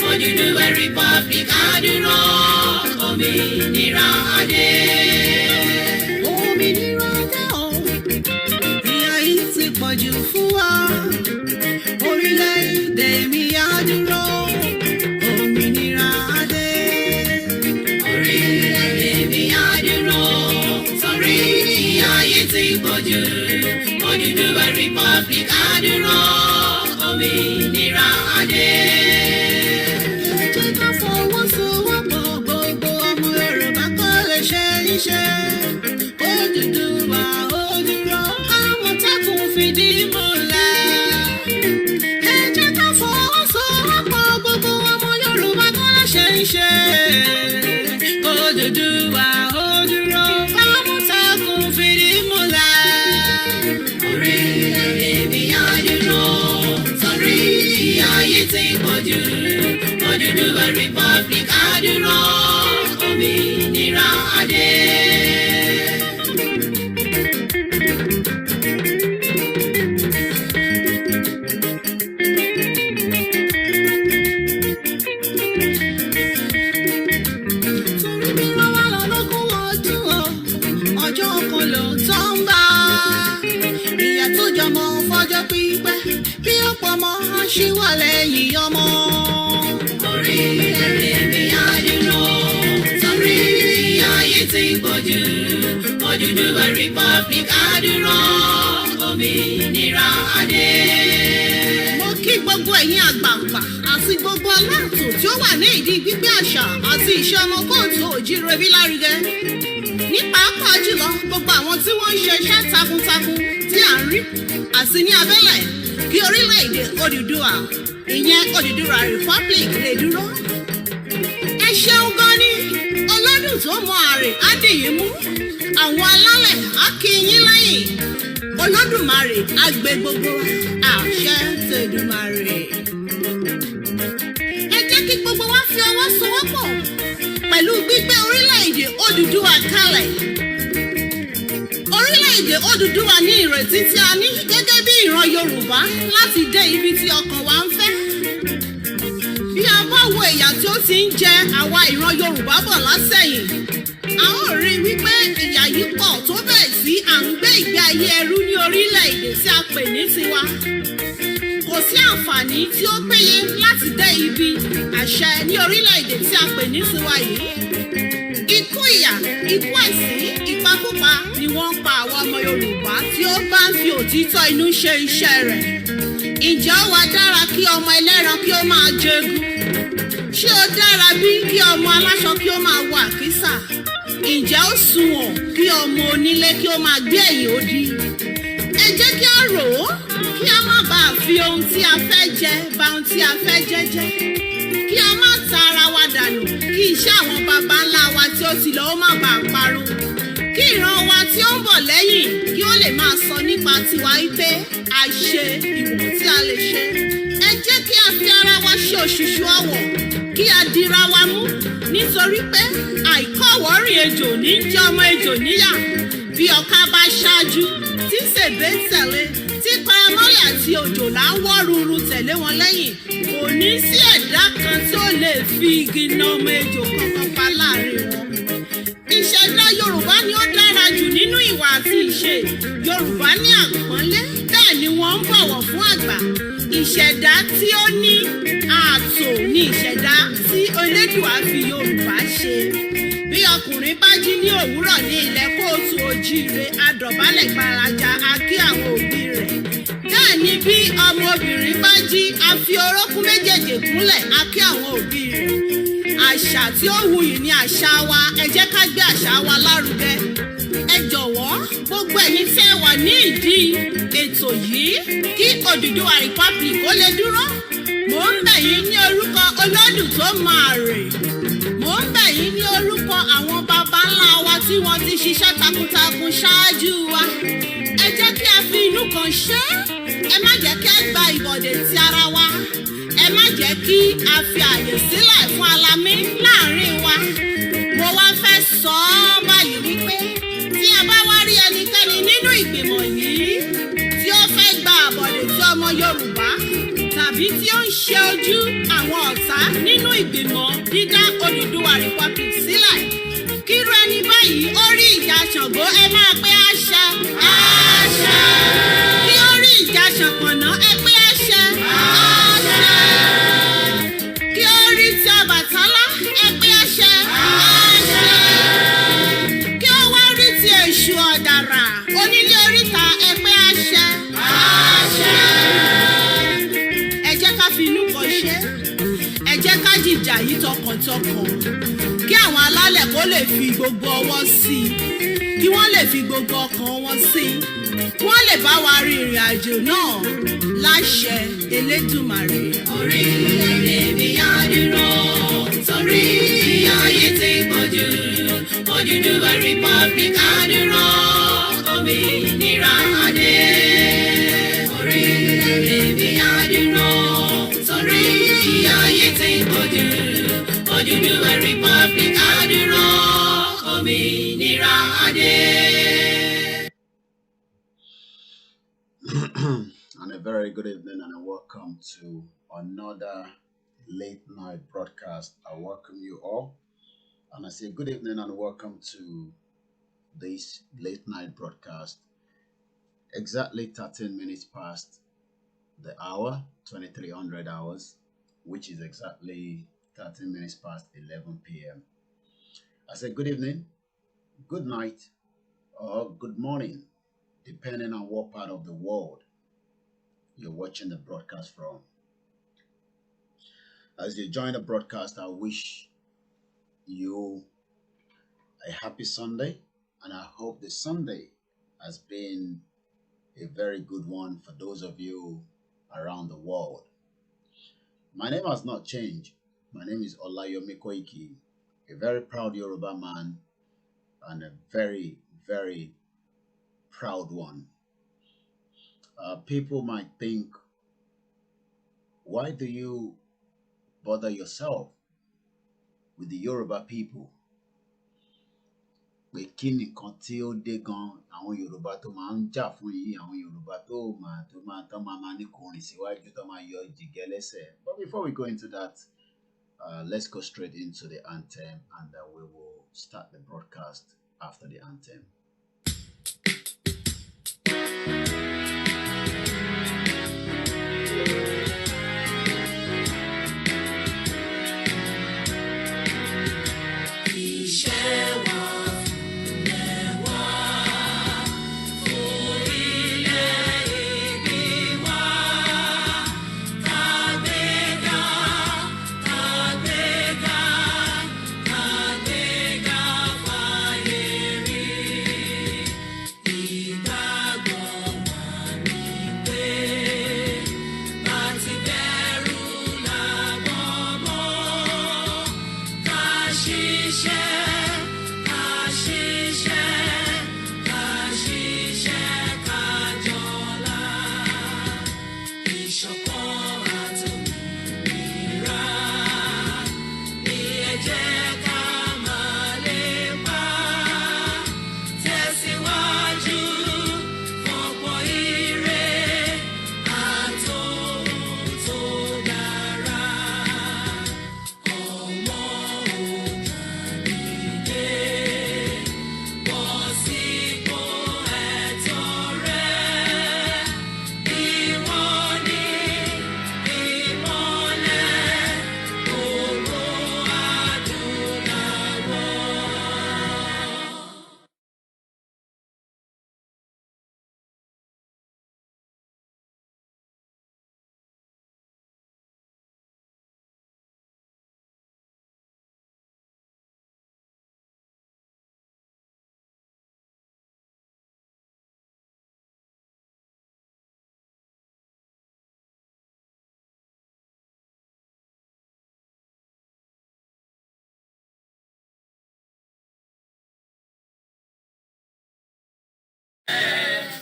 Odùduwà Republic àdúrà òmìnira adé. Òmìnira adé o, ìyà yìí ti pọ̀jù fún wa. Orílẹ̀-èdè mi àdúrà òmìnira adé. Orílẹ̀-èdè mi àdúrà torí ìyà yìí ti pọ̀jù. Odùduwà Republic àdúrà òmìnira adé. Odùduwà Odùrọ̀ Àmọ̀tẹ́kùn fìdí múlẹ̀. Ẹ jẹ́ ká fọwọ́sowọ́pọ̀ gbogbo ọmọ Yorùbá tó láṣẹ ń ṣe. Odùduwà Odùrọ̀ Àmọ̀tẹ́kùn fìdí múlẹ̀. Orílẹ̀-èdè mi àdúrà torí ìyà yìí ti pọ̀jù. Odùduwà Republic àdúrà òmìnira adé. Bí ọ̀pọ̀ ọmọ ṣíwà lẹ́yìn ọmọ. Orílẹ̀-èdè mi àdúrà torí ìyà yìí ti pọ̀jù. Odùduwà Republic àdúrà òmìnira adé. Mo kí gbogbo ẹ̀yin àgbààgbà àti gbogbo aláàtò tí ó wà ní ìdí gbígbé àṣà àti ìṣe ọmọ kóòtù òjíire bí lárugẹ. Ní pàápàá jùlọ gbogbo àwọn tí wọ́n ń ṣe iṣẹ́ takuntakun tí à ń rí àti ní abẹ́lẹ̀ kí orílẹ̀-èdè Odùduwà ìyẹn Odùduwà Republic lè dúró. Ẹ ṣeun gan ni ọlọ́dún tó mọ àrè á dìyín mú. Àwọn alálẹ̀ á kí yín lẹ́yìn. Olódùmarè á gbé gbogbo àṣẹ tèdùmarè. Ẹ jẹ́ kí gbogbo wa fi ọwọ́ sowọ́pọ̀ pẹ̀lú gbígbé orílẹ̀-èdè Odùduwà kalẹ̀. Orílẹ̀-èdè Odùduwà ní ìrètí tí a ní gẹ́gẹ́ bí ìran Yorùbá láti dé ibi tí ọkàn wa ń fẹ́. Bí a bá wo ìyà tí ó ti ń jẹ àwa ìran Yorùbá bọ̀ látẹ̀yìn, a ó rí wípé ìyà yìí pọ̀ tó bẹ́ẹ̀ sí à ń gbé ìgbé ayé ẹrú ní orílẹ̀-èdè tí a pè ní tiwa. Kò sí àǹfààní tí ó péye láti dé ibi àṣẹ ní orílẹ̀-èdè tí a pè ní tiwa yìí. Ikú ìyà, ikú ẹ̀sín, ìpakúpa ni wọ́n ń pa àwọn ọmọ Yorùbá tí ó bá ń fi òtítọ́ inú ṣe iṣẹ́ rẹ̀. Ǹjẹ́ ó wá dára kí ọmọ ẹlẹ́ran kí ó máa jẹgun? Ṣé ó dára bí kí ọmọ aláṣọ kí ó máa wọ àkísà? Ǹjẹ́ ó sunwọ̀n kí ọmọ onílé kí ó máa gbé ẹ̀yìn odi? Ẹ jẹ́ kí a rò ó kí a má bàa fi ohun tí a fẹ́ jẹ bà ohun tí a fẹ́ jẹ jẹ́. Kí a má ta ara wa dànù kí iṣẹ́ àwọn baba ńlá wa tí ó ti lọ ó má bàa parun. Kí ìran wa tí ó ń bọ̀ lẹ́yìn kí ó lè máa sọ nípa tiwa wípé a ṣe ìwọ̀n tí a lè ṣe. Ẹ jẹ́ kí a fi ara wa ṣe òṣùṣù ọwọ̀ kí a dira wa mú nítorí pé àìkọ́wọ́rìn ejò ní jẹ́ ọmọ ejò níyà. Bí ọ̀ká bá ṣáájú tí sèbé tẹ̀lé tí paramọ́lẹ̀ àti òjòlá ń wọ́ ruru tẹ̀lé wọn lẹ́yìn, kò ní sí ẹ̀dá kan tí ó lè fi igi na ọmọ ejò kankan pa láàrin wọn. Ìṣẹ̀dá Yorùbá ni ó dára jù nínú ìwà àti ìṣe. Yorùbá ní àpọ́nlé, bẹ́ẹ̀ ni wọ́n ń bọ̀wọ̀ fún àgbà. Ìṣẹ̀dá tí ó ní ààtò ni ìṣẹ̀dá tí Elédùà fi Yorùbá ṣe. Bí ọkùnrin bá jí ní òwúrọ̀ ní ilẹ̀ kóòtù òjíire, a dọ̀bálẹ̀ gbalaja a kí àwọn òbí rẹ̀. Bẹ́ẹ̀ ni bí ọmọbìnrin bá jí, a fi orókún méjèèjì kúnlẹ̀ a kí àwọn òbí rẹ̀. Àṣà tí ó wuyì ni àṣà wa, ẹ jẹ́ ká gbé àṣà wa lárugẹ. Ẹ jọ̀wọ́ gbogbo ẹ̀yin tí ẹ wà ní ìdí ètò yìí kí Odùduwà Republic ó lè dúró. Mò ń bẹ̀ yín ní orúkọ olódùn tó máa rè. Mò ń bẹ̀ yín ní orúkọ àwọn baba ńlá wa tí wọ́n ti ṣiṣẹ́ takuntakun ṣáájú wa. Ẹ jẹ́ kí a fi inú kan ṣe é. Ẹ má jẹ́ kí a gba ìbọ̀dẹ̀ ti ara wa. Ẹ má jẹ́ kí a fi àyè sílẹ̀ fún alamí láàrin wa. Mo wá fẹ́ sọ ọ́ báyìí wípé tí a bá wá rí ẹnikẹ́ni nínú ìgbìmọ̀ yìí tí ó fẹ́ gba àbọ̀dẹ̀ tí ọmọ Yorùbá tàbí tí ó ń ṣe ojú àwọn ọ̀tá nínú ìgbìmọ̀ dídá Odùduwà Republic sílẹ̀, kírú ẹni báyìí ó rí ìjà Ṣàngó ẹ máa pé àṣẹ. Àṣẹ. Kí ó rí ìjà Ṣànpọ̀nná ẹ pé àṣẹ. Àṣẹ. Kí ó rí ti Ọbàtálá ẹ pé àṣẹ. Àṣẹ. Kí ó wá rí ti Èṣù Ọ̀dàrà onílé oríta ẹ pé àṣẹ. Àṣẹ. Ẹ jẹ́ ká fi inú kan ṣe. Ẹ jẹ́ ká jìjà yìí tọkàntọkàn. Kí àwọn alálẹ̀ kó lè fi gbogbo ọwọ́ sí i. Kí wọ́n lè fi gbogbo ọkàn wọn sí i. Kí wọ́n lè bá wa rin ìrìn àjò náà láṣẹ Elédùmarè. Orílẹ̀-èdè mi á dúró torí ìyà yìí ti pọ̀jù. Odùduwà Republic á dúró, òmìnira adé. Orílẹ̀-èdè mi á dúró torí ìyà yìí ti pọ̀jù. Odùduwà Republic á dúró, òmìnira adé. And a very good evening and a welcome to another late night broadcast. I welcome you all. And I say good evening and welcome to this late night broadcast. Exactly 13 minutes past the hour, 2300 hours, which is exactly 13 minutes past 11 p.m. I say good evening, good night, or good morning, depending on what part of the world you're watching the broadcast from. As you join the broadcast, I wish you a happy Sunday, and I hope the Sunday has been a very good one for those of you around the world. My name has not changed. My name is Olayomi Koiki, a very proud Yoruba man and a very, very proud one. People might think, why do you bother yourself with the Yoruba people? Pé kí nìkan tí ó dé gan àwọn Yorùbá tó máa ń jà fún yìí, àwọn Yorùbá tó máa ní kò rìn síwájú tó máa yọ jìgẹ́ lẹ́sẹ̀. But before we go into that, let's go straight into the anthem, and we will start the broadcast after the anthem.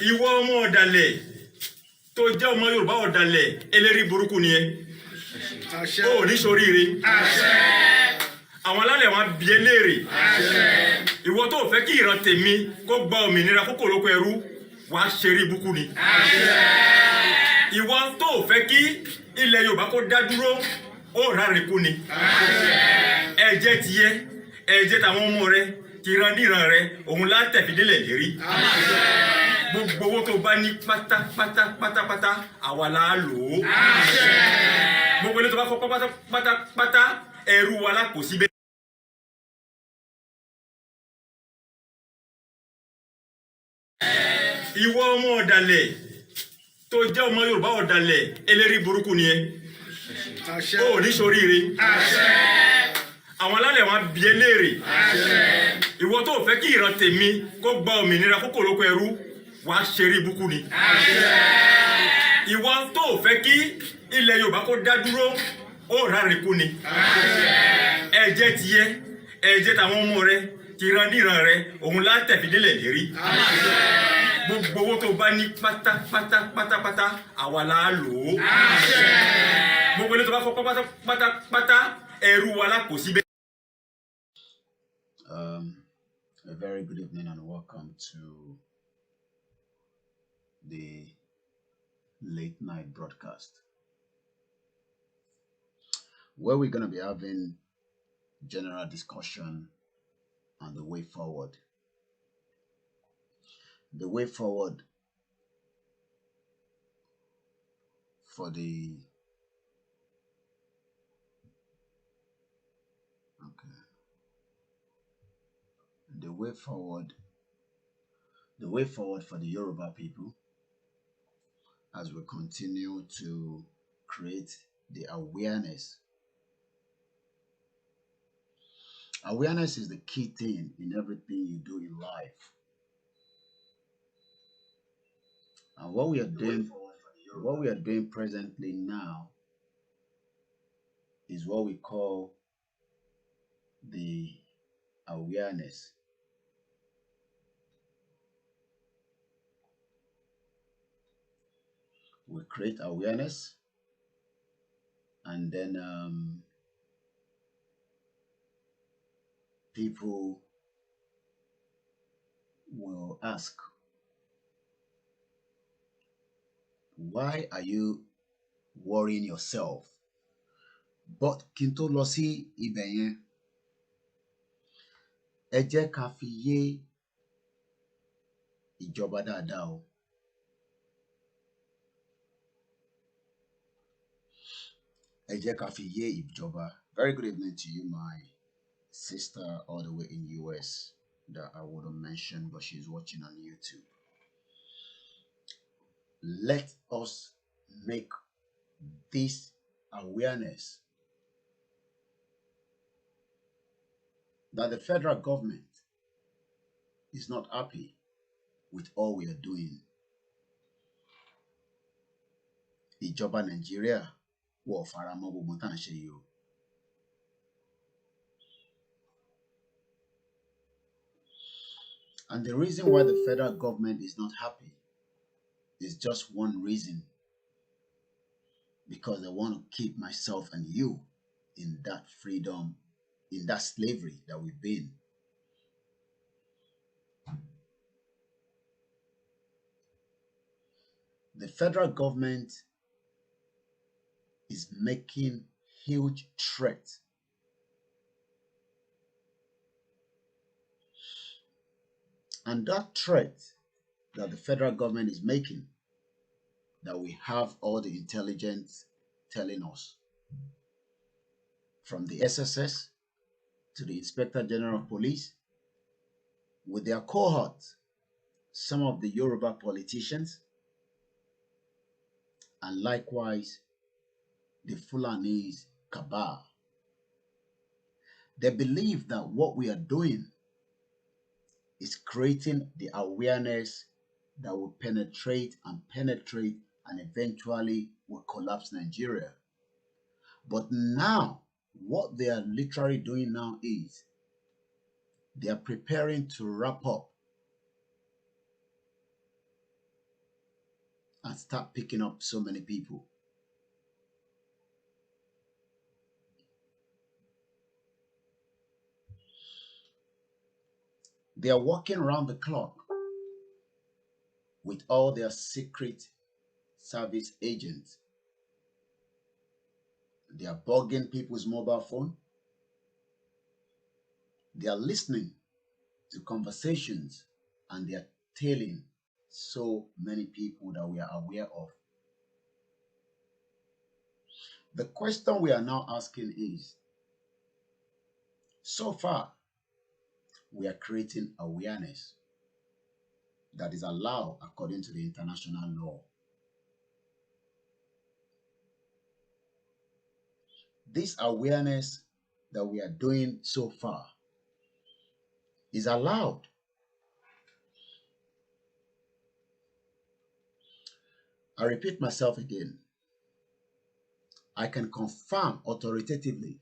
ìwọ ọmọ ọ̀dàlẹ̀ tó jẹ́ ọmọ Yorùbá ọ̀dàlẹ̀ eléri burúkú ni ẹ ó ní ṣoríire àwọn alálẹ̀ wọn bí ẹ léèrè ìwọ tó fẹ́ kí ìran tèmi kó gba òmìnira kókò lóko ẹrú wàá ṣeré ibùkún ni ìwọ tó fẹ́ kí ilẹ̀ Yorùbá kó dá dúró ó rárin kú ni ẹ̀jẹ̀ tiẹ̀ ẹ̀jẹ̀ tàwọn ọmọ rẹ tìrandíran rẹ òun látẹ̀fídélẹ̀ lérí gbogbo owó tó bá ní pátápátá àwa la lò ó gbogbo ilé tó bá kọ́ pátápátá ẹrú wa lápò síbẹ̀. ìwọ ọmọ ọ̀dàlẹ̀ tó jẹ́ ọmọ Yorùbá ọ̀dàlẹ̀ eléri burúkú ni ẹ ó ní ṣoríire àwọn alálẹ̀ wọn bí ẹ léèrè ìwọ tó fẹ́ kí ìran tèmi kó gba òmìnira kókò lóko ẹrú wàá ṣeré ibùkún ni ìwọ tó fẹ́ kí ilẹ̀ Yorùbá kó dá dúró ó rárin kú ni ẹ̀jẹ̀ tiẹ̀ ẹ̀jẹ̀ tàwọn ọmọ rẹ tìrandíran rẹ òun látẹ̀fídélẹ̀ lérí gbogbo owó tó bá ní pátápátá àwa la lò ó gbogbo ilé tó bá kọ́ pátápátá ẹrú wa lápò síbẹ̀. A very good evening and welcome to the late night broadcast where we're going to be having general discussion on the way forward. The way forward for the way forward for the Yoruba people as we continue to create the awareness. Awareness is the key thing in everything you do in life. And what we are doing presently now is what we call the awareness. We create awareness, and then people will ask, why are you worrying yourself? But kí n tó lọ sí ibẹ̀ yẹn, ẹ jẹ́ ká fi yé ìjọba dáadáa o. Ẹ jẹ́ ká fi yé ìjọba. Very good evening to you, my sister all the way in US that I wouldn't mention, but she's watching on YouTube. Let us make this awareness that the federal government is not happy with all we are doing. Ìjọba Nàìjíríà wọ̀ faramọ́ gbogbo tá à ń ṣe yìí o. And the reason why the federal government is not happy is just one reason. Because they want to keep myself and you in that freedom, in that slavery that we've been. The federal government is making huge threats. And that threat that the federal government is making, that we have all the intelligence telling us, from the SSS to the Inspector General of Police, with their cohorts, some of the Yoruba politicians, and likewise the Fulanese cabal. They believe that what we are doing is creating the awareness that will penetrate and eventually will collapse Nigeria. But now, what they are literally doing now is they are preparing to wrap up and start picking up so many people. They are working around the clock with all their secret service agents. They are bugging people's mobile phone. They are listening to conversations and they are telling so many people that we are aware of. The question we are now asking is, so far, we are creating awareness that is allowed according to the international law. This awareness that we are doing so far is allowed. I repeat myself again. I can confirm authoritatively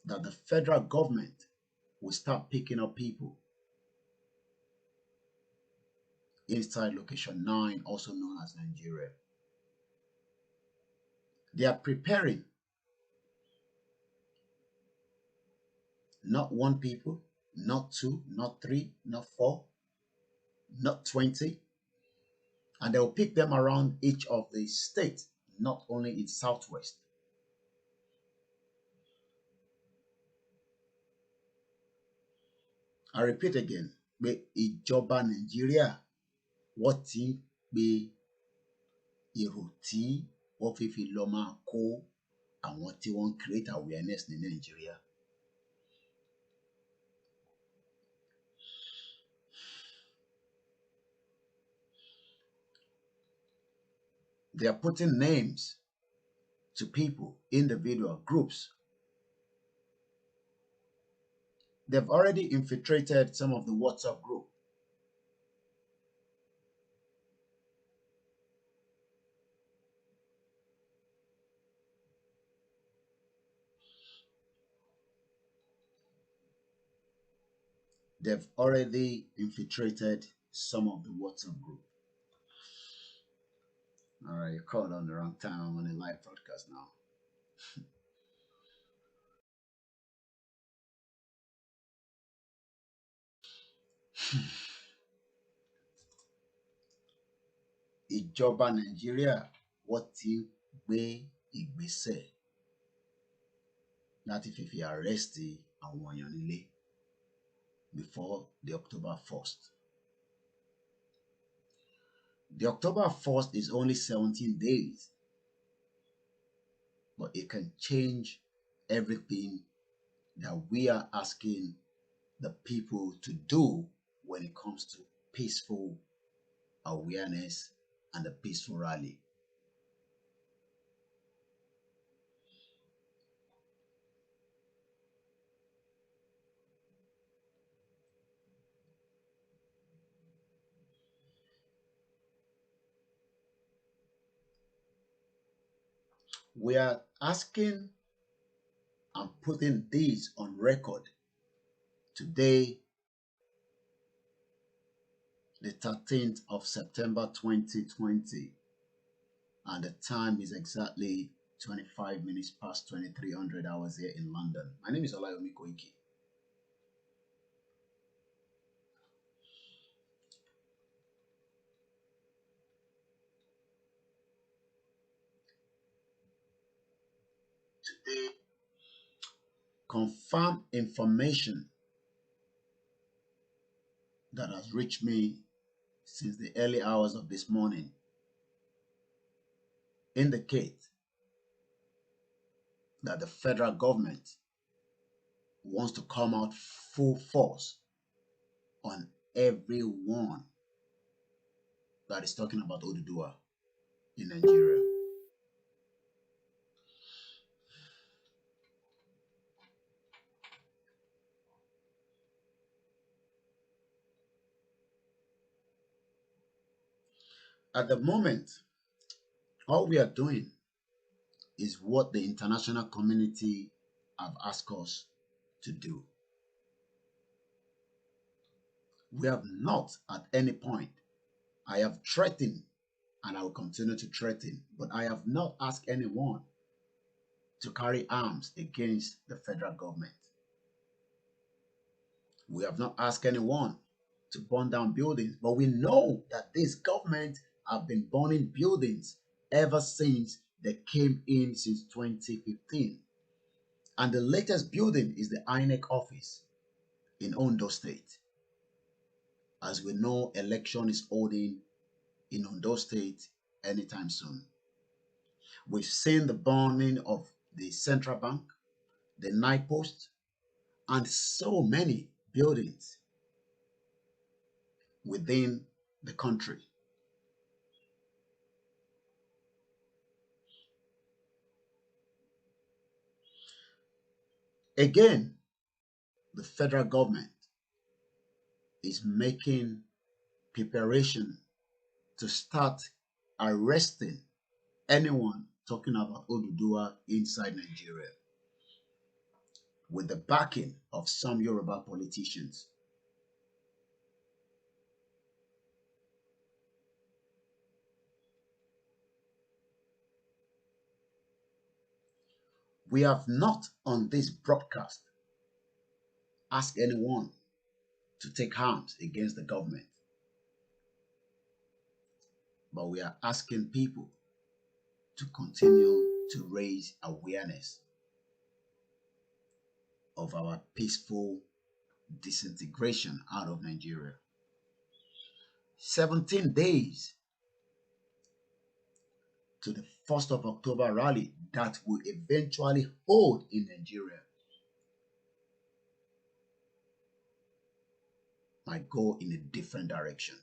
that the federal government will start picking up people inside location 9, also known as Nigeria. They are preparing not one people, not two, not three, not four, not 20, and they will pick them around each of the states, not only in Southwest. I repeat again, pé ìjọba Nàìjíríà wọ́n ti ń pe èrò tí wọ́n fi lọ máa kó àwọn tí wọ́n ń create awareness ní Nàìjíríà. They are putting names to people, individual groups. They've already infiltrated some of the WhatsApp group. They've already infiltrated some of the WhatsApp group. All right, you called on the wrong time. I'm on a live broadcast now. Ìjọba Nàìjíríà wọ́n ti ń gbé ìgbésẹ̀ láti fi arrest àwọn èèyàn nílé before the October 1st. The October 1st is only 17 days, but it can change everything that we are asking the people to do when it comes to peaceful awareness and a peaceful rally. We are asking and putting this on record today, the 13th of September 2020, and the time is exactly 25 minutes past 2300 hours here in London. My name is Olayomi Koiki. Today, confirm information that has reached me since the early hours of this morning indicate that the federal government wants to come out full force on everyone that is talking about Oduduwa in Nigeria. At the moment, all we are doing is what the international community have asked us to do. We have not at any point, I have threatened and I will continue to threaten. But I have not asked anyone to carry arms against the federal government. We have not asked anyone to burn down buildings, but we know that this government have been burning buildings ever since they came in since 2015. And the latest building is the INEC office in Ondo State. As we know, election is holding in Ondo State anytime soon. We've seen the burning of the central bank, the night post, and so many buildings within the country. Again, the federal government is making preparation to start arresting anyone talking about Oduduwa inside Nigeria with the backing of some Yoruba politicians. We have not on this broadcast asked anyone to take arms against the government, but we are asking people to continue to raise awareness of our peaceful disintegration out of Nigeria. 17 days to the 1st of October rally that will eventually hold in Nigeria might go in a different direction.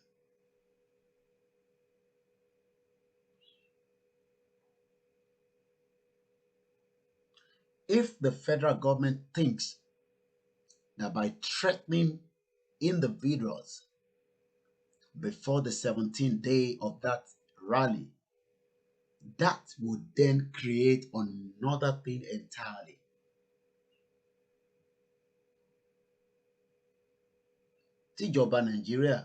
If the federal government thinks that by threatening individuals before the 17th day of that rally, that would then create another thing entirely. Tíjọba Nàìjíríà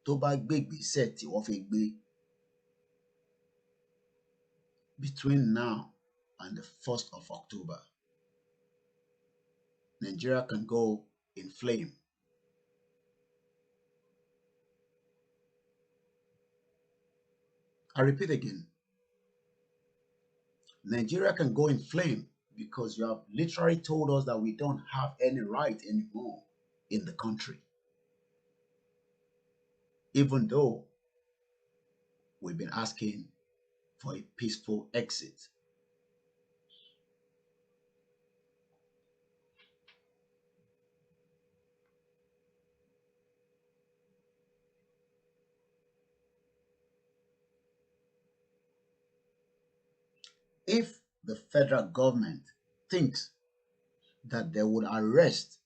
tó bá gbé ìgbésẹ̀ tí wọ́n fẹ́ gbé between now and the 1st of October, Nigeria can go in flame. I repeat again, Nigeria can go in flame because you have literally told us that we don't have any right anymore in the country. Even though we've been asking for a peaceful exit. If the federal government thinks that they would arrest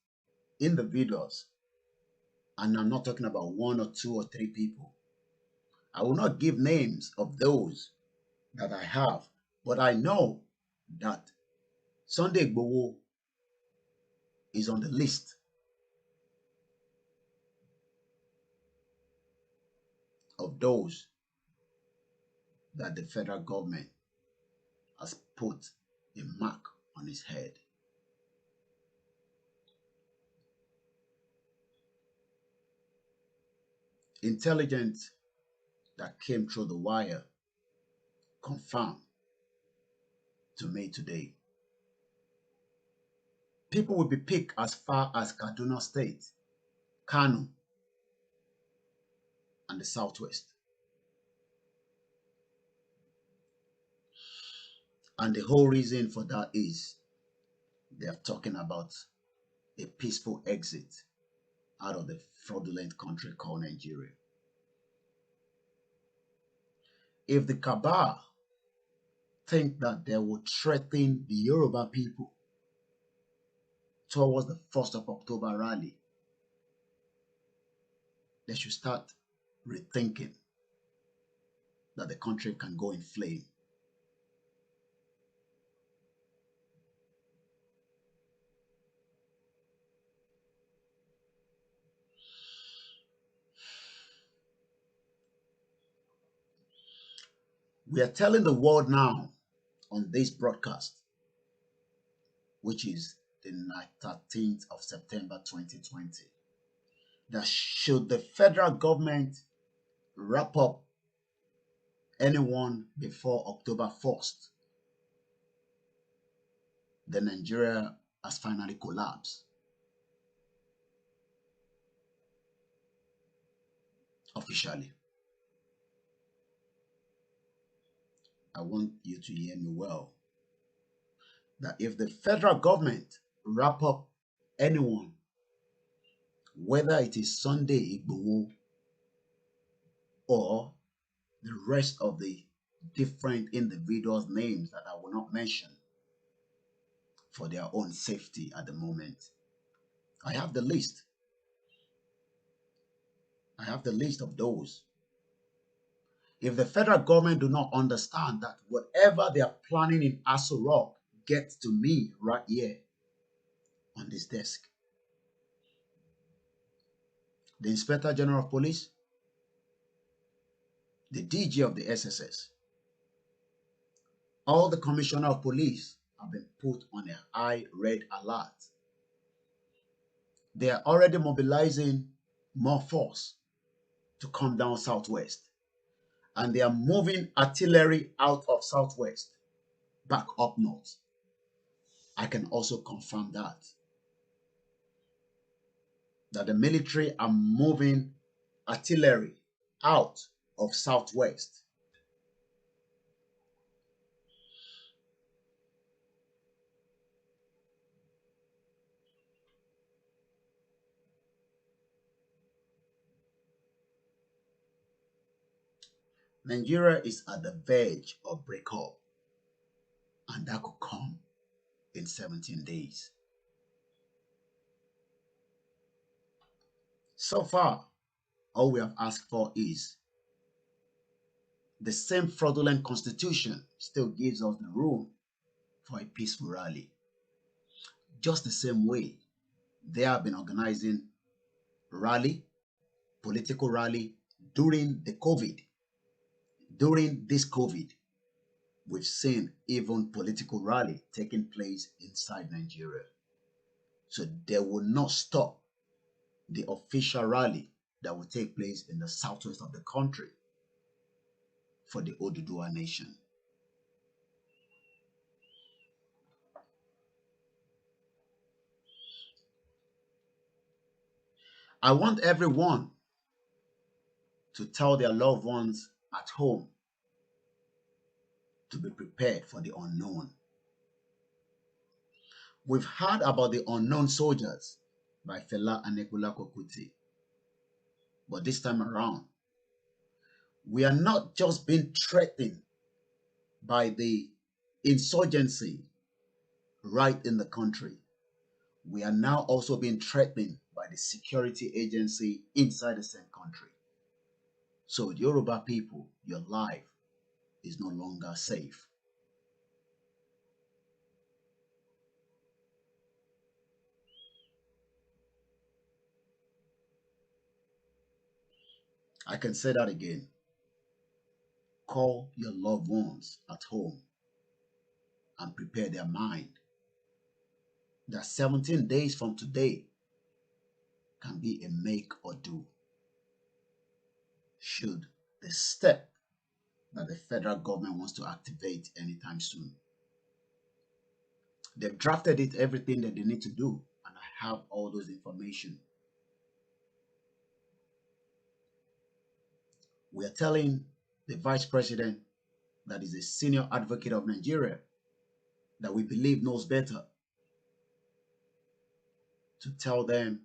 individuals, and I'm not talking about one or two or three people, I will not give names of those that I have, but I know that Sunday Igboho is on the list of those that the federal government has put a mark on his head. Intelligence that came through the wire confirmed to me today. People will be picked as far as Kaduna State, Kano, and the Southwest. And the whole reason for that is they are talking about a peaceful exit out of the fraudulent country called Nigeria. If the cabal think that they will threaten the Yoruba people towards the 1st of October rally, they should start rethinking that the country can go in flame. We are telling the world now on this broadcast, which is the 13th of September 2020, that should the federal government wrap up anyone before October 1st, then Nigeria has finally collapsed. Officially. I want you to hear me well. That if the federal government wrap up anyone, whether it is Sunday Igboho or the rest of the different individuals' names that I will not mention for their own safety at the moment. I have the list. I have the list of those. If the federal government do not understand that whatever they are planning in Aso Rock gets to me right here on this desk, the Inspector General of Police, the DG of the SSS, all the Commissioner of Police have been put on a high red alert. They are already mobilizing more force to come down southwest. And they are moving artillery out of southwest back up north. I can also confirm that the military are moving artillery out of southwest. Nigeria is at the verge of breakup, and that could come in 17 days. So far, all we have asked for is the same fraudulent constitution still gives us the room for a peaceful rally. Just the same way they have been organizing political rally during the COVID. During this COVID, we've seen even political rally taking place inside Nigeria. So they will not stop the official rally that will take place in the southwest of the country for the Oduduwa nation. I want everyone to tell their loved ones at home to be prepared for the unknown. We've heard about the unknown soldiers by Fela Anikulapo Kuti. But this time around, we are not just being threatened by the insurgency right in the country. We are now also being threatened by the security agency inside the same country. So Yoruba people, your life is no longer safe. I can say that again. Call your loved ones at home and prepare their mind that 17 days from today can be a make or do. Should the step that the federal government wants to activate anytime soon. They've drafted it, everything that they need to do, and I have all those information. We are telling the vice president that is a senior advocate of Nigeria that we believe knows better to tell them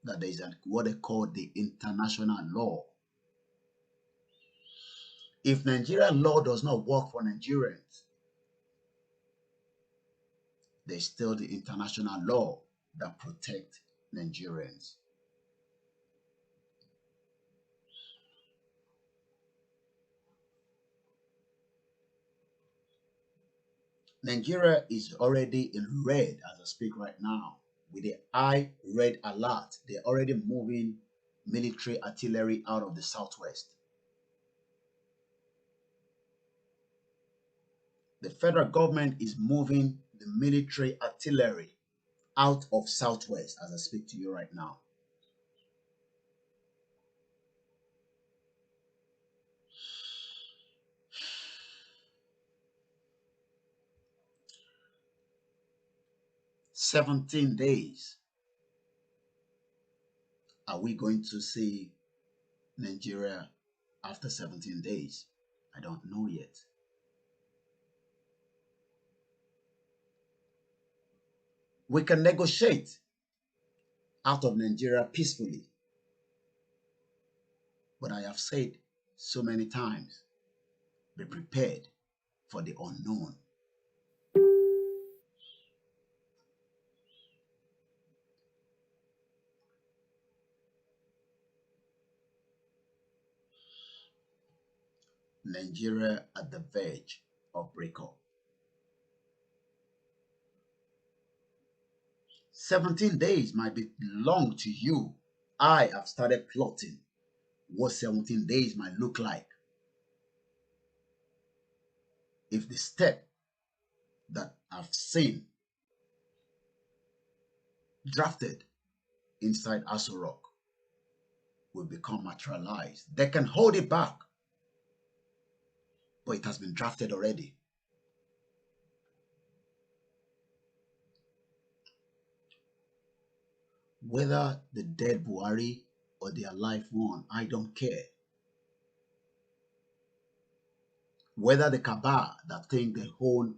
that there is what they call the international law. If Nigerian law does not work for Nigerians, there's still the international law that protects Nigerians. Nigeria is already in red as I speak right now with the high red alert. They're already moving military artillery out of the southwest. The federal government is moving the military artillery out of Southwest as I speak to you right now. "17 days. Are we going to see Nigeria after 17 days? I don't know yet. We can negotiate out of Nigeria peacefully. But I have said so many times, be prepared for the unknown. Nigeria at the verge of breakup. 17 days might be long to you. I have started plotting what 17 days might look like if the step that I've seen drafted inside Aso Rock will become materialized. They can hold it back, but it has been drafted already. Whether the dead Buhari or the alive one, I don't care. Whether the cabal that think they own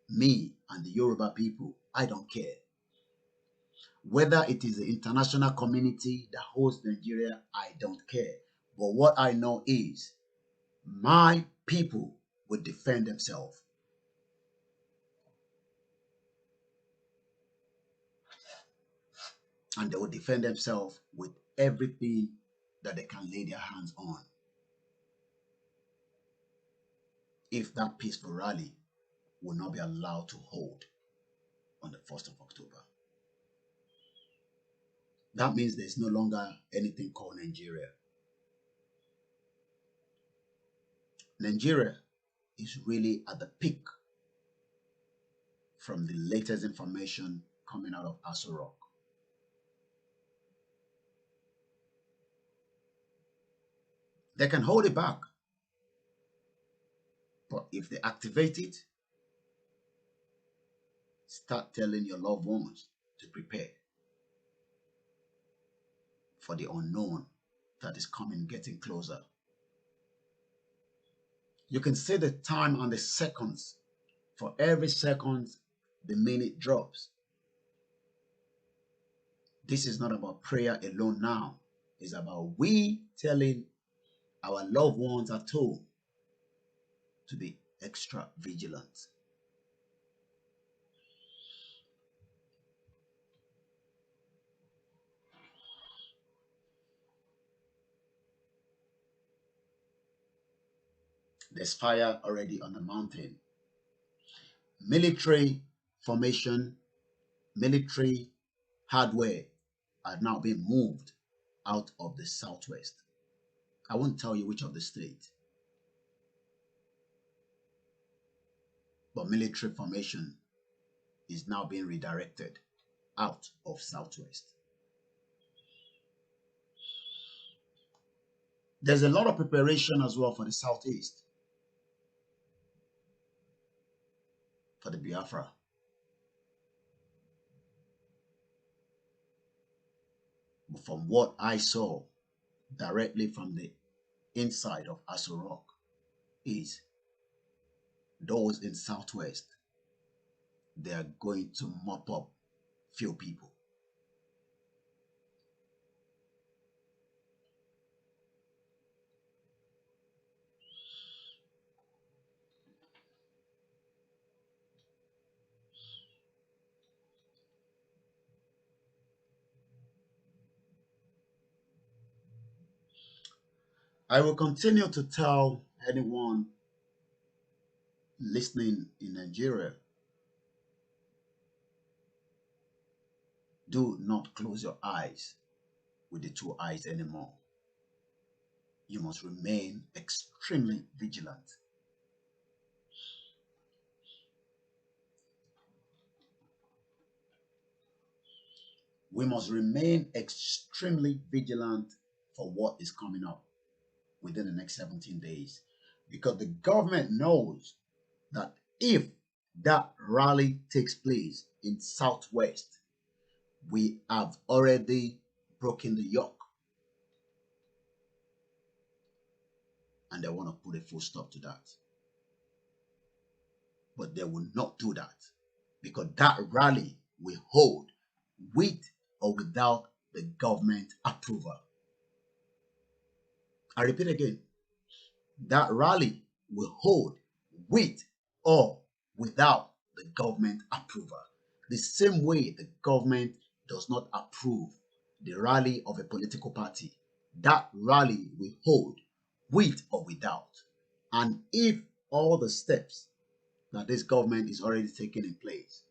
me and the Yoruba people, I don't care. Whether it is the international community that holds Nigeria, I don't care. But what I know is my people will defend themselves. And they will defend themselves with everything that they can lay their hands on. If that peaceful rally will not be allowed to hold on the 1st of October. That means there's no longer anything called Nigeria. Nigeria is really at the peak from the latest information coming out of Aso Rock. They can hold it back, but if they activate it, start telling your loved ones to prepare for the unknown that is coming, getting closer. You can see the time and the seconds. For every second, the minute drops. This is not about prayer alone now. It's about we telling our loved ones at home to be extra vigilant. There's fire already on the mountain. Military formation, military hardware are now being moved out of the Southwest. I won't tell you which of the states, but military formation is now being redirected out of Southwest. There's a lot of preparation as well for the Southeast, for the Biafra. But from what I saw directly from the inside of Aso Rock is those in Southwest, they are going to mop up few people. I will continue to tell anyone listening in Nigeria, do not close your eyes with the two eyes anymore. You must remain extremely vigilant. We must remain extremely vigilant for what is coming up within the next 17 days, because the government knows that if that rally takes place in Southwest, we have already broken the yoke, and they want to put a full stop to that. But they will not do that, because that rally will hold with or without the government approval. I repeat again, that rally will hold with or without the government approval. The same way the government does not approve the rally of a political party, that rally will hold with or without. And if all the steps that this government is already taking in place,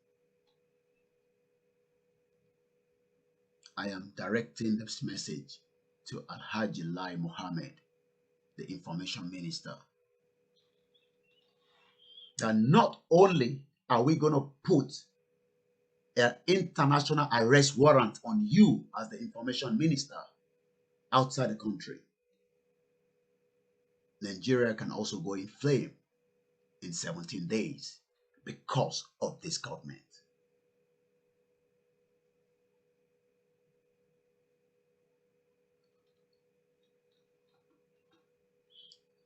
I am directing this message to Alhaji Lai Mohammed, the information minister, that not only are we going to put an international arrest warrant on you as the information minister outside the country, Nigeria can also go in flame in 17 days because of this government.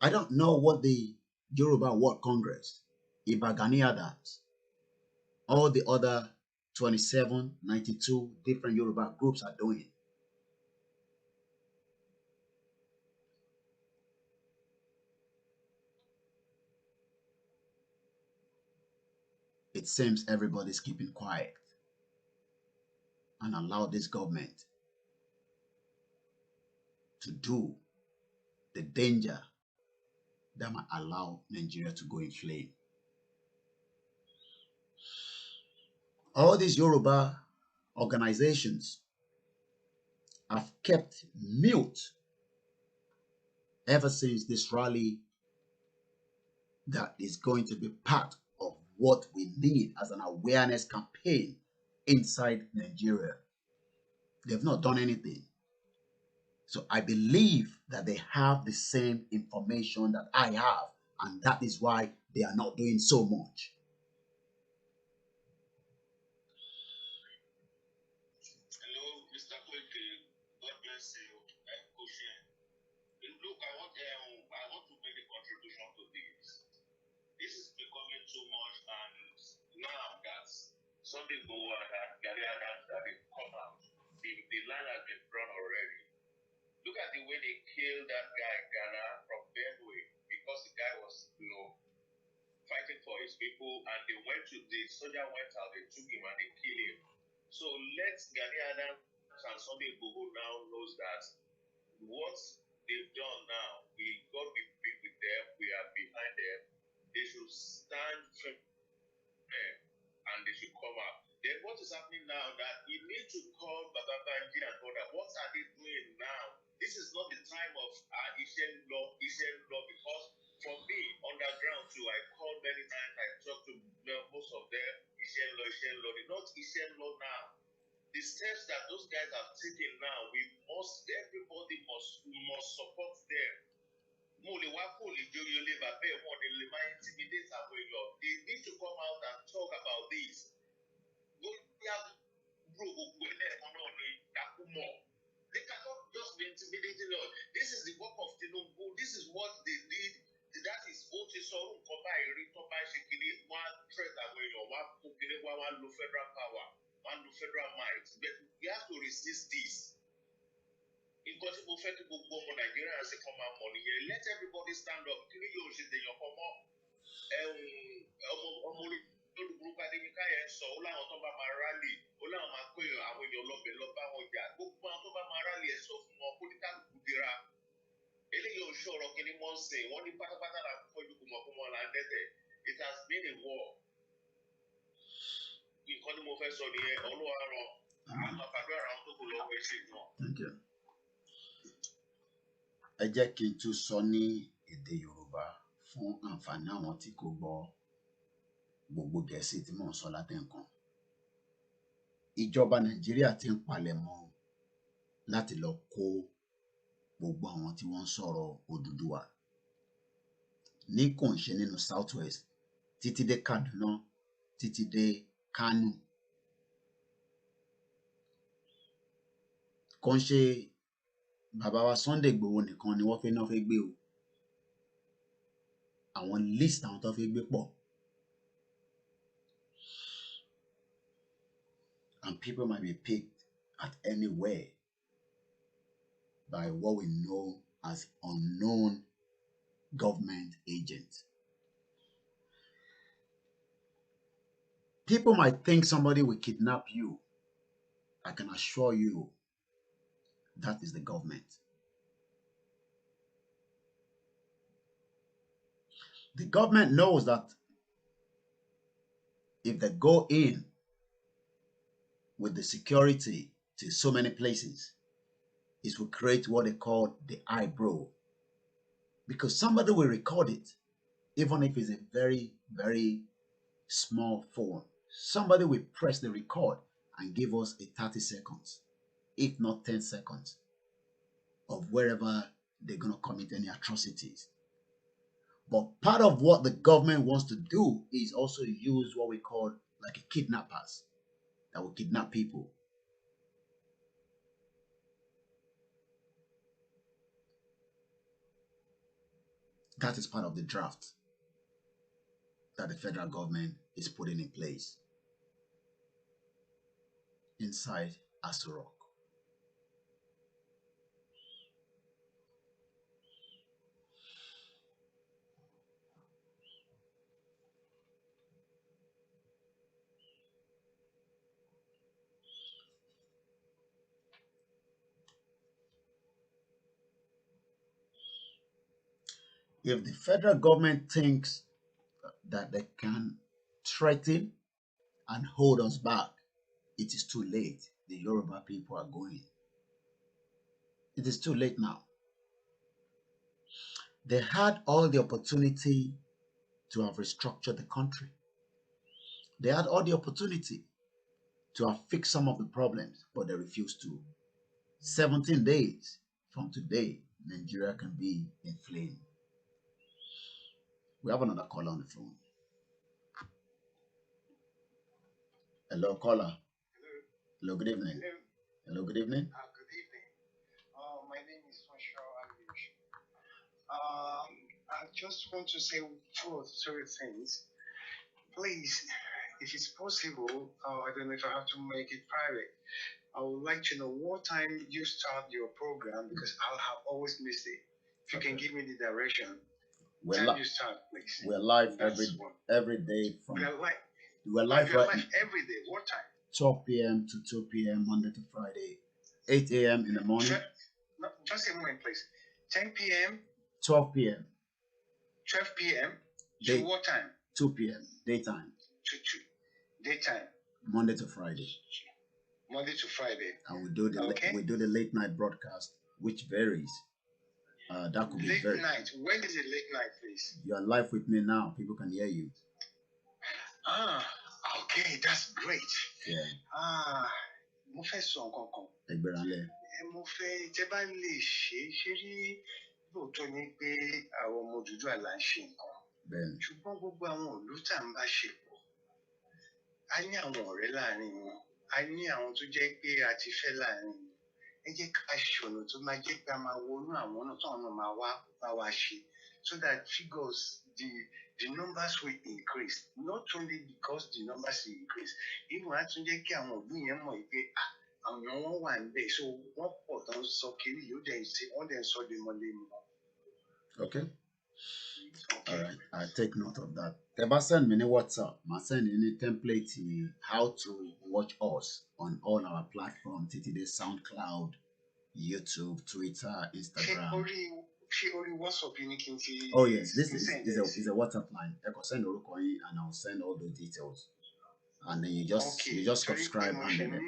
I don't know what the Yoruba World Congress, Iba Gani Adams, all the other 27, 92 different Yoruba groups are doing. It seems everybody's keeping quiet and allow this government to do the danger that might allow Nigeria to go in flame. All these Yoruba organizations have kept mute ever since this rally that is going to be part of what we need as an awareness campaign inside Nigeria. They've not done anything. So I believe that they have the same information that I have, and that is why they are not doing so much. Hello, Mr. Koike. God bless you. Look, I want to make a contribution to this. This is becoming too much, and now that Sunday go and Gary Adams that they come out, the line has been drawn already. Look at the way they killed that guy Ghana from Benue because the guy was, fighting for his people, and the soldier went out, they took him and they killed him. So let Gani Adams and Sunday Igboho now knows that what they've done now, God will be with them, we are behind them. They should stand firm and they should come out. Then what is happening now that you need to call Baba Banji and order. What are they doing now? This is not the time of Ishen law, because for me, underground too, I called many times, I talked to most of them, Ishen law, not Ishen law now. The steps that those guys have taken now, everybody must support them. They need to come out and talk about this. They cannot just be intimidating us. This is the work of Tinubu. This is what they did. That is what is so one threat away or one low federal power, one low federal might. But we have to resist this. In possible fact, people go on Nigeria and say, come out money here. Let everybody stand up. Can you use it? You come up. Olùgbòrúkọ Adéyínká yẹn sọ ó láwọn tó bá máa rálì ó láwọn máa kó àwọn èèyàn lọ́bẹ̀ lọ bá wọn jà gbogbo àwọn tó bá máa rálì ẹ̀ sọ fún wọn kó ní kálukú dira eléyìí ò ṣòro kíní mọ́ sìn wọ́n ní pátápátá là ń fojú kò mọ̀ fún wọn là ń dẹ́tẹ̀ it has been a war. Nǹkan tí mo fẹ́ sọ nìyẹn Olúwa ràn àwọn àfàdúrà àwọn tó kù lọ́wọ́ ẹ̀ ṣe gan. Ẹ jẹ́ kí n tún sọ ní èdè Yorùbá fún àǹfààní àwọn tí kò gbọ́ gbogbo Gẹ̀ẹ́sì tí mò ń sọ látẹ̀ǹkan. ìjọba Nàìjíríà ti ń palẹ̀mọ́ láti lọ kó gbogbo àwọn tí wọ́n ń sọ̀rọ̀ Odùduwà ní kò ń ṣe nínú South West títí dé Kaduna títí dé Kano. Kò ń ṣe bàbá wa Sunday Igboho nìkan ni wọ́n fẹ́ gbé o. Àwọn list àwọn tó fẹ́ gbé pọ̀. And people might be picked at anywhere by what we know as unknown government agents. People might think somebody will kidnap you. I can assure you that is the government. The government knows that if they go in with the security to so many places, it will create what they call the eyebrow. Because somebody will record it, even if it's a very, very small phone. Somebody will press the record and give us a 30 seconds, if not 10 seconds, of wherever they're going to commit any atrocities. But part of what the government wants to do is also use what we call like a kidnappers that will kidnap people. That is part of the draft that the federal government is putting in place inside Aso Rock. If the federal government thinks that they can threaten and hold us back, it is too late. The Yoruba people are going. It is too late now. They had all the opportunity to have restructured the country. They had all the opportunity to have fixed some of the problems, but they refused to. 17 days from today, Nigeria can be in flame. We have another caller on the phone. Hello, caller. Hello. Hello, good evening. Hello. Hello, good evening. Good evening. My name is Marshall Alish. I just want to say 2 or 3 things. Please, if it's possible, I don't know if I have to make it private. I would like to know what time you start your program because I'll have always missed it. If you can give me the direction, time you start, please. We're live That's every day from. We're live. We're live We're live every day. What time? 12 p.m. to 2 p.m. Monday to Friday. 8 a.m. in the morning. No, just a moment, please. 10 p.m. 12 p.m. 12 p.m. to what time? 2 p.m. daytime. To daytime. Monday to Friday. Monday to Friday. And we do the late night broadcast, which varies. That could be late night. When is it late night, please? You are live with me now. People can hear you. Okay, that's great. Yeah. Mo fẹ́ sọ nǹkan kan. Ẹgbẹ̀ránlẹ̀. Mo fẹ́ tẹ́ bá lè ṣe rí lóòótọ́ ni pé àwọn ọmọ Odùduwà là ń ṣe nǹkan. Bẹ́ẹ̀ni. Ṣùgbọ́n gbogbo àwọn ìlú tá à ń bá ṣe pọ̀. A ní àwọn ọ̀rẹ́ láàrin wọn. A ní àwọn tó jẹ́ pé a ti fẹ́ láàrin wọn. Ẹ jẹ́ ká ṣọ̀nà tó máa jẹ́ pé a máa wọnú àwọn náà táwọn náà máa wá bá wa ṣe so that figures the numbers will increase not only because the numbers will increase even á tún jẹ́ kí àwọn òbí yẹn mọ̀ pé àwọn èèyàn wọn wà níbẹ̀ so wọ́n pọ̀ tán sọ kiri yóò dẹ̀ ṣe wọ́n dẹ̀ sọ lemọ́lemọ́. Okay. All right, I take note of that. Tẹ́ bá send me ní WhatsApp, màá send ní template how to watch us on all our platforms, títí dé SoundCloud, YouTube, Twitter, Instagram. Ṣé orí WhatsApp yìí ni kí n ti. Oh yes, this is a WhatsApp line. Ẹ kàn send orúkọ yín and I will send all those details. And then you just subscribe and then.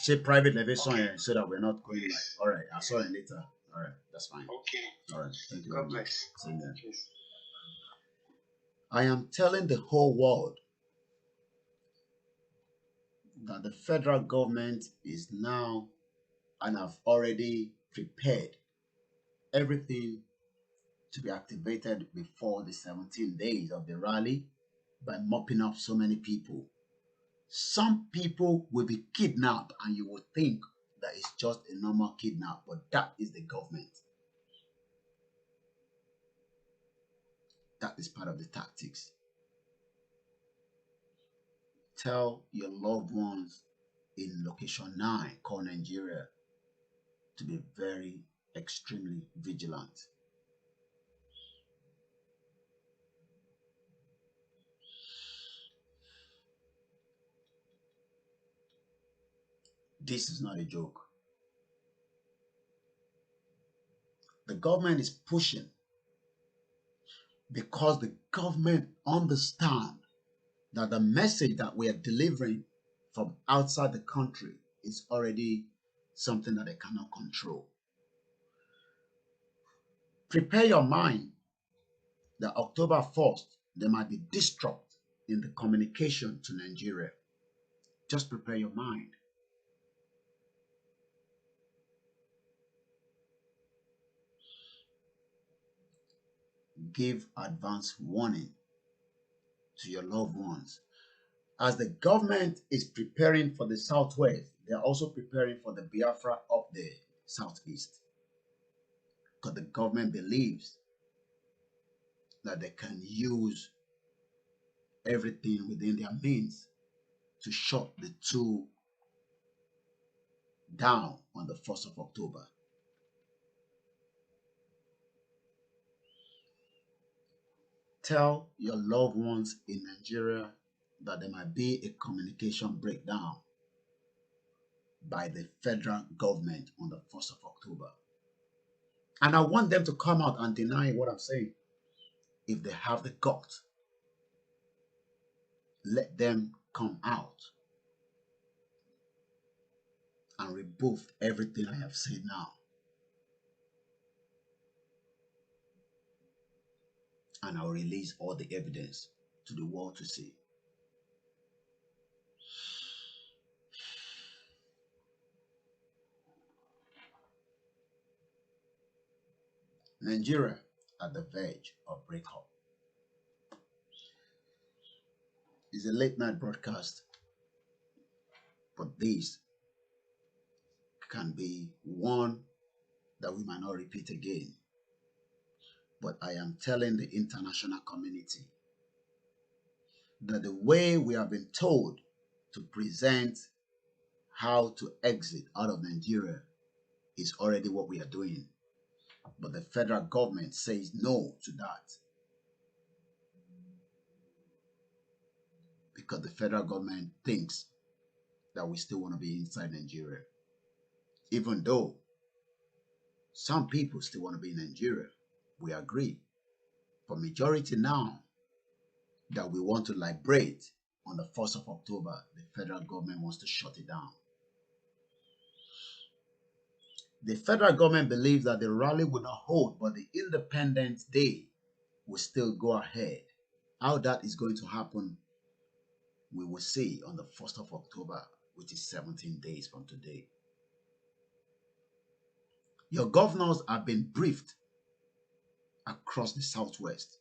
Ṣé private level here so that we're not going like. All right, I'll saw it later. All right, that's fine. Okay. All right, thank you God very much. bless. Same here. I am telling the whole world that the federal government is now and have already prepared everything to be activated before the 17 days of the rally by mopping up so many people. Some people will be kidnapped and you will think that it's just a normal kidnap, but that is the government. That is part of the tactics. Tell your loved ones in location 9 called Nigeria to be very extremely vigilant. This is not a joke. The government is pushing because the government understands that the message that we are delivering from outside the country is already something that they cannot control. Prepare your mind that October 1st, there might be disrupt in the communication to Nigeria. Just prepare your mind. Give advance warning to your loved ones. As the government is preparing for the southwest, they are also preparing for the Biafra up the southeast. Because the government believes that they can use everything within their means to shut the two down on the 1st of October. Tell your loved ones in Nigeria that there might be a communication breakdown by the federal government on the 1st of October. And I want them to come out and deny what I'm saying. If they have the guts, let them come out and rebuff everything I have said now. And I'll release all the evidence to the world to see. Nigeria at the verge of breakup. It's a late night broadcast, but this can be one that we might not repeat again. But I am telling the international community that the way we have been told to present how to exit out of Nigeria is already what we are doing. But the federal government says no to that. Because the federal government thinks that we still want to be inside Nigeria. Even though some people still want to be in Nigeria, we agree. For majority now that we want to liberate on the 1st of October, the federal government wants to shut it down. The federal government believes that the rally will not hold, but the Independence Day will still go ahead. How that is going to happen, we will see on the 1st of October, which is 17 days from today. Your governors have been briefed across the southwest.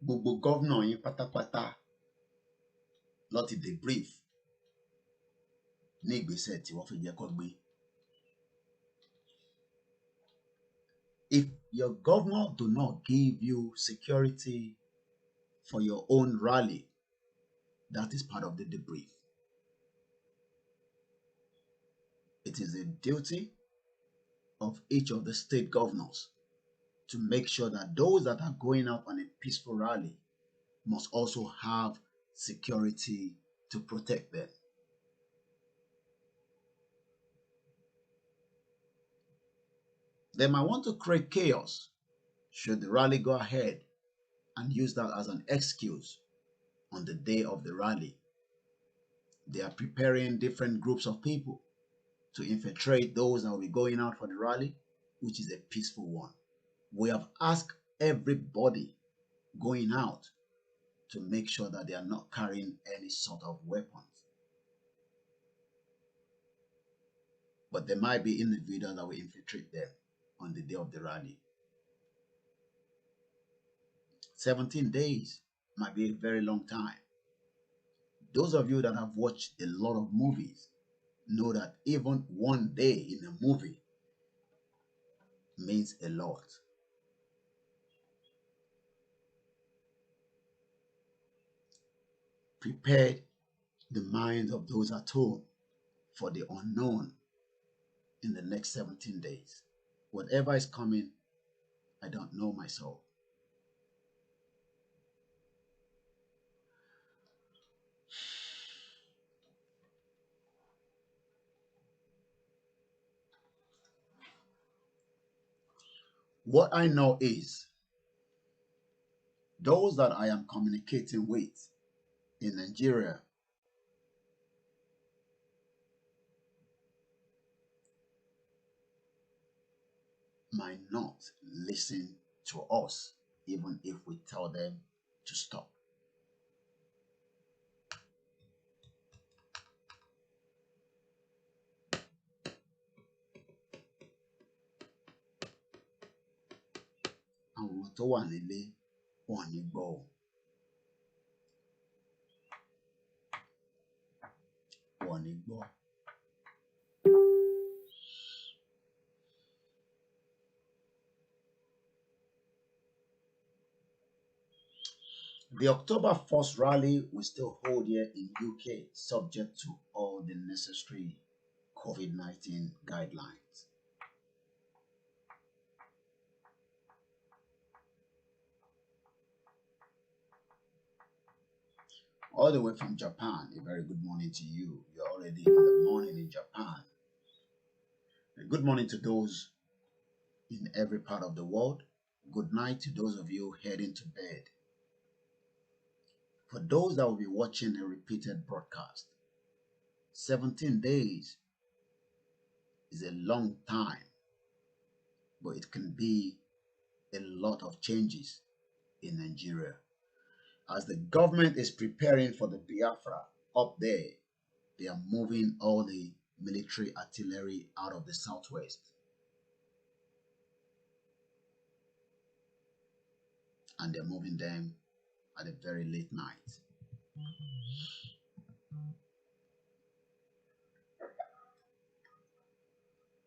Gbogbo governor yín pátápátá ló ti debrief ní ìgbésẹ̀ tí wọ́n fi jẹ́ kó gbé. If your governor do not give you security for your own rally, that is part of the debrief. It is a duty of each of the state governors to make sure that those that are going out on a peaceful rally must also have security to protect them. They might want to create chaos should the rally go ahead and use that as an excuse on the day of the rally. They are preparing different groups of people to infiltrate those that will be going out for the rally which is a peaceful one. We have asked everybody going out to make sure that they are not carrying any sort of weapons. But there might be individuals that will infiltrate them on the day of the rally. 17 days might be a very long time. Those of you that have watched a lot of movies know that even one day in a movie means a lot. Prepare the minds of those at home for the unknown in the next 17 days. Whatever is coming, I don't know myself. What I know is those that I am communicating with in Nigeria might not listen to us even if we tell them to stop. Àwọn tó wà nílé wọn ò ní gbọ́ o. Wọn ò ní gbọ́. The October 1st rally will still hold here in UK, subject to all the necessary COVID-19 guidelines. All the way from Japan, a very good morning to you. You're already in the morning in Japan. A good morning to those in every part of the world. Good night to those of you heading to bed. For those that will be watching a repeated broadcast, 17 days is a long time, but it can be a lot of changes in Nigeria. As the government is preparing for the Biafra up there, they are moving all the military artillery out of the southwest. And they're moving them at a very late night.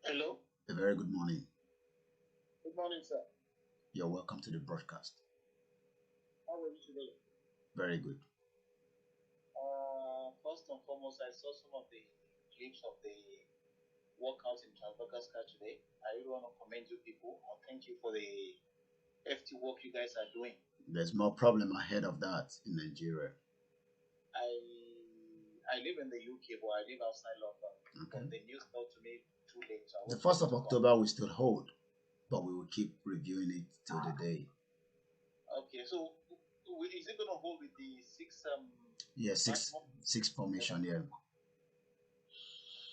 Hello. A very good morning. Good morning, sir. You're welcome to the broadcast. How are you today? Very good. First and foremost, I saw some of the clips of the workout in Trafalgar today. I really want to commend you people and thank you for the hefty work you guys are doing. There's more problem ahead of that in Nigeria. I live in the UK, but I live outside London. Okay. The news got to me too late. So the 1st of October we still hold, but we will keep reviewing it till the day. Okay, so is it going to hold with the six? Yeah, six formation. Yeah.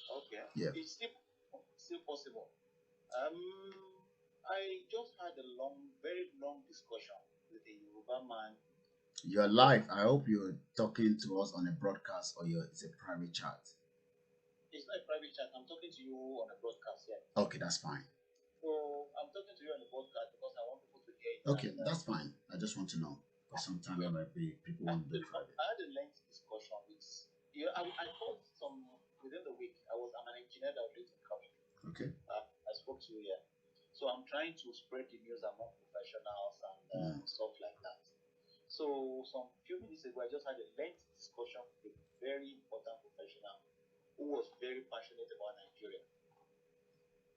Okay. Yeah. It's still possible. I just had a very long discussion with a Yoruba man. You're live. I hope you're talking to us on a broadcast or it's a private chat. It's not a private chat. I'm talking to you on a broadcast. Yeah. Okay, that's fine. So I'm talking to you on a broadcast because I want people to hear it. Okay, that's fine. I just want to know. Because sometimes there might be people want to be private. I had a lengthy discussion with. I called some within the week. I'm an engineer that lives in Kabul. Okay. I spoke to you here. So I'm trying to spread the news among professionals and stuff like that. So some few minutes ago, I just had a lengthy discussion with a very important professional who was very passionate about Nigeria.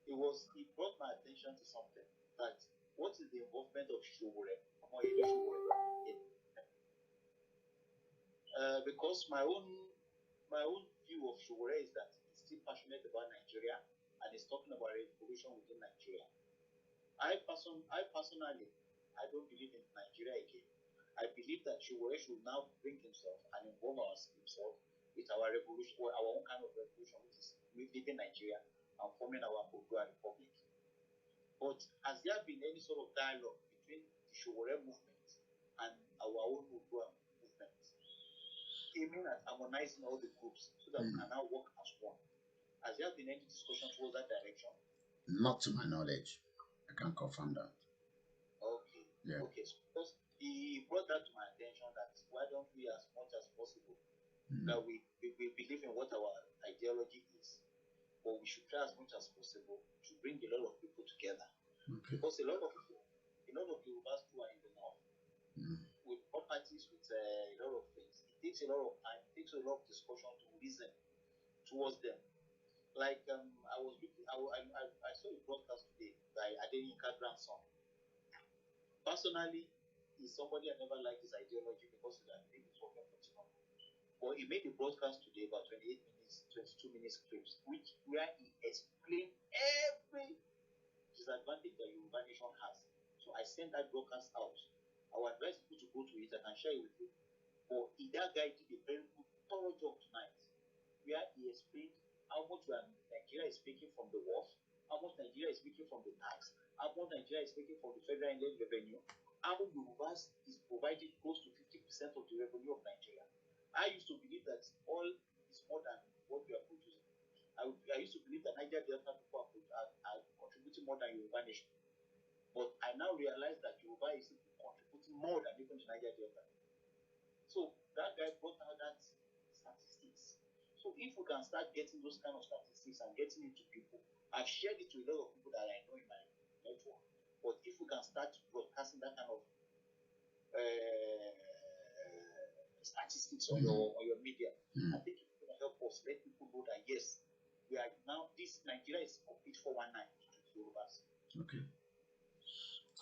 He brought my attention to something that what is the involvement of Showore? Because my own view of Showore is that he's still passionate about Nigeria and he's talking about a revolution within Nigeria. I personally, I don't believe in Nigeria again. I believe that Showore should now bring himself and involve himself with our revolution, or our own kind of revolution, which is leaving Nigeria and forming our Odua Republic. But has there been any sort of dialogue between the Showore movement and our own movement, aiming at harmonizing all the groups so that we can now work as one? Has there been any discussion towards that direction? Not to my knowledge. I can confirm that. Okay. Yeah. Okay. So because he brought that to my attention that why don't we, as much as possible, that we believe in what our ideology is, but we should try as much as possible to bring a lot of people together. Okay. Because a lot of Yorubas who are in the north, with properties, with a lot of things, it takes a lot of time, it takes a lot of discussion to reason towards them. Like I saw a broadcast today by Adenika grandson. Personally, he's somebody I never liked his ideology because I believe it's working for Tinubu. But he made a broadcast today about 28 minutes, 22 minutes clips, where he explained every disadvantage that Yoruba nation has. So I sent that broadcast out. I would advise people to go to it. I can share it with you. But that guy did a very good, thorough job tonight, where he explained how much Nigeria is making from the wharf, how much Nigeria is making from the tax, how much Nigeria is making from the federal inland revenue, how Yorubas is providing close to 50% of the revenue of Nigeria. I used to believe that all is more than what we are producing. I used to believe that Nigeria Delta people are contributing more than Yoruba nation. But I now realize that Yoruba is contributing more than even the Nigeria Delta. So that guy brought out that statistics. So if we can start getting those kind of statistics and getting it to people, I've shared it to a lot of people that I know in my network. But if we can start broadcasting that kind of statistics on your media, I think it's going to help us let people know that yes, we are now, this Nigeria is complete 419 to the Yorubas. Okay.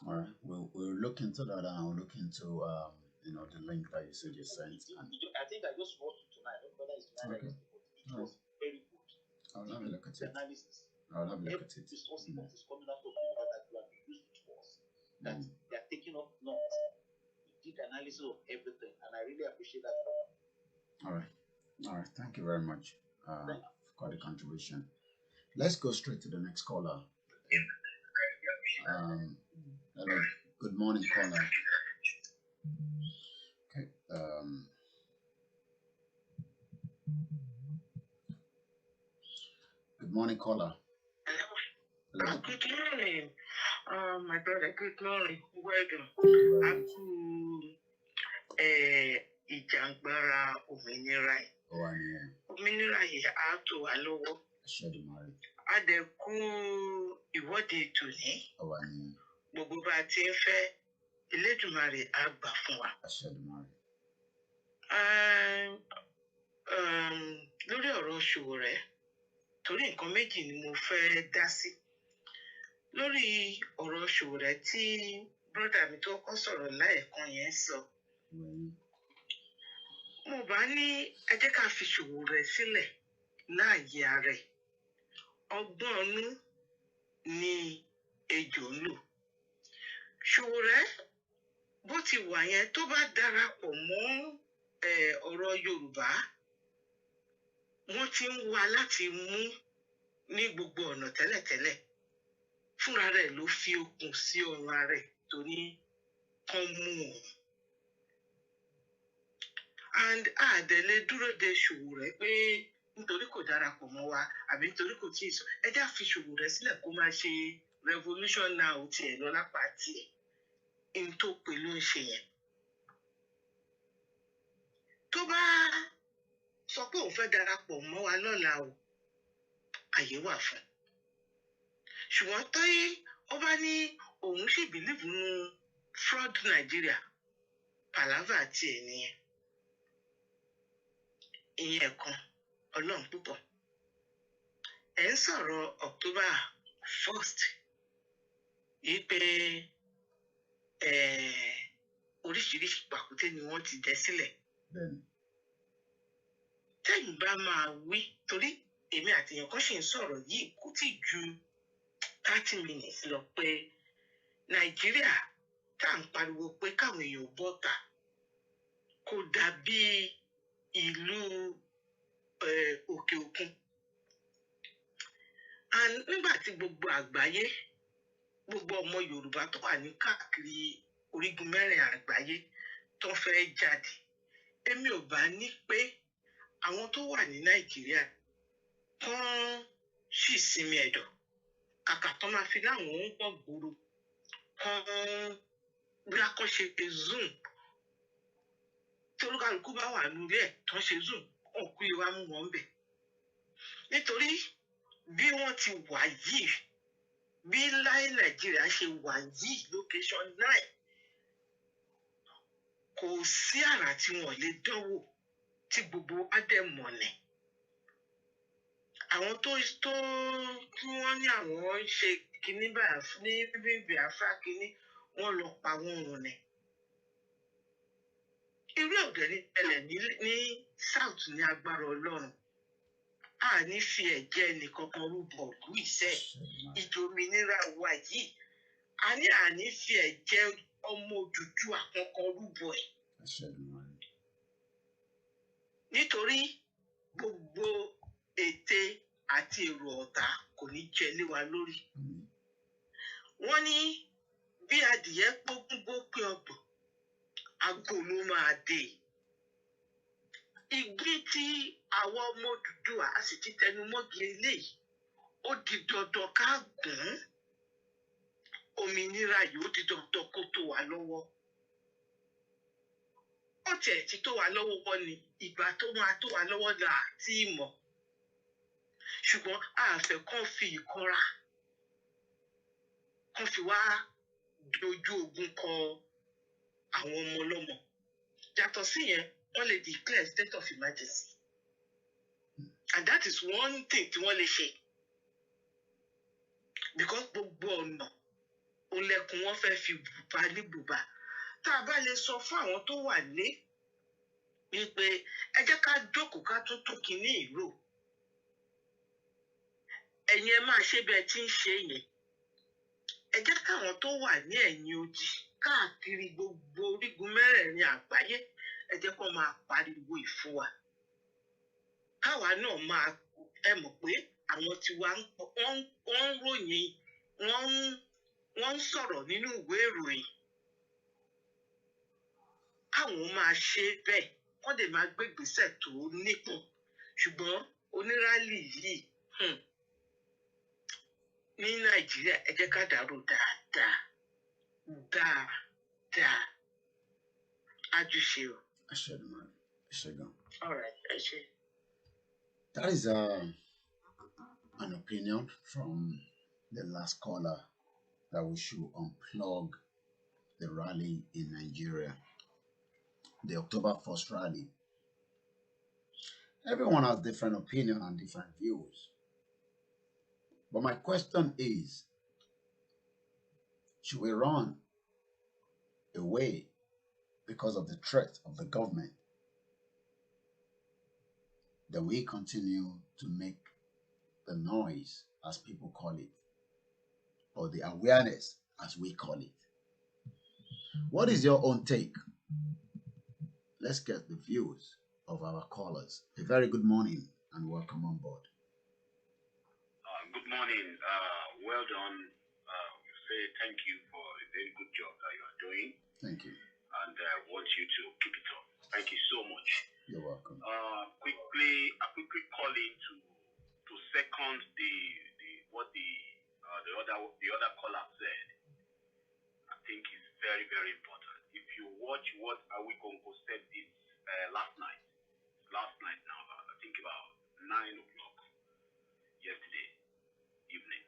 All right. We'll look into that, and I'll look into the link that you said you sent. I think I just watched it tonight. I don't know whether it's tonight. Okay. It was very good. I'll have a look at it. Analysis. I'll have a look at it. The sources that is coming out of Yoruba that will be used to us, that they are taking up notes. He did analysis of everything, and I really appreciate that. All right. Thank you very much for the contribution. Let's go straight to the next caller. Hello. Good morning, caller. Okay. Good morning, caller. Hello. Good morning, my brother. Good morning. Welcome. Ìjàngbara òmìnira. Òmìnira yìí á tò wá lọ́wọ́. A dẹ̀ kú ìwọ́de tòní. Gbogbo bá a ti ń fẹ́, Elédùmarè á gbà fún wa. Lórí ọ̀rọ̀ Ṣòwòrẹ́, torí nǹkan méjì ni mo fẹ́ dá sí. Lórí ọ̀rọ̀ Ṣòwòrẹ́ tí brọ́dà mi tó kọ́ sọ̀rọ̀ láẹ̀kan yẹn sọ. Mo bá ní ẹ jẹ́ ká fi Ṣòwòrẹ́ sílẹ̀ láàyè ara ẹ̀. Ọgbọ́n ọnú ni ejò ń lò. Ṣòwòrẹ́ bó ti wà yẹn tó bá darapọ̀ mọ́ ọ̀rọ̀ Yorùbá, wọ́n ti ń wá láti mú ní gbogbo ọ̀nà tẹ́lẹ̀tẹ́lẹ̀. Fúnra rẹ̀ ló fi okùn sí ọrùn ara rẹ̀ tó ní kán mú òun. And àdẹ̀lẹ̀ dúró de Ṣòwòrẹ́ pé nítorí kò darapọ̀ mọ́ wa àbí nítorí kò tíì sọ. Ẹ já fi Ṣòwòrẹ́ sílẹ̀ kó máa ṣe revolution now tiẹ̀ lọ lápá tiẹ̀. In tó pè ló ń ṣe yẹn. Tó bá sọ pé òun fẹ́ darapọ̀ mọ́ wa lọ́la o, àyè wà fún. Ṣùgbọ́n tó ó bá ní òun sì believe nínú fraud Nigeria, pàlávà tiẹ̀ nìyẹn. Ìyẹn kan, Ọlọ́run púpọ̀. Ẹ ń sọ̀rọ̀ October 1st, yìí pé oríṣiríṣi pàkúté ni wọ́n ti dẹ sílẹ̀. Tẹ́yìn bá máa wí, torí èmi àti èèyàn kan ṣì ń sọ̀rọ̀ yìí kò tí ju 30 minutes lọ pé Nàìjíríà tá à ń pariwo pé káwọn èèyàn bọ́ta kò dàbí ìlú òkè òkun. And nígbà tí gbogbo àgbáyé gbogbo ọmọ Yorùbá tó wà ní káàkiri orígun mẹ́rin àgbáyé tó fẹ́ jáde. Èmi ò bá ní pé àwọn tó wà ní Nàìjíríà kán sì sinmi ẹ̀dọ̀ kàkà tó máa fi láwọn ń pọ̀ gbòòrò kán bí akọ́ṣe Zoom tí olúkálùkù bá wà lórí ẹ̀ tán ṣe Zoom òkú ìwà mú wọn bẹ̀. Nítorí bí wọ́n ti wà yìí bí láì Nàìjíríà ṣe wà yìí location 9 kò sí àrà tí wọ́n lè dánwò tí gbogbo adẹ́mọ̀nẹ̀. Àwọn tó kí wọ́n ní àwọn ń ṣe kinní ní Biafra kinní wọ́n lọ pa wọ́n run ni. Irú ọ̀dẹ̀ ní ẹlẹ̀ ní South ní agbára Ọlọ́run. A ní fi ẹ̀jẹ̀ nìkankan rúbọ ìlú ìṣẹ́ ìjòmìnira wa yìí. A ní fi ẹ̀jẹ̀ ọmọ Odùduwà kankan rúbọ ẹ̀. Nítorí gbogbo ète àti èrò ọ̀tá kò ní jẹ lé wa lórí. Wọ́n ní bí adìyẹ gbógbó pé ọgbọ̀n àgò ló máa dé. Igi tí àwọn ọmọ Odùduwà a sì ti tẹnu mọ́gi eléyìí ó di dandan ká gùn. Òmìnira yìí ó di dandan kó tó wà lọ́wọ́. Ó tiẹ̀ ti tó wà lọ́wọ́ wọn ni ìgbà tó máa tó wà lọ́wọ́ là á tí mọ̀. Ṣùgbọ́n a fẹ́ kán fi ìkanra kán fi wá dojú ogun kọ àwọn ọmọ ọlọ́mọ. Yàtọ̀ sí yẹn wọ́n lè declare state of emergency. And that is one thing tí wọ́n lè ṣe. Because gbogbo ọ̀nà olẹ́kùn wọn fẹ́ fi bùbá ní bùbá. Tá a bá lè sọ fún àwọn tó wà lé wípé ẹ jẹ́ ká jókòó ká tún kíní ìró. Ẹ̀yin ẹ máa ṣe bẹ́ẹ̀ tí ń ṣe yẹn. Ẹ jẹ́ káwọn tó wà ní ẹ̀yìn odi káàkiri gbogbo orígun mẹ́rẹ̀ẹ̀rin àgbáyé ẹ jẹ́ kó máa pariwo ìfún wa. Káwa náà máa ẹ mọ̀ pé àwọn tiwa wọ́n ń ròyìn wọ́n ń sọ̀rọ̀ nínú ìwé ìròyìn. Káwọn máa ṣe bẹ́ẹ̀ wọ́n dẹ̀ máa gbé ìgbésẹ̀ tó nípọn. Ṣùgbọ́n onírálì yìí ní Nàìjíríà ẹ jẹ́ ká dàrú dáadáa. Ajúṣe o. All right, ẹ ṣé. That is an opinion from the last caller that we should unplug the rally in Nigeria, the October 1st rally. Everyone has different opinion and different views. But my question is, should we run away because of the threat of the government? Then we continue to make the noise, as people call it, or the awareness, as we call it. What is your own take? Let's get the views of our callers. A very good morning and welcome on board. Good morning. Well done. We say thank you for a very good job that you are doing. Thank you. And I want you to keep it up. Thank you so much. You're welcome. I quickly call in to second what the other caller said. I think it's very, very important. If you watch what Awikonko said this last night now, I think about 9 o'clock yesterday evening.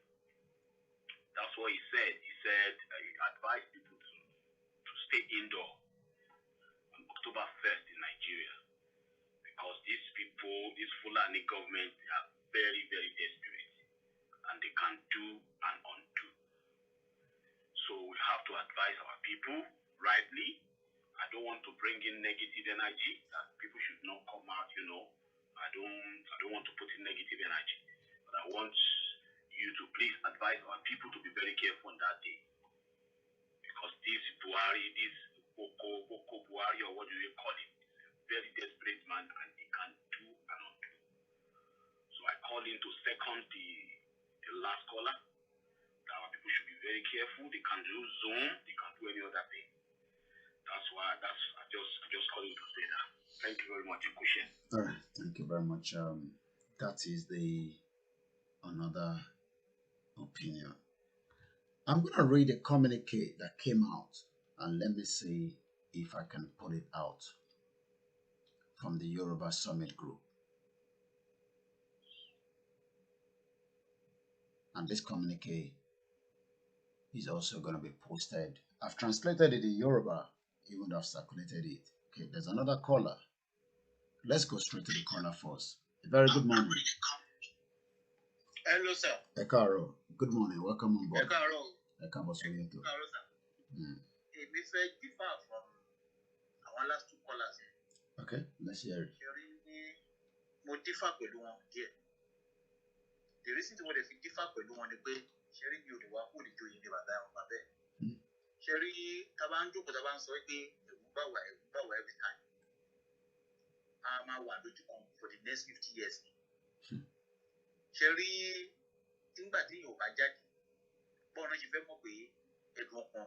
That's what he said. He said he advised people to stay indoor on October 1st in Nigeria because these people, this Fulani government, they are very, very desperate and they can do and undo. So we have to advise our people rightly. I don't want to bring in negative energy that people should not come out, I don't want to put in negative energy. But I want you to please advise our people to be very careful on that day. Because this Buhari, this Boko Buhari, or what do you call him, is a very desperate man and he can do and undo. So I call in to second the last caller that our people should be very careful. They can do Zoom. They can do any other thing. That's why I just calling to say that. Thank you very much, Kushin. All right, thank you very much. That is the another opinion. I'm gonna read a communique that came out, and let me see if I can pull it out from the Yoruba Summit group. And this communique is also going to be posted. I've translated it in Yoruba, even though I've circulated it. Okay, there's another caller. Let's go straight to the caller first. A very good morning. Hello, sir. Ekaro, good morning. Welcome on board. Ekaro. Ekaro, Soyeto. Ekaro, sir. Èmi fẹ́ differ from our last two callers. Okay, let's hear it. Mo differ pẹ̀lú wọn díẹ̀. The reason tí mo lè fi differ pẹ̀lú wọn ni pé ṣẹ́rí mi ò lè wá kó lè jó yìí ní bàbá ẹ̀ bàbá ẹ̀. Ṣẹ́rí tábà ń jókòó tábà ń sọ pé ẹ̀rù bá wà every time. A máa wà lójú kan for the next 50 years. Ṣẹ́rí nígbà tí yóò bá jáde bọ́ọ̀nà ṣe fẹ́ mọ̀ pé ẹ̀dùn ọkàn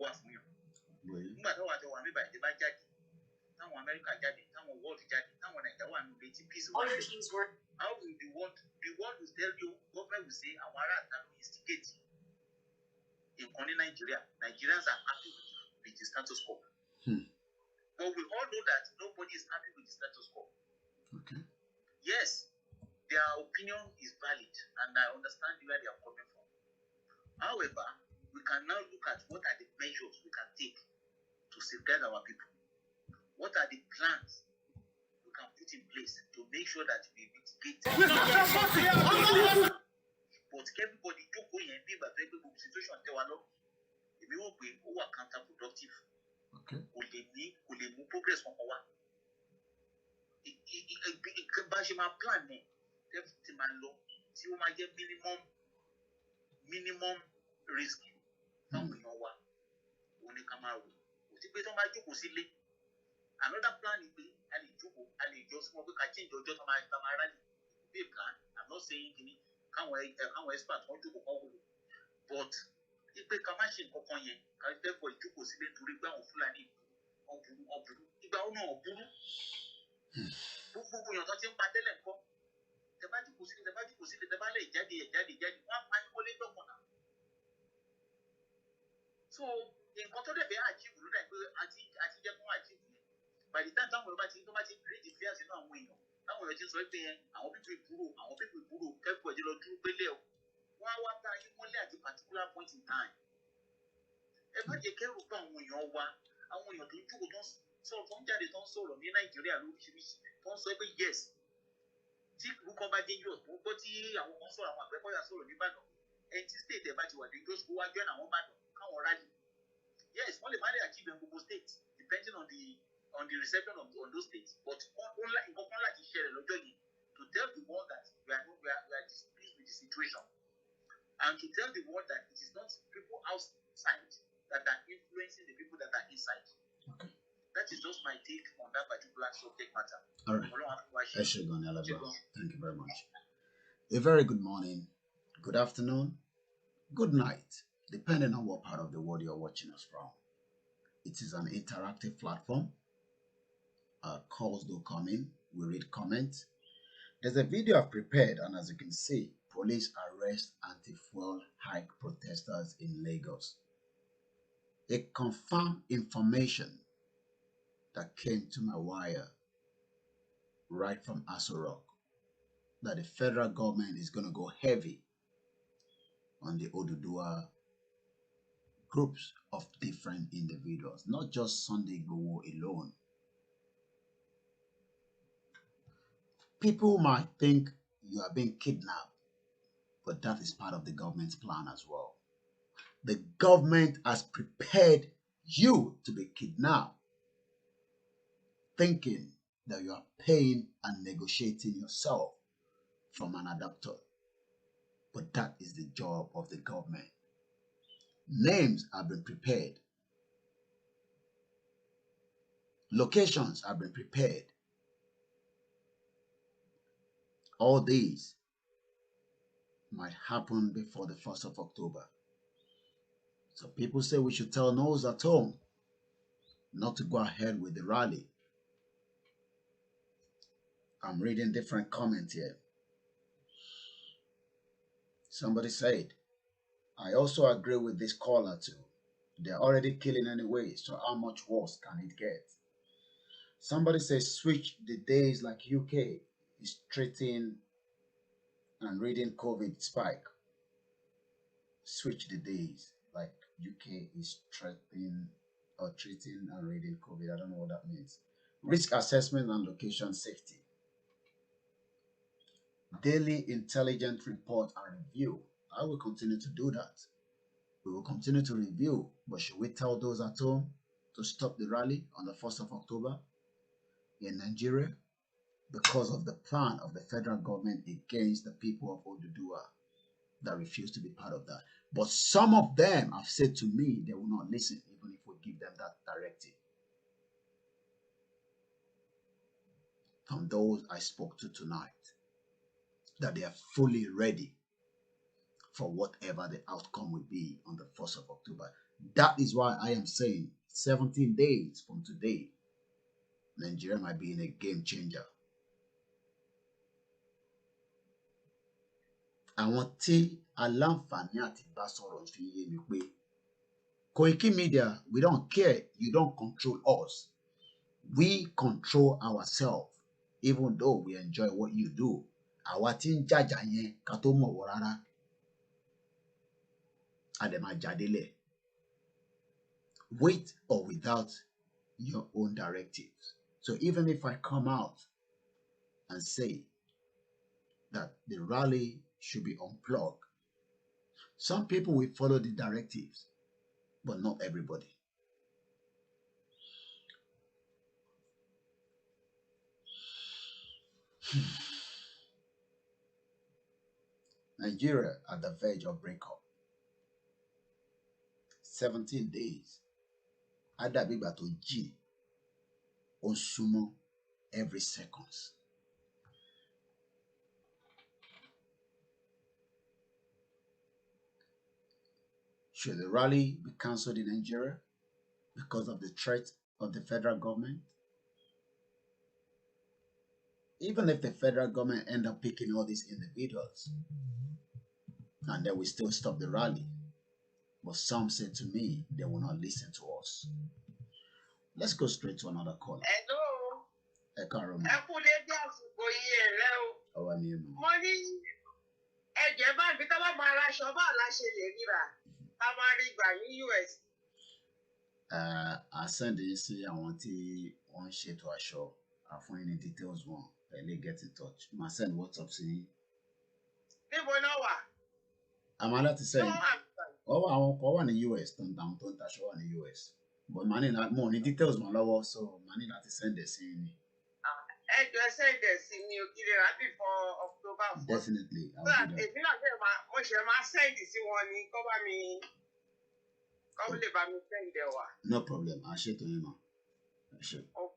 wà fún yàn. Nígbà táwọn àti wàmí bàjẹ́ bá jáde táwọn Amẹ́ríkà jáde táwọn world jáde táwọn Nàìjíríà wà nù létí peace wà lẹ̀. How will the world will tell you, government will say àwọn ará àta ló instigate nǹkan ní Nàìjíríà. Nigerians are happy with the status quo. But we all know that nobody is happy with the status quo. Okay. Yes, their opinion is valid and I understand where they are coming from. However, we can now look at what are the measures we can take to safeguard our people. What are the plans we can put in place to make sure that we mitigate? But everybody jókòó yẹn bí ìgbà tó gbé gbogbo situation tẹ́ wa lọ. Èmi wò pé ó wà counterproductive. Kò lè mú progress kankan wá. Bá ṣe máa plan ní tí máa lọ tí ó máa jẹ́ minimum risk fáwọn èèyàn wa. Òun ni ká máa rò. Kò sí pé tó máa jókòó sílé. Another plan is a lè jókòó a lè jọ súnmọ́ pé ká change ọjọ́ tó máa rálì. Be a plan. I'm not saying kìíní káwọn expert wọ́n jókòó kọ́ wò. But ipe ká má ṣe nǹkan kan yẹn ká fẹ́ bọ̀ ìjókòó sílé nítorí pé àwọn Fúlàní ọ̀bùrú. Ìgbà ó náà ọ̀bùrú. Gbogbo èèyàn tó ti ń pa tẹ́lẹ̀ ńkọ́. Tẹ bá jókòó sílé tẹ bá lè jáde wọ́n á pa yín wọlé dọ̀kan náà. So nǹkan tó dẹ̀ bẹ́ẹ̀ achieve ló dà pé àti jẹ́ kó achieve yẹn. By the time táwọn èèyàn tó bá ti create fear sínú àwọn èèyàn táwọn èèyàn ti sọ pé àwọn pípé ìbúrò kẹ́kọ̀ọ́ ẹ̀jẹ̀ lọ dúró gbélé ọ̀ wọ́n á wá bá yín mọ́lẹ̀ at a particular point in time. Ẹ má jẹ́ kẹ́rù bá àwọn èèyàn wa àwọn èèyàn tó ń jókòó tó ń jáde tó ń sọ̀rọ̀ ní Nàìjíríà lóríṣiríṣi tó ń sọ pé yes tí ìlú kan bá dangerous tó ń gbọ́ tí àwọn kan sọ̀rọ̀ àwọn Àgbẹ̀kọ̀yà sọ̀rọ̀ ní Ìbàdàn ẹni tí state ẹ̀ bá ti wà dangerous kó wá join àwọn Ìbàdàn káwọn rally. Yes, wọ́n lè má lè achieve gbogbo state depending on the reception of on those states but nǹkan kan láti ṣẹlẹ̀ lọ́jọ́ yìí to tell the world that we are displeased with the situation and to tell the world that it is not people outside that are influencing the people that are inside. Okay. That is just my take on that particular subject matter. All right. Thank you very much. A very good morning, good afternoon, good night, depending on what part of the world you're watching us from. It is an interactive platform. Calls do come in. We read comments. There's a video I've prepared, and as you can see, police arrest anti-fuel hike protesters in Lagos. A confirmed information that came to my wire right from Aso Rock that the federal government is going to go heavy on the Oduduwa groups of different individuals, not just Sunday Igboho alone. People might think you are being kidnapped, but that is part of the government's plan as well. The government has prepared you to be kidnapped, thinking that you are paying and negotiating yourself from an adopter. But that is the job of the government. Names have been prepared. Locations have been prepared. All these might happen before the 1st of October. So people say we should tell those at home not to go ahead with the rally. I'm reading different comments here. Somebody said, I also agree with this caller too. They're already killing anyway, so how much worse can it get? Somebody says switch the days like UK is treating and reading COVID spike. Switch the days like UK is treating and reading COVID. I don't know what that means. Risk assessment and location safety. Daily intelligence report and review. I will continue to do that. We will continue to review, but should we tell those at home to stop the rally on the 1st of October in Nigeria because of the plan of the federal government against the people of Oduduwa that refuse to be part of that? But some of them have said to me they will not listen even if we give them that directive. From those I spoke to tonight, that they are fully ready for whatever the outcome will be on the 1st of October. That is why I am saying 17 days from today, Nigeria might be in a game changer. Àwọn tí aláǹfààní àti bá sọ̀rọ̀ fi yé mi pé Koiki Media, we don't care. You don't control us. We control ourselves, even though we enjoy what you do. Àwa tí ń jàjà yẹn ká tó mọ̀ wọ́ rárá. A dẹ̀ máa jáde lẹ̀. With or without your own directives. So even if I come out and say that the rally should be unplugged, some people will follow the directives, but not everybody. Nigeria at the verge of breakup. 17 days. Adabigba to G. Osumo every seconds. Should the rally be cancelled in Nigeria because of the threat of the federal government? Even if the federal government end up picking all these individuals, and they will still stop the rally. But some said to me they will not listen to us. Let's go straight to another caller. Hello. Ẹ káàárọ̀ mà. Ẹ kú dédé àsìkò yìí ẹ̀rẹ́ o. Àwa ni mà. Mo ní ẹ̀jẹ̀ bá mi tábà máa ra aṣọ bá la ṣe lè ríra. Ká máa rí gbà ní US. A send yín sí àwọn tí wọ́n ń ṣètò aṣọ. A fún yín ní details wọn. Ẹ lè get in touch. Màá send WhatsApp sí yín. Níbo náà wà? Àmọ́ láti send. Ṣé wọ́n wà nígbà? Àwọn kan wà ní US tó ń taṣọ wà ní US. But màá ní mo ní details wọn lọ́wọ́, so màá ní láti send ẹ̀ sí yín ni. Ẹjọ́ sẹ́ǹdẹ̀ sí mi ò kí lè rà before October 4th. Definitely, I So will do that. èmi náà mo ṣe máa sẹ́ǹdì sí wọn ni kọ́ lè bá mi sẹ́ǹdẹ̀ wá. No problem, a ṣètò yín mà.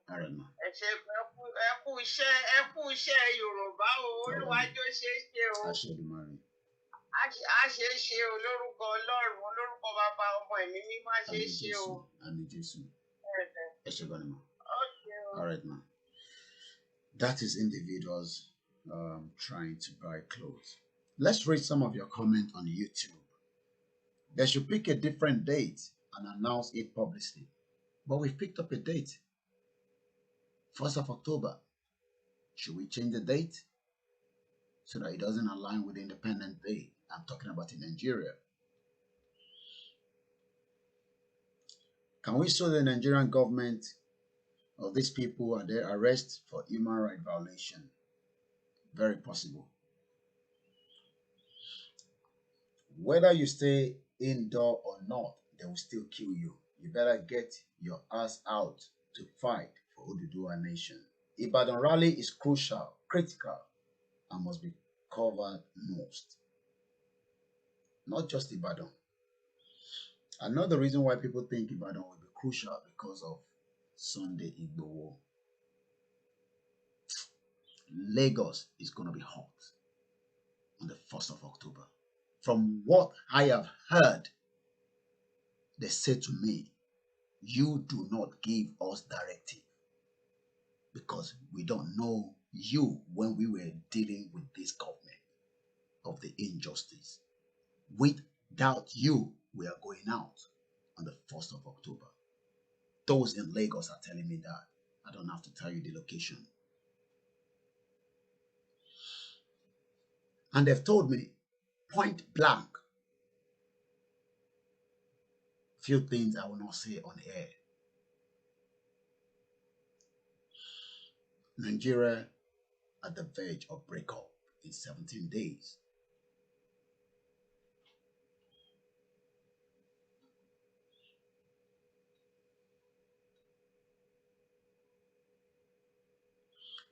All right, ma. Ẹ ṣe ẹ kú iṣẹ́ Yorùbá o, Olúwàjò ṣe é ṣe o. Aṣèdùmarè. A ṣe é ṣe o lórúkọ Ọlọ́run, lórúkọ Bàbá ọmọ ẹ̀mí mímọ́ a ṣe é ṣe o. Àmín Jésù. Ẹ ṣé gan ni mà. Okay. All right, ma. That is individuals trying to buy clothes. Let's read some of your comments on YouTube. They should pick a different date and announce it publicly. But we've picked up a date. 1st of October. Should we change the date so that it doesn't align with Independence Day? I'm talking about in Nigeria. Can we sue the Nigerian government of these people and their arrest for human rights violation? Very possible. Whether you stay indoor or not, they will still kill you. You better get your ass out to fight for Oduduwa Nation. Ibadan rally is crucial, critical, and must be covered most. Not just Ibadan. Another reason why people think Ibadan will be crucial because of Sunday Igboho. Lagos is going to be hot. on the 1st of October. From what I have heard, they said to me, you do not give us directive because we don't know you when we were dealing with this government of the injustice. Without you, we are going out on the 1st of October. Those in Lagos are telling me that. I don't have to tell you the location. And they've told me point blank, few things I will not say on air. Nigeria at the verge of breakup in 17 days.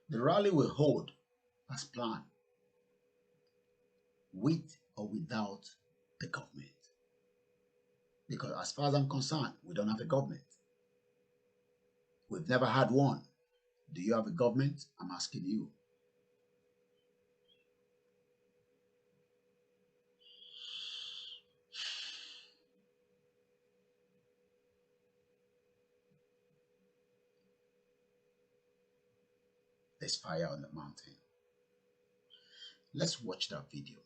The rally will hold as planned, with or without the government. Because as far as I'm concerned, we don't have a government. We've never had one. Do you have a government? I'm asking you. There's fire on the mountain. Let's watch that video.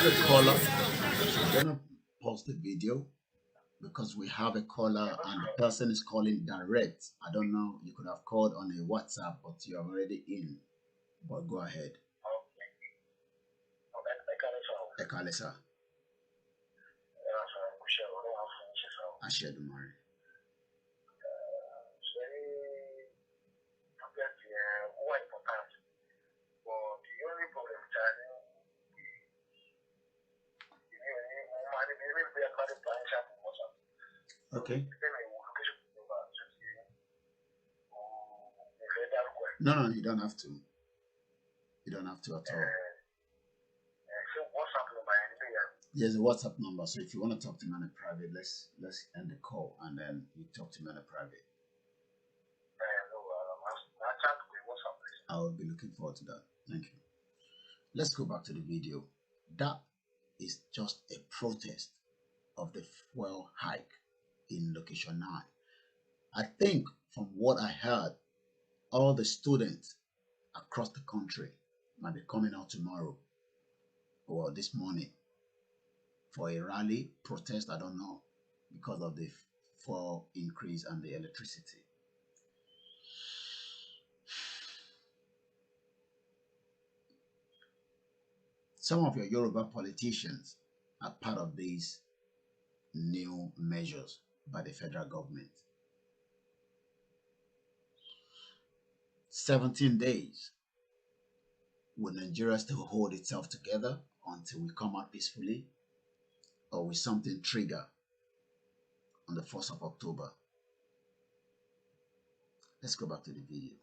The caller, I'm gonna pause the video because we have a caller and the person is calling direct. I don't know, you could have called on a WhatsApp, but you're already in. But go ahead. Ekalesa. Ashedumari. Okay. No, you don't have to. You don't have to at all. There's a WhatsApp number, so if you want to talk to me on a private, let's end the call and then you talk to me on a private. I will be looking forward to that. Thank you. Let's go back to the video. That is just a protest of the fuel hike in location 9. I think from what I heard, all the students across the country might be coming out tomorrow or this morning for a rally protest. I don't know, because of the fuel increase and the electricity. Some of your Yoruba politicians are part of these new measures by the federal government. 17 days. Will Nigeria still hold itself together until we come out peacefully? Or will something trigger on the 1st of October? Let's go back to the video.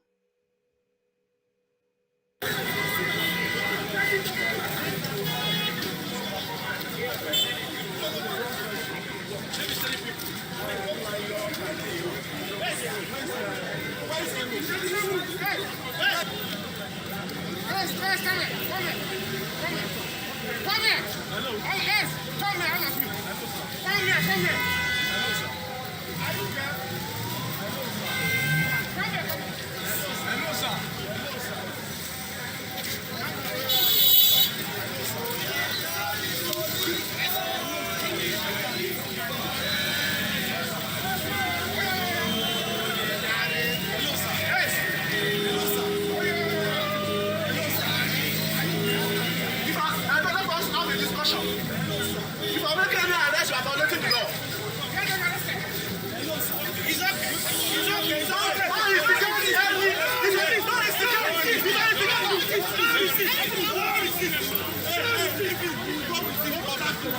If I make any arrest, you are violating the law. It's not You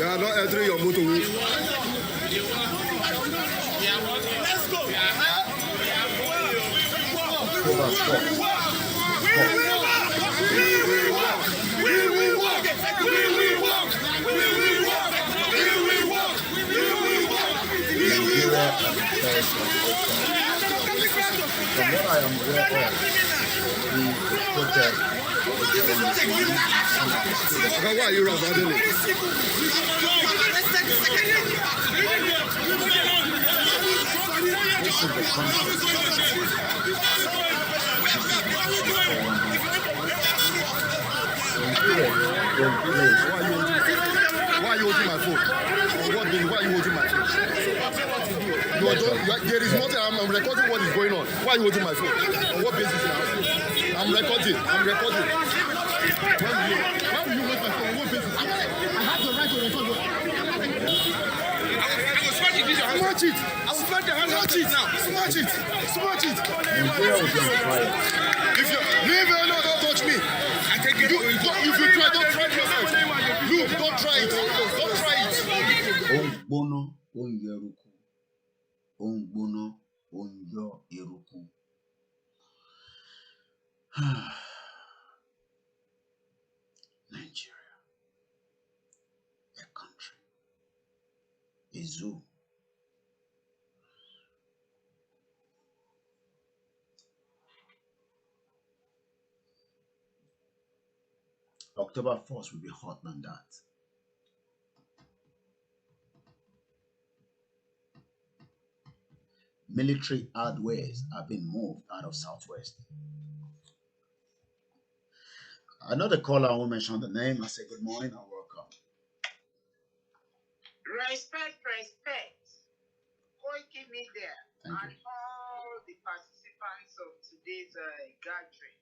are not entering your motor. Let's go. From what I am aware of, the protest. Why are you avoiding it? This is the concept. Why are you holding my phone? Why are you holding my phone? There is nothing. I'm recording what is going on. Why are you holding my phone? On what basis now? I'm recording. Why will you hold my phone? On what basis? I have the right to record. Smash it! I will smash the hand. Smash it now! Smash it! Smash it! If you leave it alone, don't touch me. If you try, don't try yourself. Look, don't try it. Don't try it. Ogbono onyeruku. Ogbono onyo eruku. Nigeria, a country, a zoo. October 1st will be hot than that. Military hardwares have been moved out of Southwest. Another caller, I won't mention the name. I say good morning and welcome. Respect. Koiki Media and all the participants of today's gathering.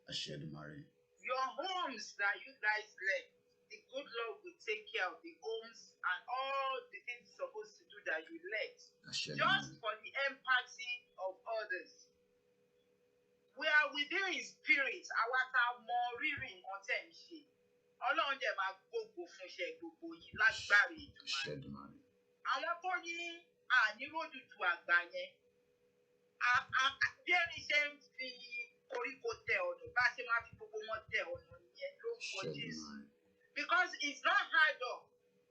I share the Mary. Your homes that you guys left, the good Lord will take care of the homes and all the things you're supposed to do that you left. Just for the empathy of others. We are within his spirit. Our more rearing on tension. Ọlọ́run dẹ̀ máa gbogbo fún iṣẹ́ gbogbo yìí lágbára ìdùnnú. Àwọn tó ní àníròdùtù àgbà yẹn, bí ẹni ṣe ń fi koríko tẹ ọ̀nà, bá ṣe máa fi gbogbo wọn tẹ ọ̀nà yẹn ló ń pọ̀ Jésù. Because it's not hard up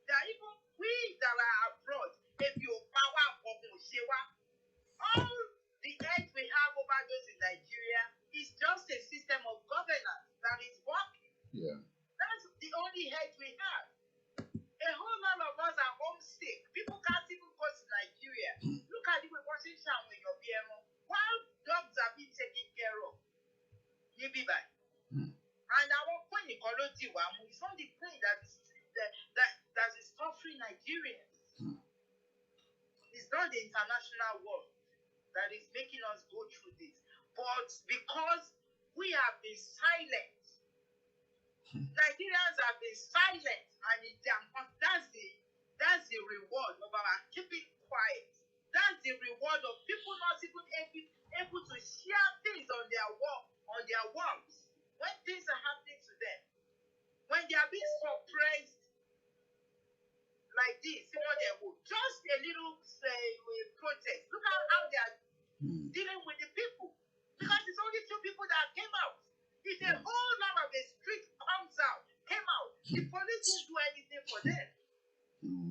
that even we that are abroad, if you power of Moshewa, all the edge we have over those in Nigeria is just a system of governance that is working. Yeah. That's the only edge we have. A whole lot of us are homesick. People can't even go to Nigeria. Look at the way watching Shamu in your BMO. While dogs are being taken care of. You be back. And our point in Koloti Wamu is not the point that is suffering Nigerians. It's not the international world that is making us go through this. But because we have been silent, Nigerians have been silent, and that's the reward of our keeping quiet. That's the reward of people not even able to share things on their walls when things are happening to them. When they are being suppressed like this, just a little protest. Look how they are dealing with the people. Because it's only 2 people that came out. If a whole lot of the street came out, the police won't do anything for them.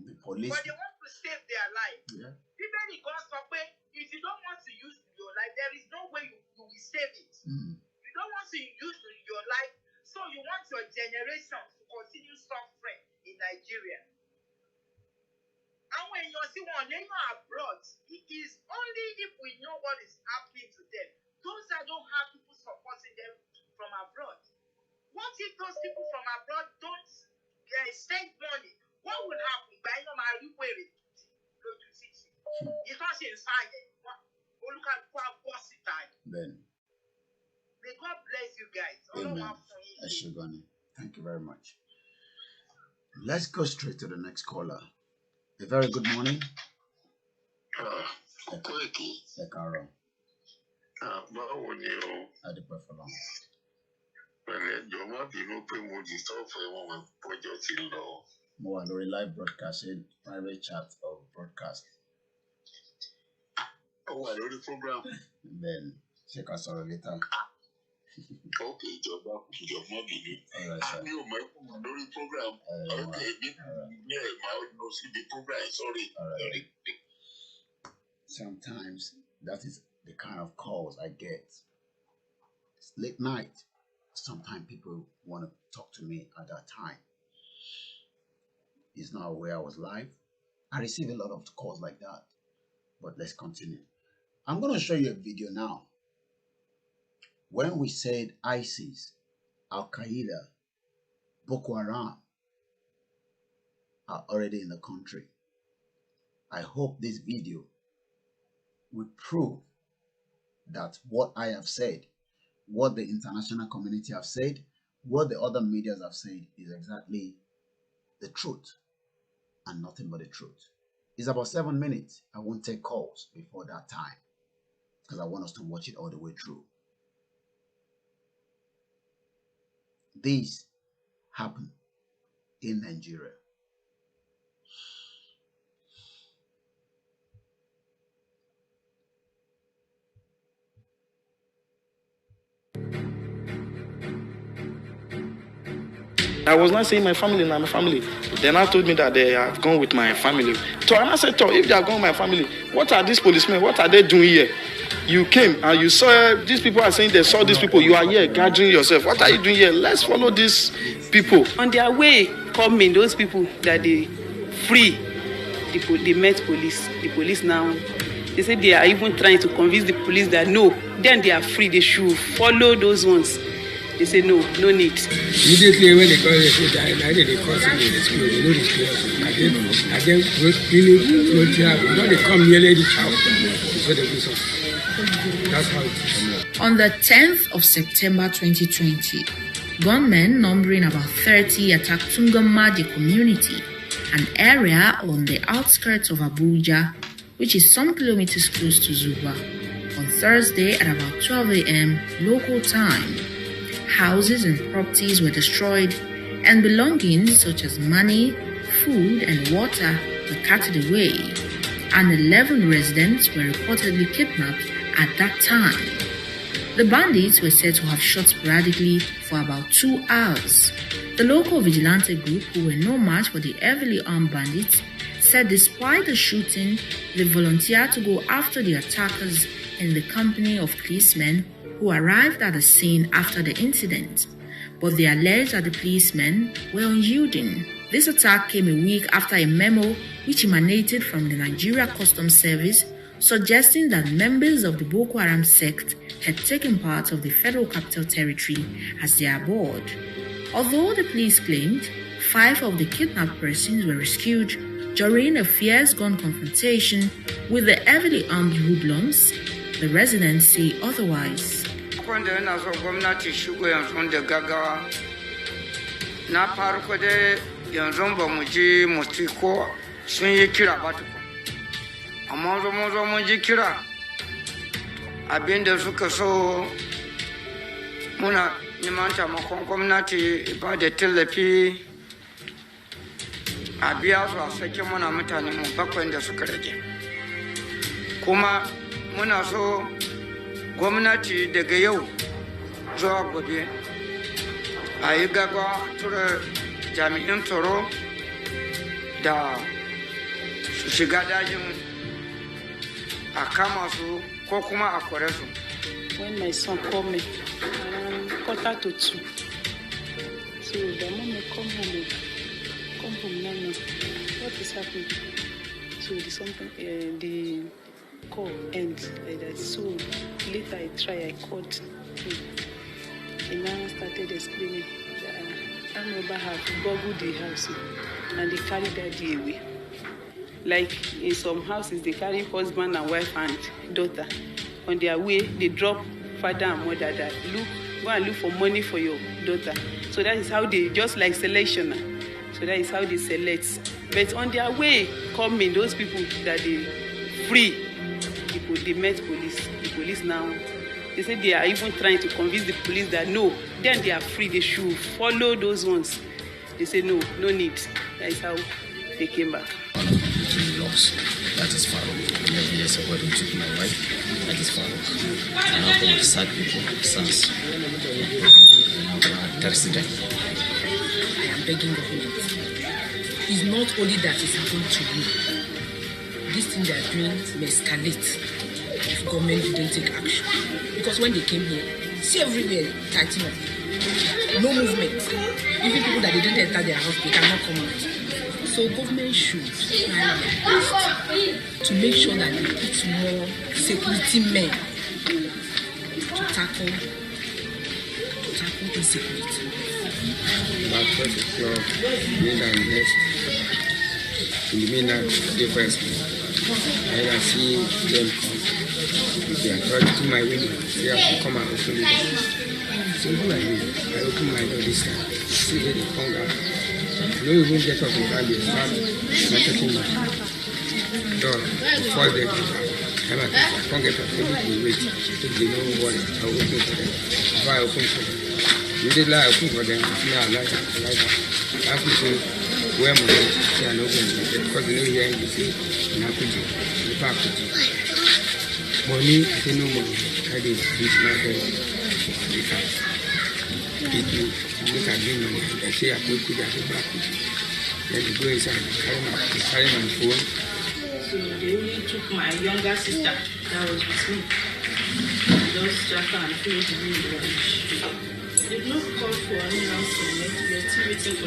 The police. But they want to save their life. Yeah. Even if you don't want to use your life, there is no way you will save it. You don't want to use your life, so you want your generation to continue suffering in Nigeria. And when you see one fire. Look at boss it. Then, May God bless you guys. amen. Eshugani. Thank you very much. Let's go straight to the next caller. A very good morning. Ekaro. Báwo ni o? Adúpẹ́ fọlọ́run. Pẹ̀lẹ́ jọ̀ọ́ má bínú pé mo disturb ẹ wọn ọjọ́ ti lọ. Mo wà lórí live broadcasting, private chat of broadcast. Ó wà lórí program. Then, ṣé ká sọ̀rọ̀ later? Ok, ìjọba má bínú. Mi ò mọ̀ ẹ́kùn mọ̀ lórí program. Ok, ní ẹ̀ máa lọ sí the program, sorry. Sometimes that is the kind of calls I get. It's late night. Sometimes people want to talk to me at that time. It's not where I was live. I receive a lot of calls like that. But let's continue. I'm going to show you a video now. When we said ISIS, Al-Qaeda, Boko Haram are already in the country, I hope this video will prove that what I have said, what the international community have said, what the other medias have said is exactly the truth and nothing but the truth. It's about 7 minutes. I won't take calls before that time because I want us to watch it all the way through. This happened in Nigeria. I was not saying my family, not my family. Then I told me that they have gone with my family. So I said, if they are going with my family, what are these policemen? What are they doing here? You came and you saw these people are saying they saw these people. You are here gathering yourself. What are you doing here? Let's follow these people. On their way coming, those people that they free, they met police. The police now, they say they are even trying to convince the police that no, then they are free. They should follow those ones. They say no need. Immediately when they call it, they call it, they explode. They know this again, they come nearly the child. So they do something. That's how it is. On the 10th of September 2020, gunmen numbering about 30 attacked Tungamadi community, an area on the outskirts of Abuja, which is some kilometers close to Zuba, on Thursday at about 12 a.m. local time. Houses and properties were destroyed, and belongings such as money, food, and water were carted away, and 11 residents were reportedly kidnapped at that time. The bandits were said to have shot sporadically for about 2 hours. The local vigilante group, who were no match for the heavily armed bandits, said despite the shooting, they volunteered to go after the attackers in the company of policemen who arrived at the scene after the incident, but they alleged that the policemen were unyielding. This attack came a week after a memo which emanated from the Nigeria Customs Service suggesting that members of the Boko Haram sect had taken part of the Federal Capital Territory as their abode. Although the police claimed 5 of the kidnapped persons were rescued during a fierce gun confrontation with the heavily armed hoodlums, the residents say otherwise. Kwanda yana so gwamnati shigo yanzu da gaggawa na farko dai yanzu ba mu ji mutiko sun yi kira ba tukun amma zo mun ji kira abinda suka so muna neman taimakon gwamnati ba da tallafi a biya su a sake muna mutane mu 7 da suka rage kuma muna so gwamnati daga yau zuwa gobe a yi gaggawa tura jami'in tsaro da su shiga dajin a kama su ko kuma a kore su. When my son called me around 1:45, so the mom come home now. What is happening? So the call ends like that. So later I called him. He now started explaining that Amroba have boggled the house and they carried Daddy away. Like in some houses, they carry husband and wife and daughter. On their way, they drop father and mother that go and look for money for your daughter. So that is how they, just like selection. So that is how they select. But on their way coming, those people that they free, people, they met police. The police now, they say they are even trying to convince the police that no, then they are free, they should follow those ones. They say no, no need. That is how they came back. Lost. That is Farouk. 11 years ago, they took my wife. That is Farouk. And now come the sad people, sons. Tercida. I am begging government. It's not only that it's happened to you. This thing they are doing may escalate if government didn't take action. Because when they came here, see everywhere tighten up. No movement. Even people that didn't enter their house, they cannot come out. So government should try their best to make sure that they put more security men to tackle insecurity. About 12 o'clock, midnight next. In the midnight difference, and I see them come. They are trying to my window. They have to come and open the door. So who are you? I open my door this time. See where they come out. No even get up in time, they start knocking my door. Before they go back, I can't get up, people wait. If they know what, I will open for them. If I open for them, immediately I open for them, me I like that. I have to say, where am I? See, I know them, because they know here in the city, and I put it, the back put it. Money, I say no money, I did this matter, they can't. People look at me, I say I put it at the back. Then they go inside, carry my phone. So they only took my younger sister that was with me. Just Jacka and finish the meal. They did not call for any ransom yet. We are still waiting for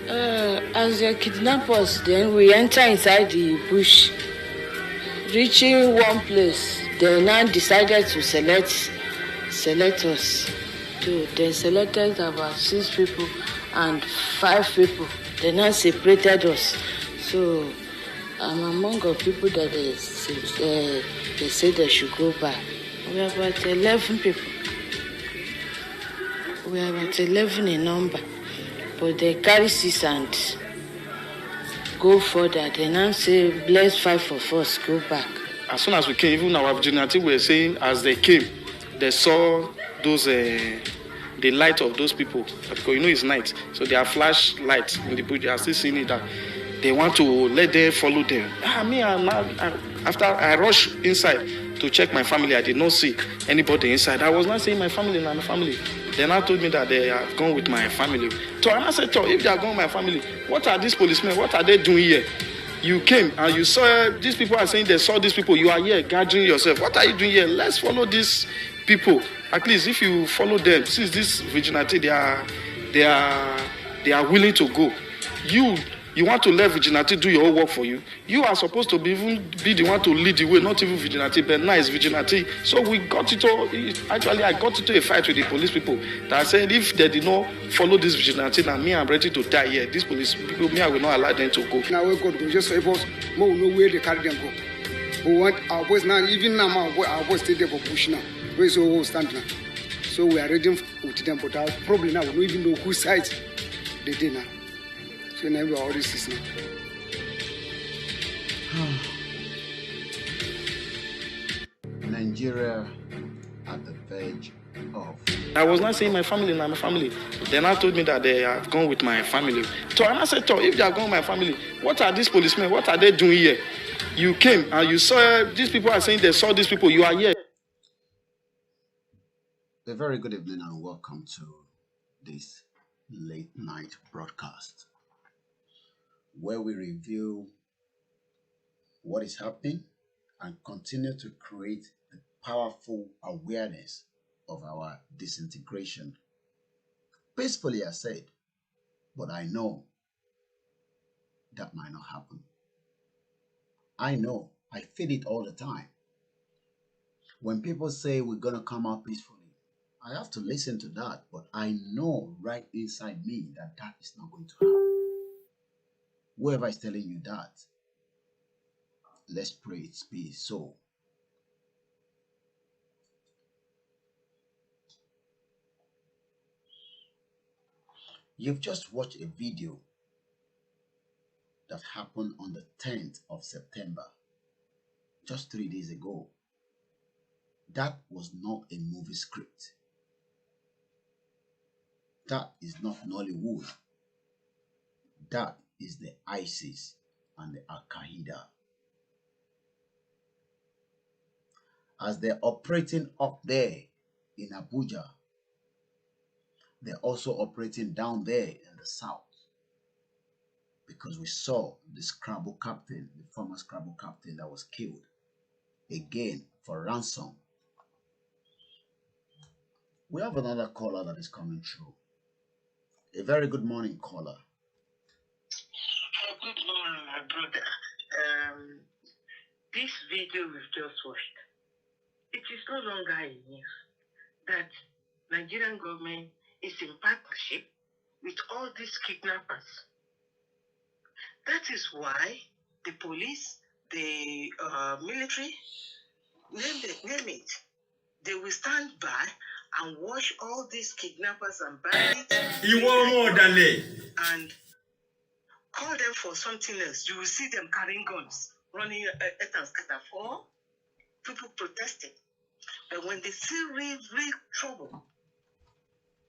them. As the kidnappers, then we enter inside the bush. Reaching one place, they now decided to select us. So they selected about 6 people and 5 people. They now separated us. So I'm among the people that they said they should go back. We are about 11 people. We are about 11 in number. But they carry 6 and go further. They now say, bless 5 of us, go back. As soon as we came, even our vigilante were saying, as they came, they saw those the light of those people, because it's night, so there are flashlights in the bush. They are still seeing it that they want to let them follow them. After I rushed inside to check my family, I did not see anybody inside. I was not saying my family, not my family. They now told me that they have gone with my family. So I said, if they are going with my family, what are these policemen? What are they doing here? You came and you saw these people are saying they saw these people. You are here gathering yourself. What are you doing here? Let's follow these people. At least if you follow them, since this vigilante, they are willing to go. You want to let vigilante do your own work for you. You are supposed to be the one to lead the way, not even vigilante, but nice vigilante. So we got into, actually I got into a fight with the police people that said if they did not follow this vigilante, then me, I'm ready to die here. These police people, me, I will not allow them to go. Now we got to just help us, more know where they carry them go. We want our boys now, even now our boys stay there for push now. Where is our stand now? So we are ready with them, but our problem now, we don't even know whose side they did now. So now we are already now. Nigeria at the verge of. I was not saying my family, not my family. They now told me that they have gone with my family. So I said, if they are going with my family, what are these policemen? What are they doing here? You came and you saw these people are saying they saw these people. You are here. A very good evening and welcome to this late night broadcast, where we review what is happening and continue to create a powerful awareness of our disintegration. Peacefully, I said, but I know that might not happen. I know, I feel it all the time. When people say we're going to come out peacefully, I have to listen to that, but I know right inside me that that is not going to happen. Whoever is telling you that, let's pray it be so. You've just watched a video that happened on the 10th of September, just 3 days ago. That was not a movie script. That is not Nollywood. That is the ISIS and the Al-Qaeda. As they're operating up there in Abuja, they're also operating down there in the south. Because we saw the Scrabble captain, the former Scrabble captain that was killed, again for ransom. We have another caller that is coming through. A very good morning, caller. Good morning, my brother. This video we've just watched, it is no longer a news that Nigerian government is in partnership with all these kidnappers. That is why the police, the military, name it, they will stand by and watch all these kidnappers and bandits and call them for something else. You will see them carrying guns, running at and scatter for people protesting. But when they see real trouble,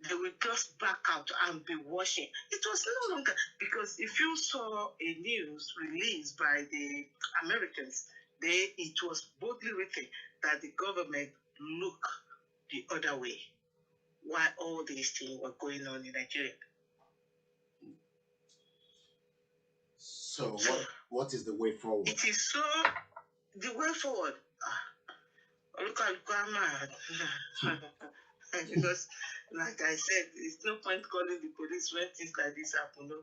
they will just back out and be watching. It was no longer, because if you saw a news released by the Americans, it was boldly written that the government look the other way while all these things were going on in Nigeria. So what is the way forward? It is so the way forward. Look at because, like I said, it's no point calling the police when things like this happen. No?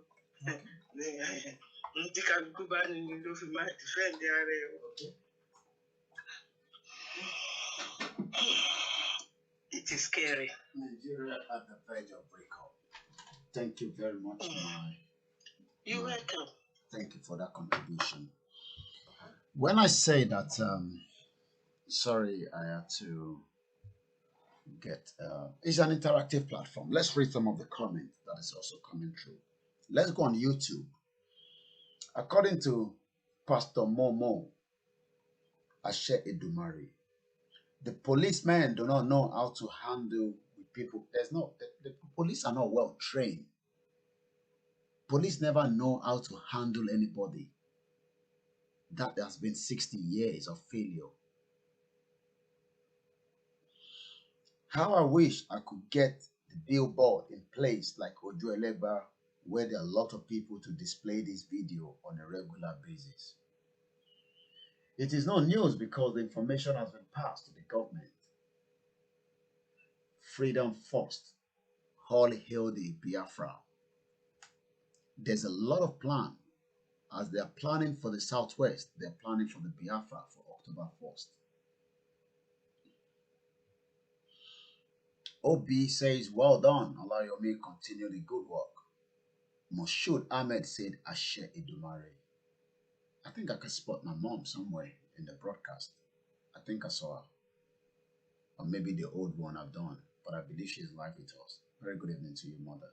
It is scary. Nigeria at the verge of breakup. Thank you very much, You're welcome. Thank you for that contribution. When I say that, sorry, I had to get, it's an interactive platform. Let's read some of the comments that is also coming through. Let's go on YouTube. According to Pastor Momo Ashe Edumari, the policemen do not know how to handle with people. The police are not well trained. Police never know how to handle anybody. That has been 60 years of failure. How I wish I could get the billboard in place like Ojo Elegba, where there are a lot of people to display this video on a regular basis. It is not news because the information has been passed to the government. Freedom first. All hail the Biafra. There's a lot of plan. As they are planning for the Southwest, they're planning for the Biafra for October 1st. Obi says, well done. Allah Yomi, continue the good work. Moshood Ahmed said, Ashe Edumare. I think I can spot my mom somewhere in the broadcast. I think I saw her. Or maybe the old one I've done. But I believe she's live with us. Very good evening to you, mother.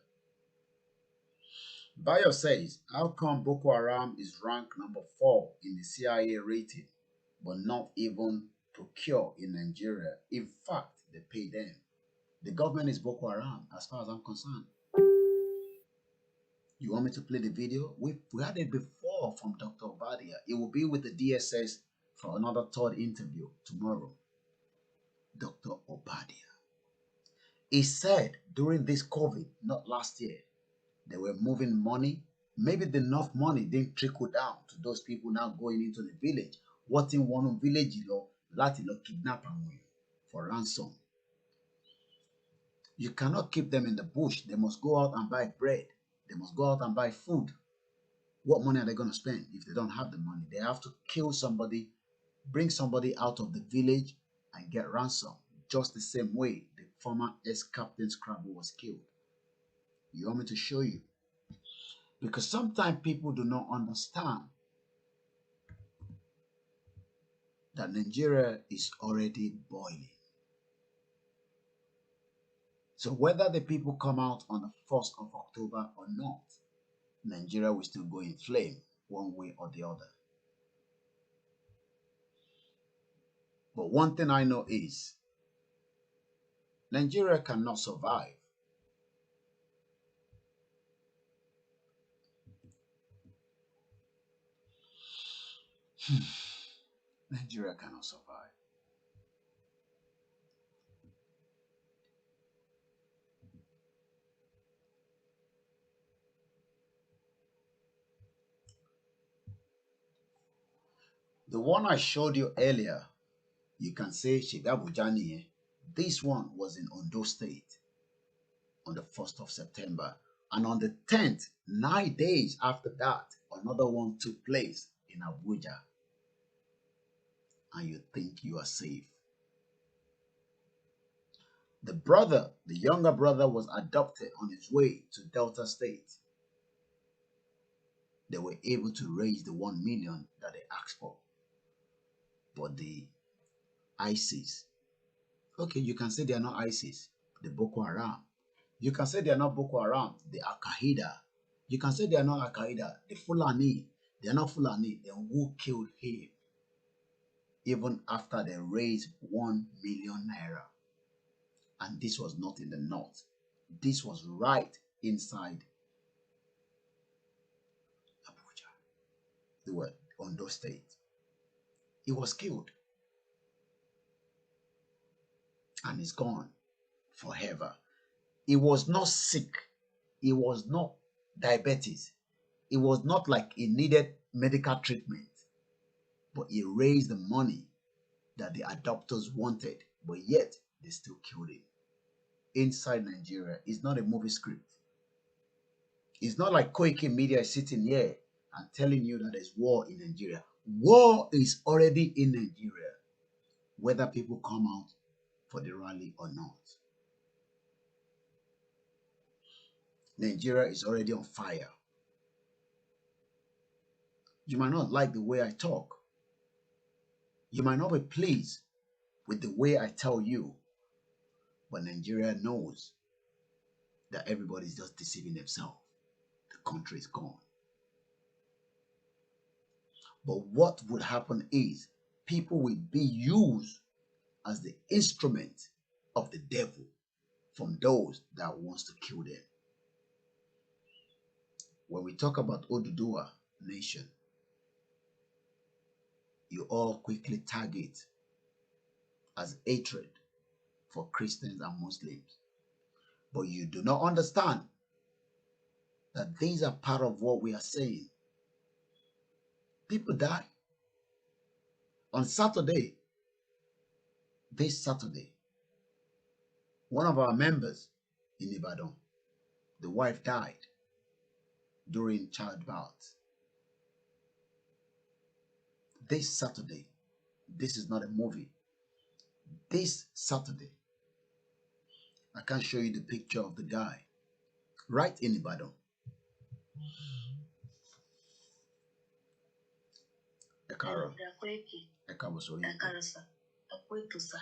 Bayo says, how come Boko Haram is ranked number 4 in the CIA rating, but not even procure in Nigeria? In fact, they pay them. The government is Boko Haram, as far as I'm concerned. You want me to play the video? We had it before from Dr. Obadia. It will be with the DSS for another third interview tomorrow. Dr. Obadia. He said during this COVID, not last year, they were moving money. Maybe enough money didn't trickle down to those people now going into the village. What in one village, Latin kidnap for ransom. You cannot keep them in the bush. They must go out and buy bread. They must go out and buy food. What money are they going to spend if they don't have the money? They have to kill somebody, bring somebody out of the village and get ransom. Just the same way the former ex-captain Scrabble was killed. You want me to show you? Because sometimes people do not understand that Nigeria is already boiling. So whether the people come out on the 1st of October or not, Nigeria will still go in flame one way or the other. But one thing I know is Nigeria cannot survive. Nigeria cannot survive. The one I showed you earlier, you can say Shigabujani. This one was in Ondo State on the 1st of September. And on the 10th, 9 days after that, another one took place in Abuja. And you think you are safe. The younger brother was adopted on his way to Delta State. They were able to raise the 1 million that they asked for. But the ISIS, okay, you can say they are not ISIS, the Boko Haram. You can say they are not Boko Haram, the Al-Qaeda. You can say they are not Al-Qaeda, the Fulani. They are not Fulani. Then who killed him? Even after they raised 1 million naira. And this was not in the north. This was right inside Abuja, the Ondo State. He was killed. And he's gone forever. He was not sick. He was not diabetes. It was not like he needed medical treatment. But he raised the money that the adopters wanted. But yet, they still killed him. Inside Nigeria, it's not a movie script. It's not like Koike Media is sitting here and telling you that there's war in Nigeria. War is already in Nigeria, whether people come out for the rally or not. Nigeria is already on fire. You might not like the way I talk. You might not be pleased with the way I tell you, but Nigeria knows that everybody's just deceiving themselves. The country is gone. But what would happen is people will be used as the instrument of the devil from those that wants to kill them. When we talk about Oduduwa nation, you all quickly target as hatred for Christians and Muslims. But you do not understand that these are part of what we are saying. People die. On Saturday, this Saturday, one of our members in Ibadan, the wife died during childbirth. This Saturday, this is not a movie. This Saturday, I can show you the picture of the guy right in Ibadan. Ekaro. Ekaro sori. Ekaro sa. Ekweto sa.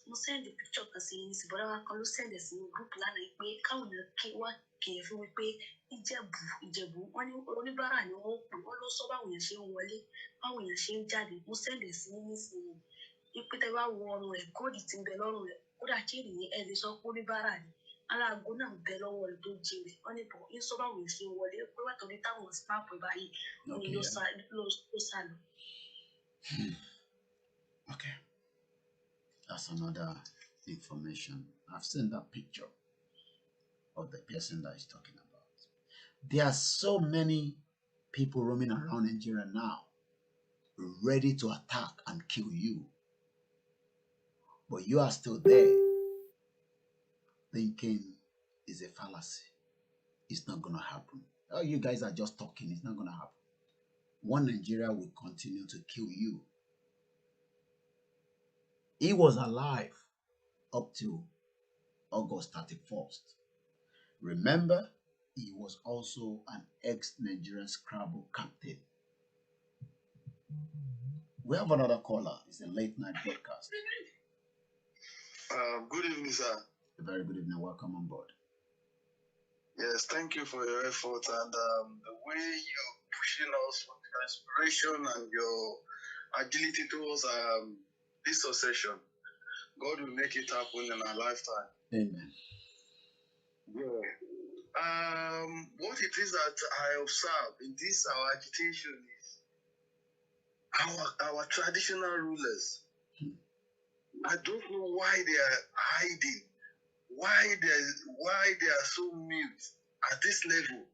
Mo send the picture kan sí ní sibora wa kan ló send ẹ sí group lánàá pé káwọn èèyàn ké wá kèé fún mi pé Ìjẹ̀bú wọn ní oníbàárà ni wọn pè wọn ló sọ báwọn èèyàn ṣe ń wọlé báwọn èèyàn ṣe ń jáde mo send ẹ sí nísìnyí ipe tẹ bá wọ ọrùn ẹ kóòdì tí ń bẹ lọ́rùn rẹ kódà chéènì ní ẹ lè sọ pé oníbàárà ni aláàgó náà ń bẹ lọ́wọ́ rẹ tó jèrè wọn ní bọ ń sọ báwọn èèyàn ṣe ń wọlé pé wà tó ní táwọn snap ẹ báyìí wọn ni ló sá lọ. Okay. That's another information. I've seen that picture of the person that is talking about. There are so many people roaming around Nigeria now, ready to attack and kill you. But you are still there, thinking it's a fallacy. It's not going to happen. Oh, you guys are just talking. It's not going to happen. One Nigeria will continue to kill you. He was alive up to August 31st. Remember, he was also an ex-Nigerian Scrabble captain. We have another caller. It's a late night broadcast. Good evening, sir. A very good evening. Welcome on board. Yes, thank you for your effort and the way you're pushing us with your inspiration and your agility towards this succession. God will make it happen in our lifetime. Amen. Yeah. What it is that I observe in this our agitation is our traditional rulers. I don't know why they are hiding, why they are so mute at this level.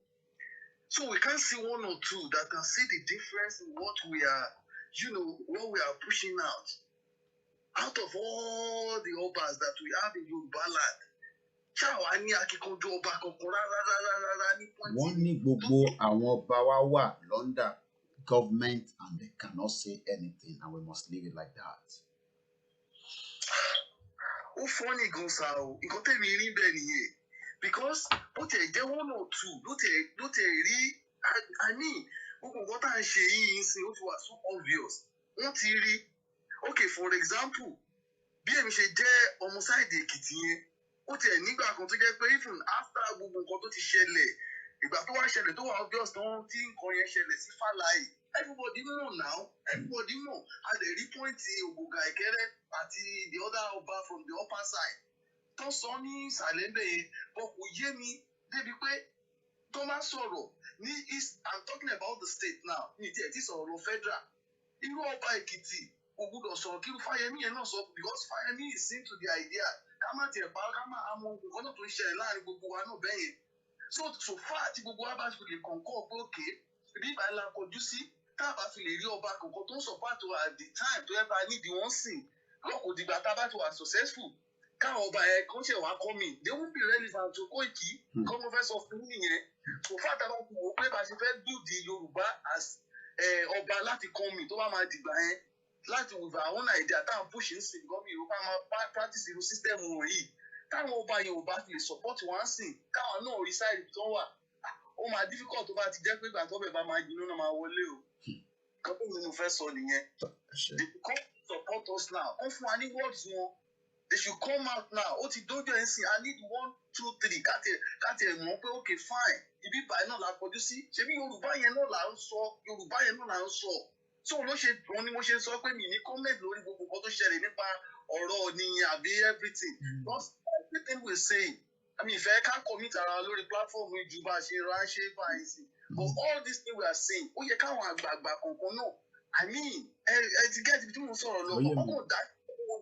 So we can't see one or two that can see the difference in what we are, what we are pushing out. Out of all the obas that we have in Yoruba land, wọ́n ní gbogbo àwọn ọba wa wà London government and they cannot say anything and we must leave it like that. Ó fọ́nì gan sa o, nǹkan tẹ̀mí rí bẹ́ẹ̀ nìyẹn because bó tiẹ̀ jẹ́ one or two ló tiẹ̀ rí gbogbo nǹkan tá à ń ṣe yìí ń sìn ó ti wà so obvious wọ́n ti rí okay for example bí èmi ṣe jẹ́ ọmọ sáìdì Èkìtì yẹn ó tiẹ̀ nígbà kan tó jẹ́ pé even after gbogbo nǹkan tó ti ṣẹlẹ̀ ìgbà tó wá ṣẹlẹ̀ tó wà obvious tán tí nǹkan yẹn ṣẹlẹ̀ sí Fáláyé everybody mọ̀ now everybody mọ̀ a lè rí pọ́ìntì Ògùngà Ìkẹ́rẹ́ àti the other ọba from the upper side tó sọ ní ìsàlẹ̀ ń bẹ̀ yẹn bọ́ kò yé mi débi pé tó máa sọ̀rọ̀ ní east I'm talking about the state now ní tiẹ̀ tí sọ̀rọ̀ lọ federal irú ọba Èkìtì kò gbúdọ̀ sọ̀rọ̀ kí Fáyẹmí yẹn náà sọ because Fáyẹmí is seen to the idea ká má tiẹ̀ pa ká má àwọn nǹkan náà tó ń ṣẹlẹ̀ láàrin gbogbo wa náà bẹ́ẹ̀ yẹn so far tí gbogbo wa bá fi lè kọ̀ǹkọ̀ pé òkè bí ìgbà ńlá kọjú sí tá a bá fi lè rí ọba kankan tó ń support wa at the time tó yẹ bá nídìí wọ́n sìn lọ́kò dìgbà tá a bá ti wà successful káwọn ọba yẹn kàn ṣe wá kọ́ mi they won't be relevant to Koiki kọ́ mo fẹ́ sọ fún nìyẹn so far tá a bá ti wò ó pé bá a ṣe fẹ́ build Yorùbá as ọba láti kọ́ mi tó bá máa dìgbà yẹn láti with our own idea táwọn push ń sìn gọ́mì Yorùbá máa practice irú system wọ̀nyí táwọn ọba Yorùbá fi lè support wọn sìn káwọn náà rí side tó wà ó máa difficult tó bá ti jẹ́ pé ìgbà tó bẹ̀ bá máa jiná náà máa wọlé o kọ́pọ̀ mi mo fẹ́ sọ nìyẹn they come support us now wọ́n fún wa ní words wọn they should come out now ó ti dójú ẹ̀ ń sìn I need 1 2 3 káti ẹ̀ mọ̀ pé okay fine ibi ìbàyẹn náà la kọjú sí ṣebí Yorùbá yẹn náà là ń sọ so ló ṣe òun ni mo ṣe sọ pé mi ní comment lórí gbogbo nǹkan tó ṣẹlẹ̀ nípa ọ̀rọ̀ nìyẹn àbí everything because everything we say àmì ìfẹ́ ká commit ara lórí platform ju bá a ṣe ránṣẹ́ báyìí sí but all these things we are saying ó yẹ káwọn àgbààgbà kankan náà I mean ẹ ti get ibi tí mo sọ̀rọ̀ lọ ọkọ̀ dá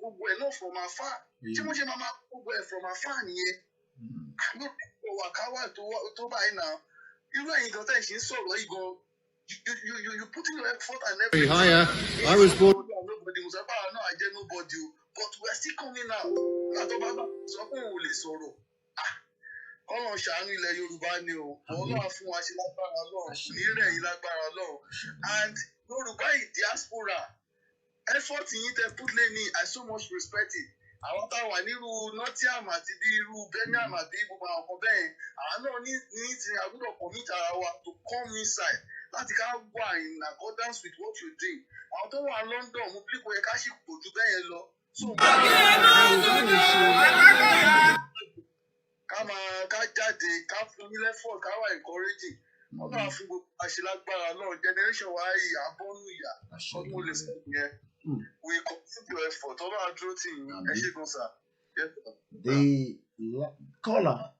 gbogbo ẹ̀ náà from afar tí mo ṣe máa gbogbo ẹ̀ from afar nìyẹn ló wà káwá tó báyìí náà irú ẹ̀yin gan tẹ̀ ṣe ń sọ̀rọ̀ yìí gan you put in your effort and everything. Hiya, I was born. Nobody was about no, I get nobody, but we are still coming out. Àtọ́bàbà sọ pé òun ò lè sọ̀rọ̀. Kọ́lọ̀ ṣàánú ilẹ̀ Yorùbá ni o. Ọlọ́run fún wa ṣe lágbára Ọlọ́run. Ní rẹ̀ yìí lágbára Ọlọ́run. And Yorùbá in diaspora, effort yín tẹ put lé ní I so much respect it. Àwọn táwa nírú Nottingham àti bí irú Birmingham àti gbogbo àwọn kan bẹ́ẹ̀ àwọn náà ní ti àgùdọ̀ commit ara wa to come inside láti ká wà in accordance with what you do. Àwọn tó wà London mo bí kò yẹ ká sì pò ju bẹ́ẹ̀ yẹn lọ. Ká jáde ká fún yín lẹ́fọ̀ ká wà encouraging. Wọ́n náà fún gbogbo àṣelágbára náà generation wa yìí àbọ̀nù ìyá ọdún mo lè sọ yẹn. We continue your effort. All our truth in the caller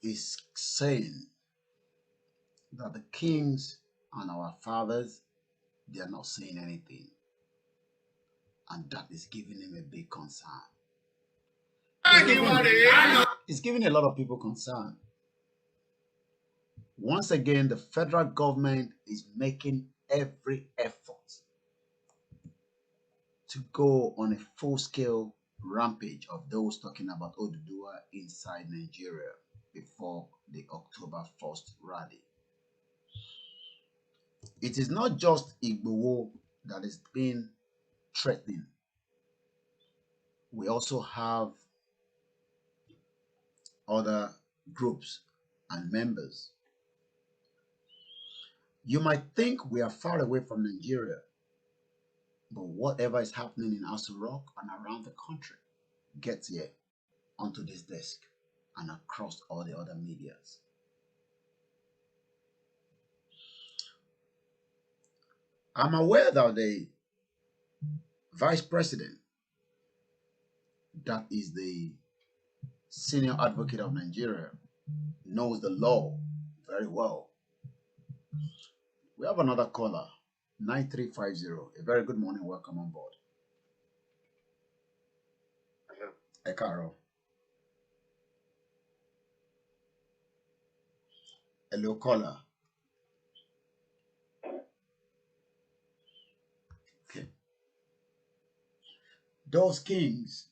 is saying that the kings and our fathers, they are not saying anything. And that is giving him a big concern. It's giving a lot of people concern. Once again, the federal government is making every effort to go on a full-scale rampage of those talking about Oduduwa inside Nigeria before the October 1st rally. It is not just Igboho that is being threatened. We also have other groups and members. You might think we are far away from Nigeria, but whatever is happening in Aso Rock and around the country gets here onto this desk and across all the other medias. I'm aware that the Vice President, that is the Senior Advocate of Nigeria, knows the law very well. We have another caller, 9350. A very good morning. Welcome on board. Hello. Ekaro. Hello, caller. Okay. Those kings,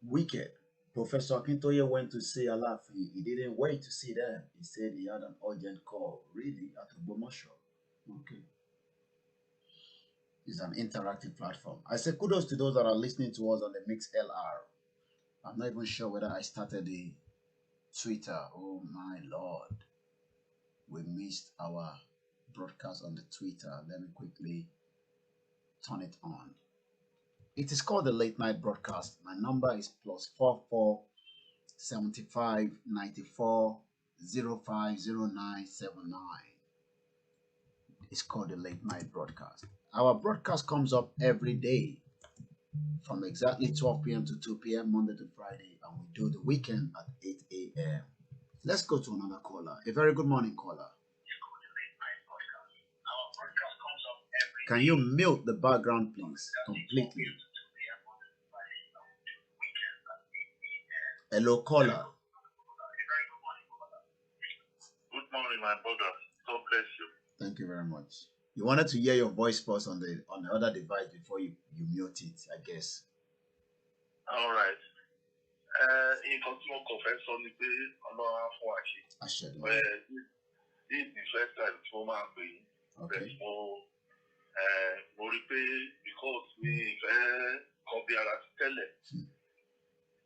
wicked. Professor Akintoye went to see Alafi. He didn't wait to see them. He said he had an urgent call. Really? At Ogbomoso? Okay. It's an interactive platform. I say kudos to those that are listening to us on the Mix LR. I'm not even sure whether I started the Twitter. Oh my Lord. We missed our broadcast on the Twitter. Let me quickly turn it on. It is called the Late Night Broadcast. My number is +44 75 94 05 09 79. It's called the Late Night Broadcast. Our broadcast comes up every day from exactly 12 p.m. to 2 p.m. Monday to Friday, and we do the weekend at 8 a.m. Let's go to another caller. A very good morning, caller. Can you mute the background, please, completely? Hello, caller. Good morning, my brother. God bless you. Thank you very much. You wanted to hear your voice first on the other device before you mute it, I guess. All right. Nǹkan tí mo kàn fẹ́ sọ ni pé Ọlọ́run á fún wa ṣe. This is the first time tí mo máa pè yín. Okay. Mo rí pé because mi fẹ́ kọ́ bí ara ti tẹ́lẹ̀.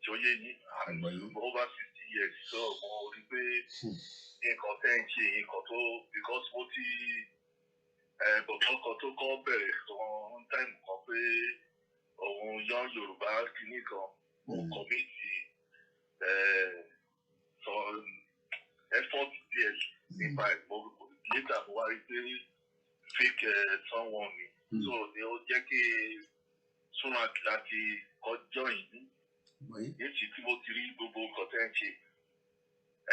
Tí ó yé yín, I'm over 60 years, so mo rí pé nǹkan tẹ́ ń ṣe nǹkan tó because mo ti bọ̀tọ̀ kan tó kọ́ bẹ̀rẹ̀ kan time kan pé òun yan Yorùbá kìíní kan mo kọ̀míìtì sọ effort díẹ̀ nípa ẹ̀ mo later mo wá rí pé fake someone ni so ni ó jẹ́ kí súnra láti kọjọ́ yìí èsì tí mo ti rí gbogbo nǹkan tẹ́ ń ṣe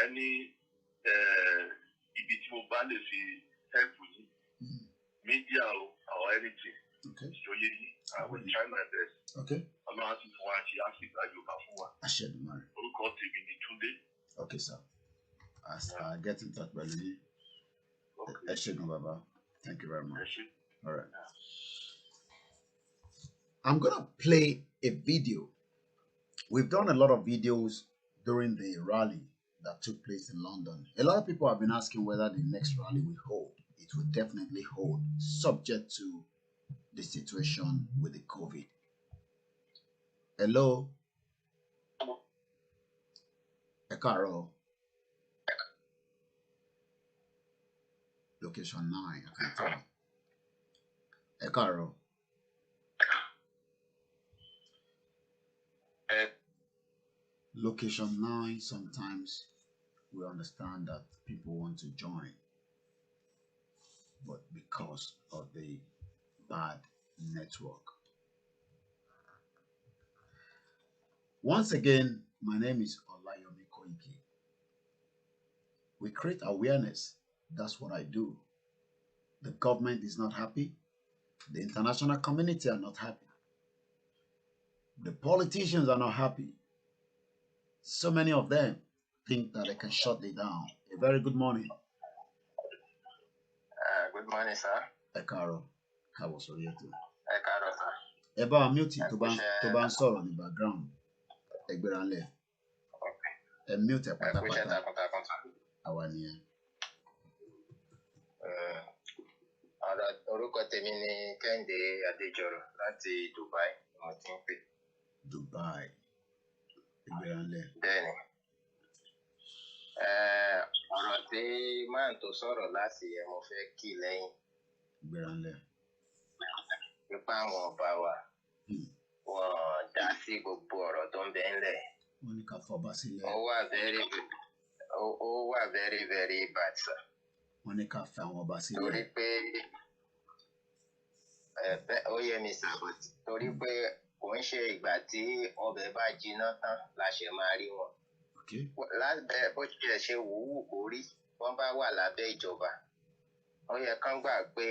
ẹni ibi tí mo bá lè fi help yìí media or anything ṣòye yìí I will try my best. Okay. Ọlọ́run á sì fún wa ṣe á sì gba Yorùbá fún wa. Àṣẹ̀dùmarè. Orúkọ tèmi ni Túndé. Okay, sir. I'll get in touch with you. Okay. Baba. Thank you very much. All right. I'm going to play a video. We've done a lot of videos during the rally that took place in London. A lot of people have been asking whether the next rally will hold. It will definitely hold, subject to the situation with the COVID. Hello? Ekaro. Location 9, I can tell. Ekaro. Location 9, sometimes we understand that people want to join, but because of the bad network. Once again, my name is Olayomi Koiki. We create awareness. That's what I do. The government is not happy. The international community are not happy. The politicians are not happy. So many of them think that they can shut it down. A very good morning. Good morning, sir. Ekaro. How was your too? Ekaro, sir. Eba mute to ban sọ̀rọ̀ ní background. Egberanle. Okay. Mute pátápátá. Àwa nìyẹn. Orúkọ tèmi ni Kẹ́hìndé Adéjọrọ̀ láti Dubai, mo ti ń pè. Dubai. Egberanle. Bẹ́ẹ̀ni. ọ̀rọ̀ tí máà tó sọ̀rọ̀ láti yẹ mo fẹ́ kí lẹ́yìn. Gbéranlẹ̀. Nípa àwọn ọba wa, wọ́n dá sí gbogbo ọ̀rọ̀ tó ń bẹ ńlẹ̀. Wọ́n ní ká fọba sílẹ̀. Ó wà very very bad sir. Wọ́n ní ká fẹ́ àwọn ọba sílẹ̀. Torí pé ó yẹ mi sàbọ̀ torí pé kò ń ṣe ìgbà tí ọbẹ̀ bá jiná tán la ṣe máa rí wọn. Lábẹ́ bó tiẹ̀ ṣe wùwù kó rí wọ́n bá wà lábẹ́ ìjọba. Ó yẹ kán gbà pé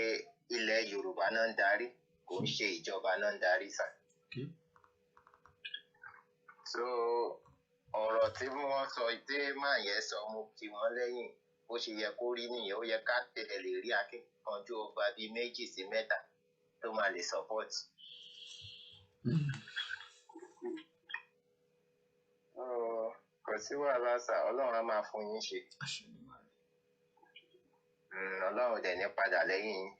ilẹ̀ Yorùbá náà ń darí kò ń ṣe ìjọba náà ń darí sà. So ọ̀rọ̀ tí wọ́n sọ tí máa yẹn sọ mo kí wọ́n lẹ́yìn bó ṣe yẹ kó rí nìyẹn. Ó yẹ ká tẹ̀lé lè rí akíkanjú ọba bíi 2 sí 3 tó máa lè support. Kò sí wàhálà sà, Ọlọ́run á máa fún yín ṣe. Ọlọ́run dẹ̀ ní padà lẹ́yìn yín.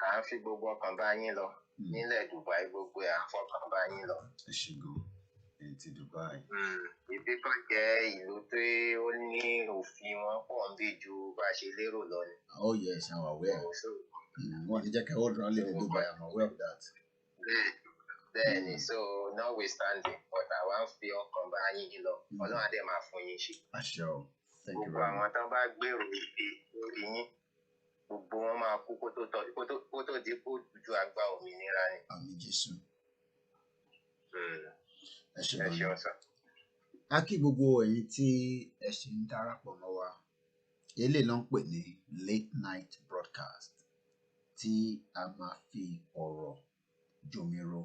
À ń fi gbogbo ọkàn bá yín lọ. Nílẹ̀ Dubai gbogbo ẹ̀ àfọkàn bá yín lọ. Ẹ ṣé gan. Ẹni tí Dubai. Ibi kan jẹ́ ìlú tí ó ní òfin wọn pọ̀ ń bí ju bá a ṣe lérò lọ ni. Oh yes, I'm aware. Wọ́n ní jẹ́ kí hold round in Dubai, I'm aware of that. Bẹ́ẹ̀ni, so notwithstanding, but àwa ń fi ọkàn bá yín lọ. Ọlọ́run á dẹ̀ máa fún yín ṣe. Àṣẹ o. Thank you Gbogbo very much. àwọn tán bá gbèrò ìdè lórí yín, gbogbo wọn máa kú kó tó di kó ju àgbà òmìnira ni. Àmín Jésù. Ẹ ṣé Ẹ ṣeun sà. A kí gbogbo ẹ̀yin tí ẹ ṣì ń darapọ̀ mọ́ wa. Eléyìí ló ń pè ní late night broadcast tí a máa fi ọ̀rọ̀ jòmíró.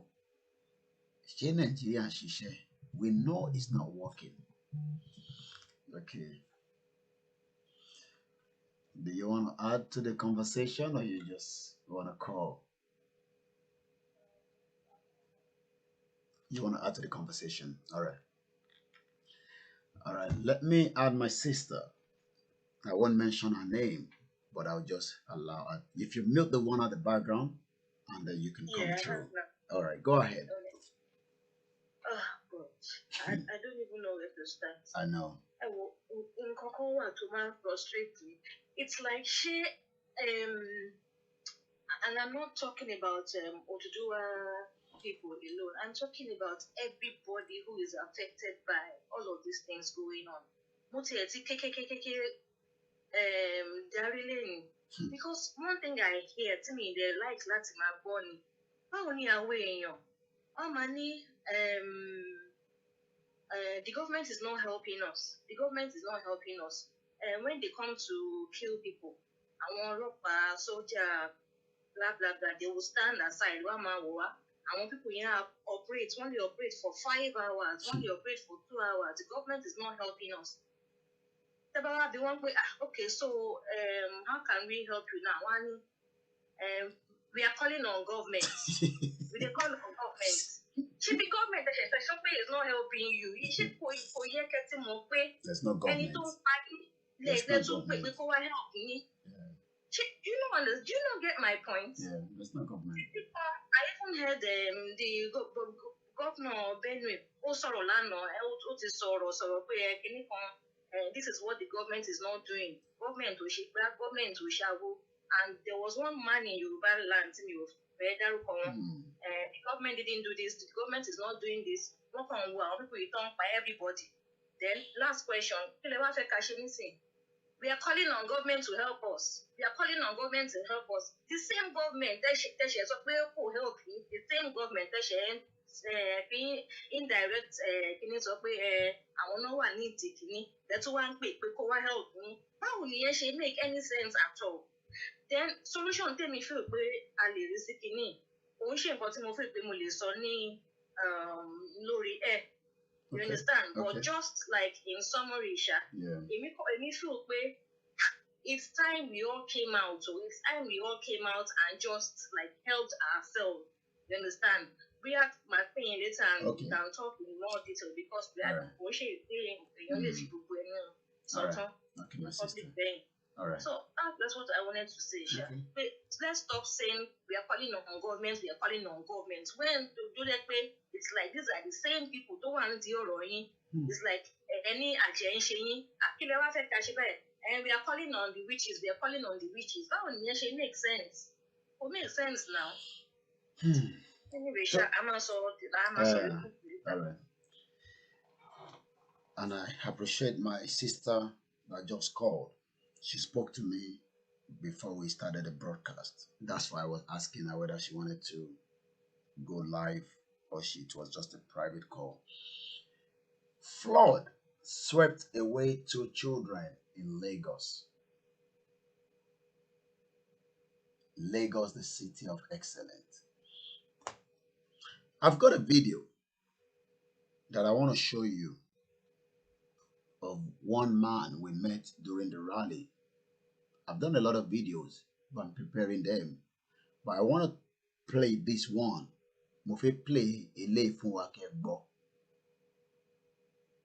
Ṣé Nàìjíríà ń ṣiṣẹ́? We know it's not working. Okay. Do you want to add to the conversation or you just want to call? You want to add to the conversation? All right. All right. Let me add my sister. I won't mention her name, but I'll just allow her. If you mute the one at the background, and then you can come through. All right. Go ahead. Oh, God. I don't even know where to start. I know. In Kokowa to man frustrate me. It's like and I'm not talking about Oduduwa people alone. I'm talking about everybody who is affected by all of these things going on. Because one thing I hear to me, they like Latin Boni. How many are we? How many the government is not helping us. The government is not helping us. And when they come to kill people, I want soldier, blah blah blah, they will stand aside. And when people here operate, when they operate for 5 hours, when they operate for 2 hours, the government is not helping us. Okay, so how can we help you now? We are calling on government. We are calling on government. Should be government is not helping you. There's no government. There's no government. Do you not get my point? Yeah, there's no government. I even heard the governor Benue this is what the government is not doing. Government will shake back, government will shago. And there was one man in Yoruba land the government didn't do this, the government is not doing this. People return by everybody. Then last question, we are calling on government to help us. We are calling on government to help us. The same government that help you, the same government that being indirect I will know what need to that's one quick help me. How will you make any sense at all? Then solution tell me feel ali risiki òun ṣe nǹkan tí mo fẹ́ pé mo lè sọ ní lórí ẹ̀. You understand? Okay. But just like in summary, èmi feel pé it's time we all came out. So it's time we all came out and just like helped ourselves. You understand? We have my thing later and we can talk in more detail because we are public bank. All right. So that's what I wanted to say, Sha. Okay. Let's stop saying we are calling on government, we are calling on government. When to do that way, it's like these are the same people. Don't want to It's like any àjẹ́ ń ṣe yín àkílẹ̀ wá fẹ́ ká ṣe bẹ́ẹ̀ and we are calling on the witches báwo nìyẹn ṣe make sense ó make sense now. Anyway, So, a máa sọ all right. And I appreciate my sister that just called. She spoke to me before we started the broadcast. That's why I was asking her whether she wanted to go live or it was just a private call. Flood swept away 2 children in Lagos. Lagos, the city of excellence. I've got a video that I want to show you of one man we met during the rally. I've done a lot of videos, but I'm preparing them. But I want to play this one. Mo fẹ́ play eléyìí fún wa kẹ́ gbọ́.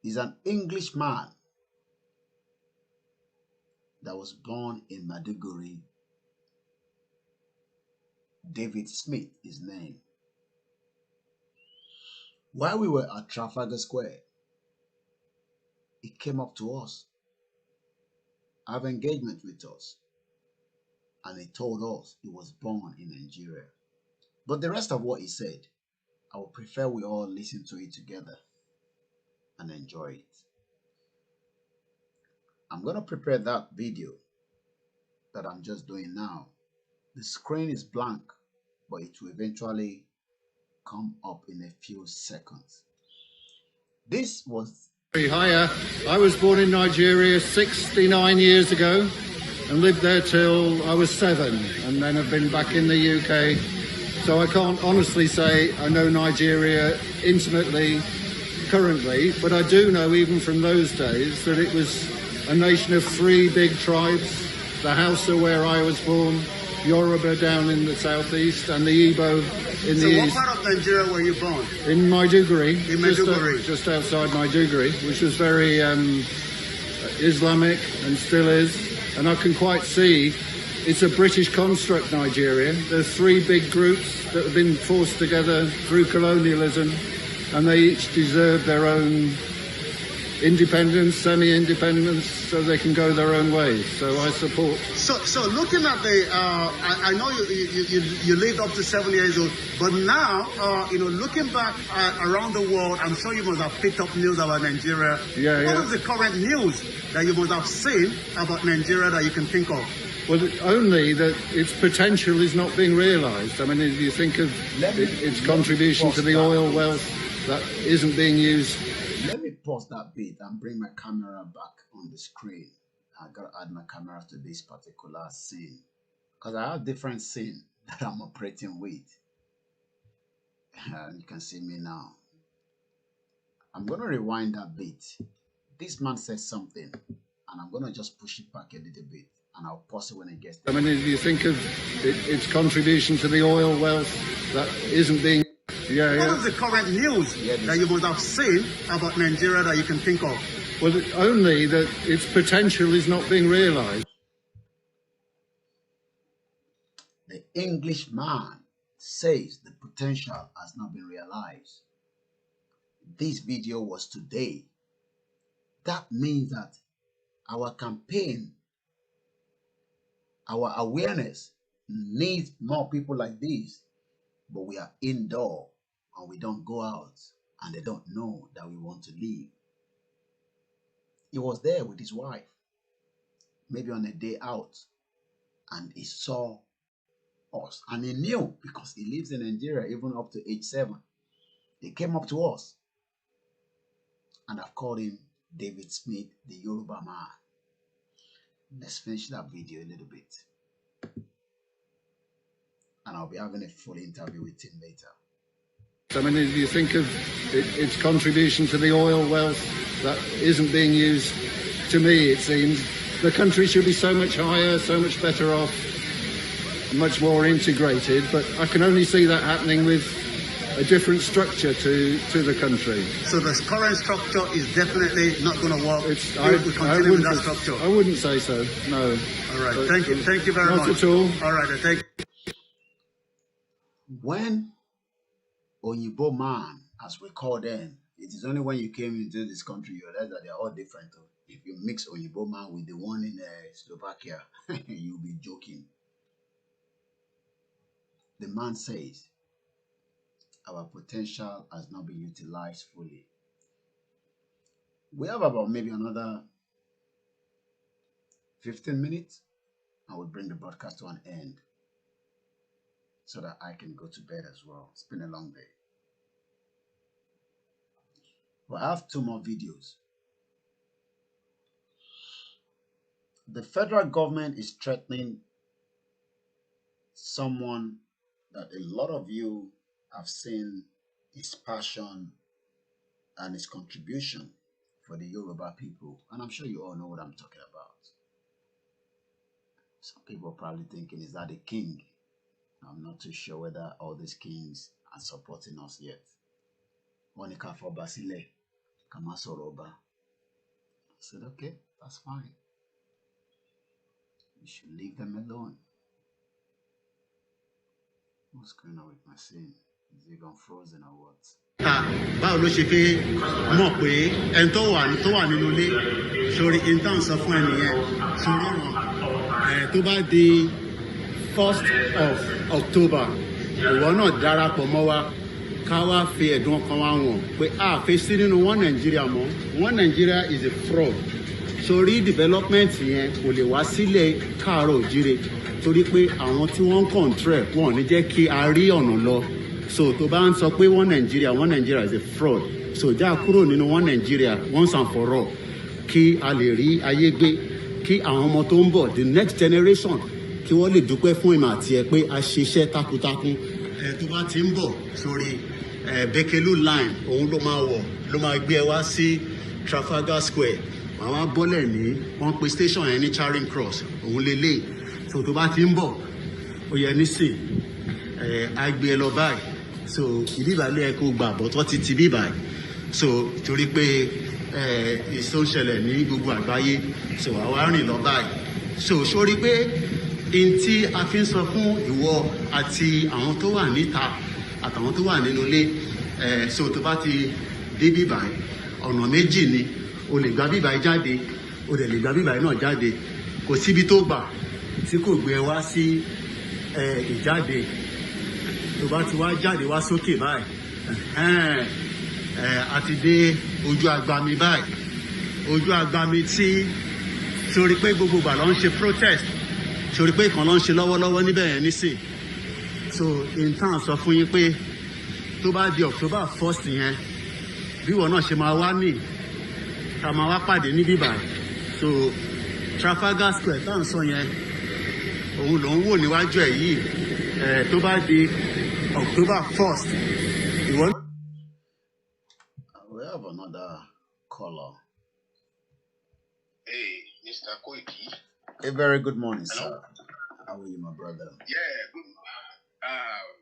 He's an English man that was born in Maiduguri. David Smith, his name. While we were at Trafalgar Square, he came up to us, have engagement with us, and he told us he was born in Nigeria. But the rest of what he said, I would prefer we all listen to it together and enjoy it. I'm going to prepare that video that I'm just doing now. The screen is blank, but it will eventually come up in a few seconds. This was... Hiya, I was born in Nigeria 69 years ago and lived there till I was 7, and then I've been back in the UK. So I can't honestly say I know Nigeria intimately currently, but I do know even from those days that it was a nation of 3 big tribes. The Hausa where I was born, Yoruba down in the southeast, and the Igbo in the east. So what part of Nigeria were you born? In Maiduguri. In Maiduguri. Just outside Maiduguri, which was very Islamic and still is. And I can quite see it's a British construct, Nigeria. There's 3 big groups that have been forced together through colonialism, and they each deserve their own independence, semi-independence, so they can go their own ways. So I support. So looking at the, I know you lived up to 7 years old, but now, looking back around the world, I'm sure you must have picked up news about Nigeria. What is the current news that you must have seen about Nigeria that you can think of? Well, only that its potential is not being realised. I mean, if you think of its contribution to the oil wealth that isn't being used. Let me pause that bit and bring my camera back on the screen. I gotta add my camera to this particular scene because I have different scene that I'm operating with. You can see me now. I'm gonna rewind that bit. This man said something, and I'm gonna just push it back a little bit, and I'll pause it when it gets there. I mean, if you think of its contribution to the oil wealth that isn't being. What is the current news that you must have seen about Nigeria that you can think of? Well, only that its potential is not being realised. The English man says the potential has not been realised. This video was today. That means that our campaign, our awareness needs more people like this. But we are indoor and we don't go out, and they don't know that we want to leave. He was there with his wife, maybe on a day out, and he saw us, and he knew because he lives in Nigeria even up to age 7. They came up to us, and I've called him David Smith, the Yoruba man. Let's finish that video a little bit, and I'll be having a full interview with him later. I mean, if you think of its contribution to the oil wealth that isn't being used, to me it seems the country should be so much higher, so much better off, much more integrated, but I can only see that happening with a different structure to the country. So the current structure is definitely not going to work. We continue with that structure. I wouldn't say so, no. All right, thank you very much. Not at all. All right, thank you. When Onyibo man, as we call them, It is only when you came into this country you realize that they are all different. If you mix Oyibo man with the one in Slovakia, you'll be joking. The man says, our potential has not been utilized fully. We have about maybe another 15 minutes. I will bring the broadcast to an end so that I can go to bed as well. It's been a long day. But I have 2 more videos. The federal government is threatening someone that a lot of you have seen his passion and his contribution for the Yoruba people. And I'm sure you all know what I'm talking about. Some people are probably thinking, is that a king? I'm not too sure whether all these kings are supporting us yet. Monica for Basile, Kamasoroba. I said, okay, that's fine. We should leave them alone. What's going on with my scene? Is it gone frozen or what? Báwo ló ṣe fẹ́ mọ̀ pé ẹni tó wà nínú ilé sórí intan sọ fún ẹnìyẹn sórí wọn tó bá di 1st of October ìwọ náà darapọ̀ mọ́ wa ká wá fi ẹ̀dùn ọkàn wa wọ̀n pé a fẹ́ sí nínú One Nigeria mọ́. One Nigeria is a fraud. Sórí development yẹn kò lè wá sílẹ̀ káàárọ̀ òjíire torí pé àwọn tí wọ́n ń control wọn ò ní jẹ́ kí a rí ọ̀nà lọ. So tó bá ń sọ pé One Nigeria is a fraud. So já kúrò nínú One Nigeria once and for all kí a lè rí ayé gbé kí àwọn ọmọ tó ń bọ̀ the next generation kí wọ́n lè dúpẹ́ fún ìmọ̀ àti ẹ̀ pé a ṣiṣẹ́ takuntakun. Tó bá ti ń bọ̀ sórí Bekelu line òun ló máa gbé ẹ wá sí Trafalgar Square wàá wá bọ́lẹ̀ ní wọ́n pe station yẹn ní Charing Cross òun lélẹ̀. So tó bá ti ń bọ̀ ó yẹ nísìn á gbé ẹ lọ báyìí. So ìdíbàlẹ̀ ẹ kó gbà bọ́ tó ti bí báyìí. So torí pé ìṣó ń ṣẹlẹ̀ ní gbogbo àgbáyé so àwa rìn lọ báyìí. So sórí pé n tí a fi ń sọ fún ìwọ àti àwọn tó wà níta àtàwọn tó wà nínú ilé so tó bá ti dé bí báyìí ọ̀nà méjì ni o lè gba bí báyìí jáde o dẹ̀ lè gba bí báyìí náà jáde kò síbi tó gbà tí kò gbé ẹ wá sí ìjáde. Tó bá ti wá jáde wá sókè báyìí àti dé ojú agbami báyìí ojú agbami tí sórí pé gbogbo ìgbà ló ń ṣe protest sórí pé ìkan ló ń ṣe lọ́wọ́lọ́wọ́ níbẹ̀ yẹn nísìn. So intan sọ fún yín pé tó bá di October 1st yẹn bí wọn náà ṣe máa wá ní ká máa wá pàdé níbí báyìí. So Trafalgar Square tá à ń sọ yẹn òun ló ń wò níwájú ẹ̀ yìí tó bá di October 1st. We have another caller. Hey, Mr. Koiki. A very good morning, Hello? sir. How are you, my brother? Yeah, good.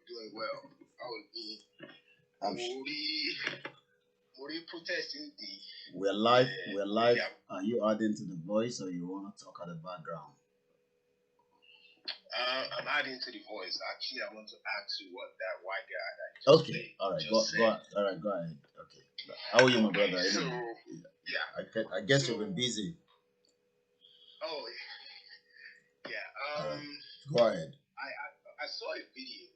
Doing well. How are you? Mori protesting the. We're live. Yeah. Are you adding to the voice or you want to talk at the background? I'm adding to the voice. Actually, I want to ask you what that white guy that Okay. played All right. just Go ahead. Okay. How are you, my brother? So, Yeah. I guess you've been busy. Oh, yeah. All right. Go ahead. I saw a video.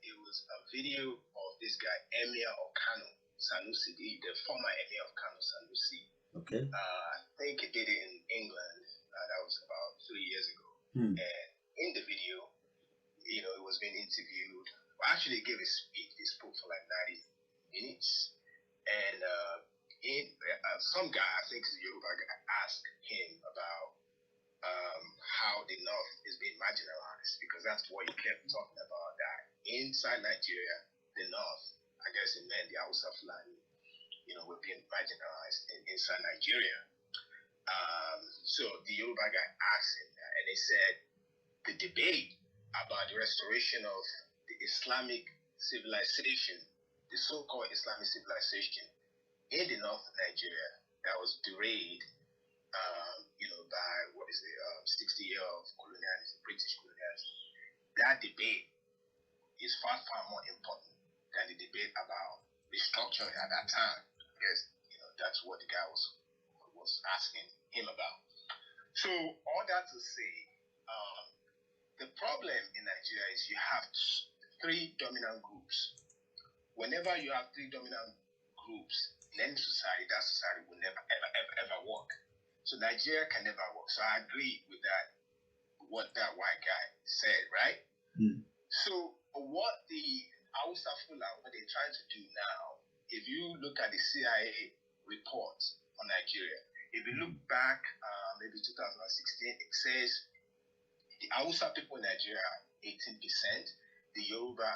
It was a video of this guy, Emir of Kano Sanusi, the former Emir of Kano Sanusi. Okay. I think he did it in England. That was about 3 years ago. And in the video, he was being interviewed. Well, actually, he gave a speech. He spoke for like 90 minutes. And some guy, I think it's a Yoruba guy, asked him about how the North is being marginalized, because that's what he kept talking about, that inside Nigeria, the North, I guess it meant the Hausa Fulani, were being marginalized inside Nigeria. So the Yoruba guy asked him that, and they said the debate about the restoration of the Islamic civilization, the so-called Islamic civilization in the North of Nigeria, that was derailed by 60 years of colonialism, British colonialism. That debate is far more important than the debate about restructuring at that time. Because that's what the guy was asking him about. So all that to say, the problem in Nigeria is you have three dominant groups. Whenever you have three dominant groups in any society, that society will never ever work. So Nigeria can never work. So I agree with that, what that white guy said, right? So what the Hausa Fula, what they're trying to do now, if you look at the CIA report on Nigeria, if you look back maybe 2016, it says the Hausa people in Nigeria are 18%, the Yoruba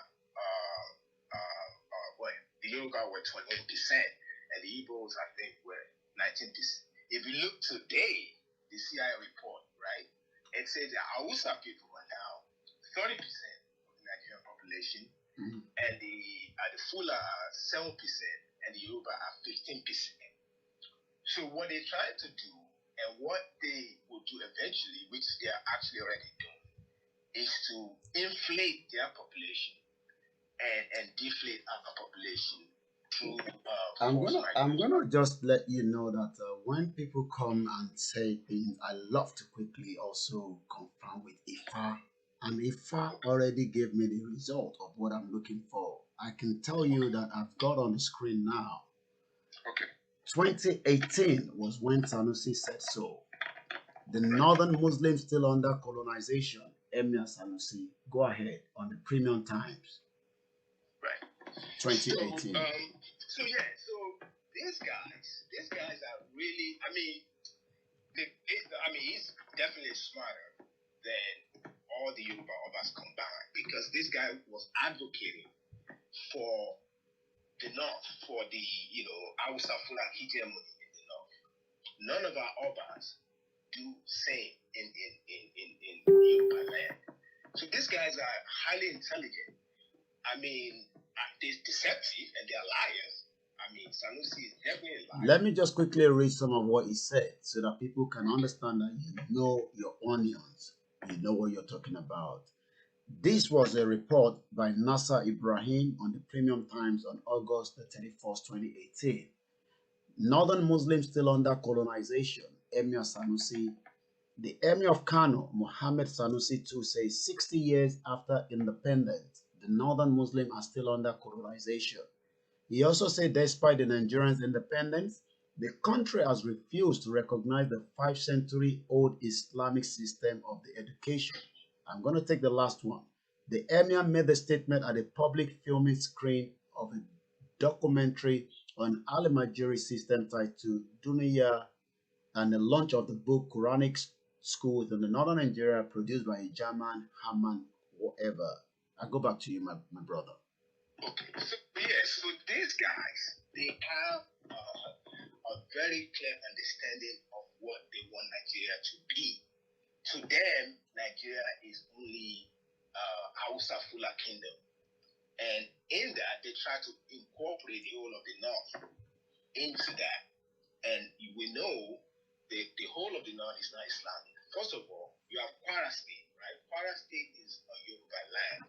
the Yoruba were 28%, and the Igbos, I think, were 19%. If you look today, the CIA report, right, it says the Hausa people are now 30% of the Nigerian population, and the Fula are 7%, and the Yoruba are 15%. So what they're trying to do, and what they will do eventually, which they are actually already doing, is to inflate their population and deflate our population through I'm gonna just let you know that when people come and say things, I love to quickly also confirm with Ifa, and Ifa already gave me the result of what I'm looking for. I can tell you that I've got on the screen now. Okay. 2018 was when Sanusi said so. The northern Muslims still under colonization. Emir Sanusi, go ahead on the Premium Times. Right. 2018. So these guys are really, he's definitely smarter than all the Yoruba Obas combined, because this guy was advocating for the North, for the, Hausa Fulani hegemony in the North. None of our Obas do same in Yoruba land. So these guys are highly intelligent. They're deceptive and they're liars. Sanusi is definitely a liar. Let me just quickly read some of what he said so that people can understand that you know your onions. You know what you're talking about. This was a report by Nasser Ibrahim on the Premium Times on August the 31st, 2018. Northern Muslims still under colonization. Emir Sanusi. The Emir of Kano, Mohammed Sanusi II, says 60 years after independence, the Northern Muslims are still under colonization. He also said despite the Nigerians' independence, the country has refused to recognize the 5-century-old Islamic system of the education. I'm going to take the last one. The Emir made the statement at a public filming screen of a documentary on Al-Majiri system titled Dunia, and the launch of the book Quranic Schools in the Northern Nigeria, produced by German Haman whatever. I go back to you, my brother. Okay, so these guys, they have a very clear understanding of what they want Nigeria to be. To them, Nigeria is only Hausa Fula Kingdom. And in that, they try to incorporate the whole of the North into that. And we know the whole of the North is not Islamic. First of all, you have Kwara State, right? Kwara State is a Yoruba land,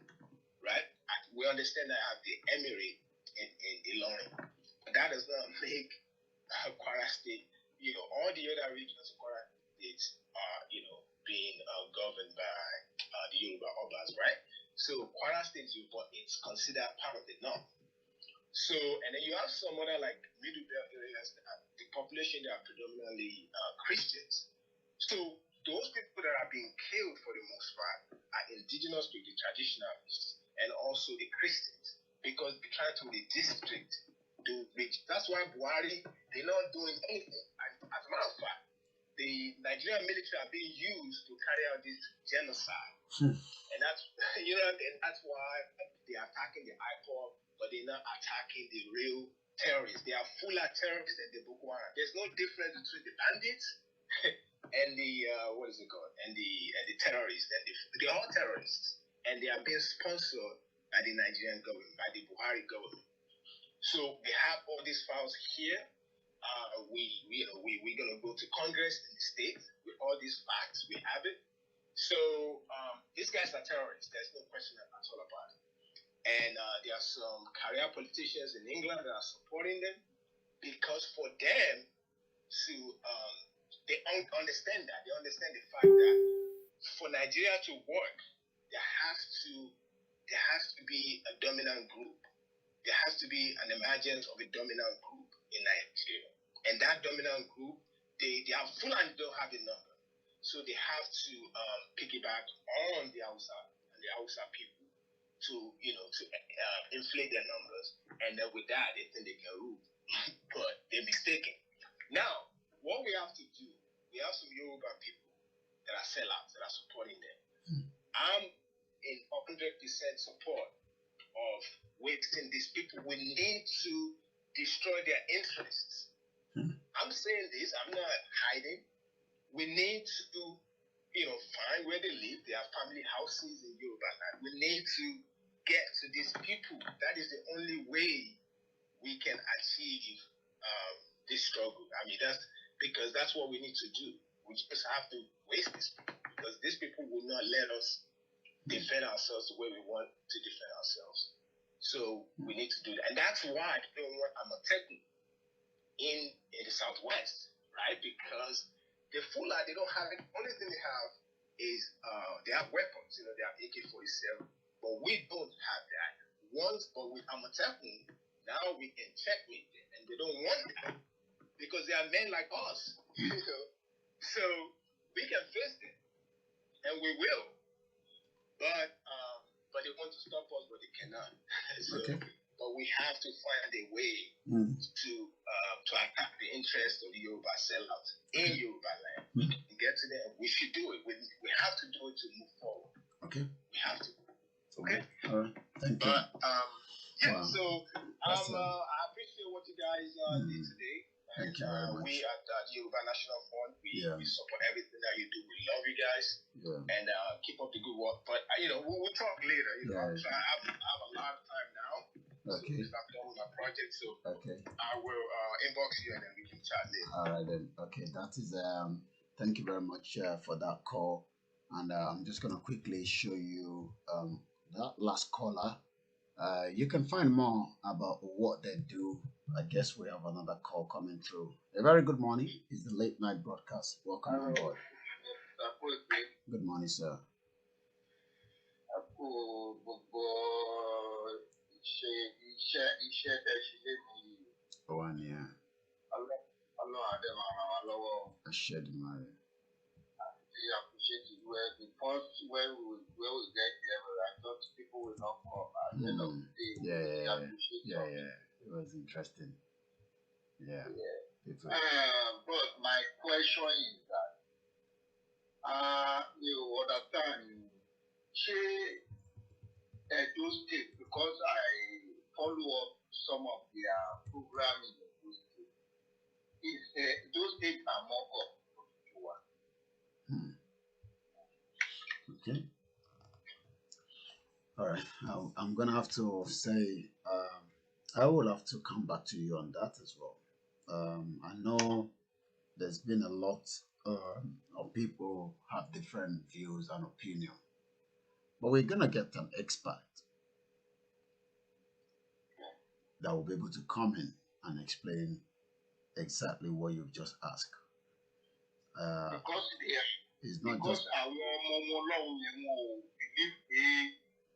right? We understand that I have the emirate in Ilorin. But that does not make Kwara State, all the other regions of Kwara State are, being governed by the Yoruba Obas, right? So Kwara State is Yoruba, it's considered part of the North. So, and then you have some other like middle belt areas, the population that are predominantly Christians. So those people that are being killed for the most part are indigenous to the traditionalists and also the Christians, because they try to redistrict the rich. That's why Buhari, they're not doing anything. As a matter of fact, the Nigerian military are being used to carry out this genocide. And that's, and that's why they're attacking the IPOB, but they're not attacking the real terrorists. They are fuller terrorists than the Boko Haram. There's no difference between the bandits and the and the terrorists. And they're all terrorists, and they are being sponsored by the Nigerian government, by the Buhari government. So we have all these files here. We're gonna go to Congress in the states with all these facts. We have it. So these guys are terrorists. There's no question at all about it. And there are some career politicians in England that are supporting them because for them to, they understand that. They understand the fact that for Nigeria to work, there has to be a dominant group. There has to be an emergence of a dominant group in Nigeria. And that dominant group, they are full and don't have a number. So they have to piggyback on the Hausa and the Hausa people to inflate their numbers. And then with that, they think they can rule. But they're mistaken. Now, what we have to do, we have some Yoruba people that are sellouts, that are supporting them. I'm in 100% support of wasting these people. We need to destroy their interests. I'm saying this, I'm not hiding. We need to, find where they live. They have family houses in Yoruba land. We need to get to these people. That is the only way we can achieve this struggle. I mean, that's what we need to do. We just have to waste these people because these people will not let us defend ourselves the way we want to defend ourselves. So we need to do that. And that's why I don't want Amotekun in the Southwest, right? Because the Fula, they don't have it. The only thing they have is they have weapons. They have AK-47. But we don't have that. But with Amotekun, now we can checkmate them. And they don't want that because they are men like us. So we can face them. And we will. But they want to stop us, but they cannot. But we have to find a way to attack the interest of the Yoruba sellouts in Yoruba land. We can get to them. We should do it. We have to do it to move forward. Okay. We have to. Okay. All right. Thank you. But Wow. so I appreciate what you guys did today. Thank you very much. We at the Yoruba National Front, we support everything that you do. We love you guys, and keep up the good work. But we'll talk later. I have a lot of time now. Okay. So I'm done with my project, so okay. I will inbox you and then we can chat later. All right then. Okay, that is thank you very much for that call, and I'm just gonna quickly show you that last caller. You can find more about what they do. I guess we have another call coming through. A very good morning. It's the late night broadcast. Welcome on board. Good morning, sir. One year. I shared my. Appreciate it. Where the first when we get there, I thought people will not come. At the end of the day, Yeah. It was interesting. Yeah. But my question is that you understand those states because I follow up some of their programming. Those states are more up. Okay. All right. I'm gonna have to say I will have to come back to you on that as well. I know there's been a lot of people have different views and opinion, but we're gonna get an expert that will be able to come in and explain exactly what you've just asked. It's not just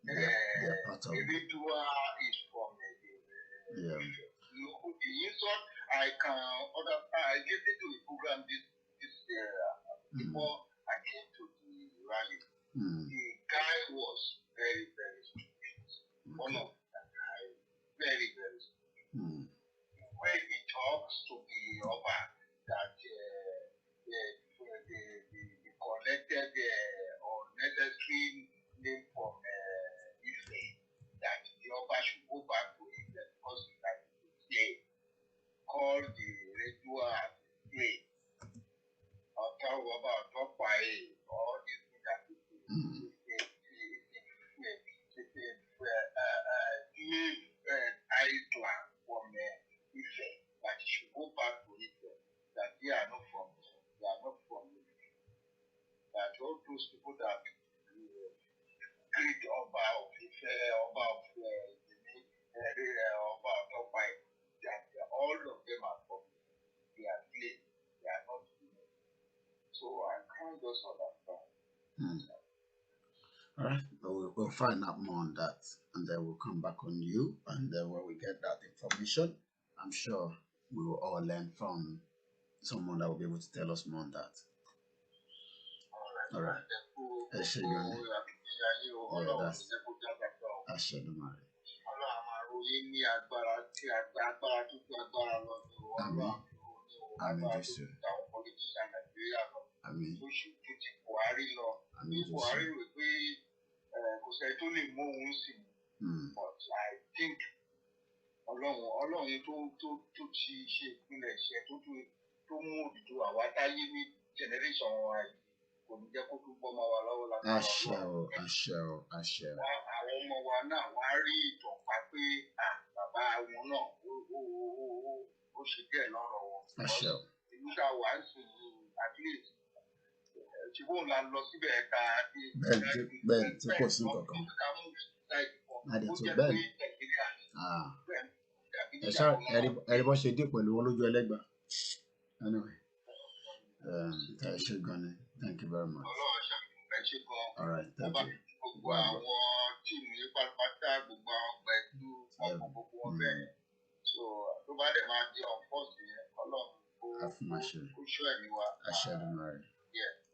they're part of it. Yeah. I can understand. I listened to the program this before I came to the rally. The guy was very, very strict. One of the guys, very, very strict. When he talks to the upper that they collected unnecessary name from Ife, that the upper should go back to Ife because he can play. Call the radio as play. Or talk about top by all these things that give Iceland from Ife, that he should go back to Ife, that they are not from Ife. That all those people that greet find out more on that, and then we'll come back on you. And then when we get that information, I'm sure we will all learn from someone that will be able to tell us more on that. All right. Yeah, that's Ashedumare. Amen. Amen, Jesus. Amen. Amen, Jesus. But I think ọlọ́run tó ti ṣe ìpínlẹ̀ iṣẹ́ tó mú òdìdó àwa táyé ní generation wa yìí kò ní jẹ́ kó tún bọ́ máa wà lọ́wọ́ lágbára ọlọ́run. Àṣẹ. Àwọn ọmọ wa náà wá rí ìtọ̀pá pé bàbá wọn náà ó ṣe díẹ̀ lọ́rọ̀ wọn. Ìlú tá a wà ń sìn yìí at least ṣùgbọ́n la lọ síbẹ̀ ká bẹ́ẹ̀ tí kò sí kankan. Àdètò bẹ́ẹ̀ ẹ ṣá ẹ̀rí bọ́ ṣe dé pẹ̀lú wọn lójú ẹlẹ́gbàá. Anyway, ẹ ṣé gan ni. Thank you very much. All right, thank you. Gbogbo àwọn tíìmù yìí pátápátá gbogbo àwọn ọgbà ẹ̀dú ọkọ̀ gbogbo wọn bẹ́ẹ̀. So tó bá dẹ̀ máa di ọ̀pọ̀sì yẹn ọlọ́run kó ṣọ́ ẹ̀mí wa. Ashedumare.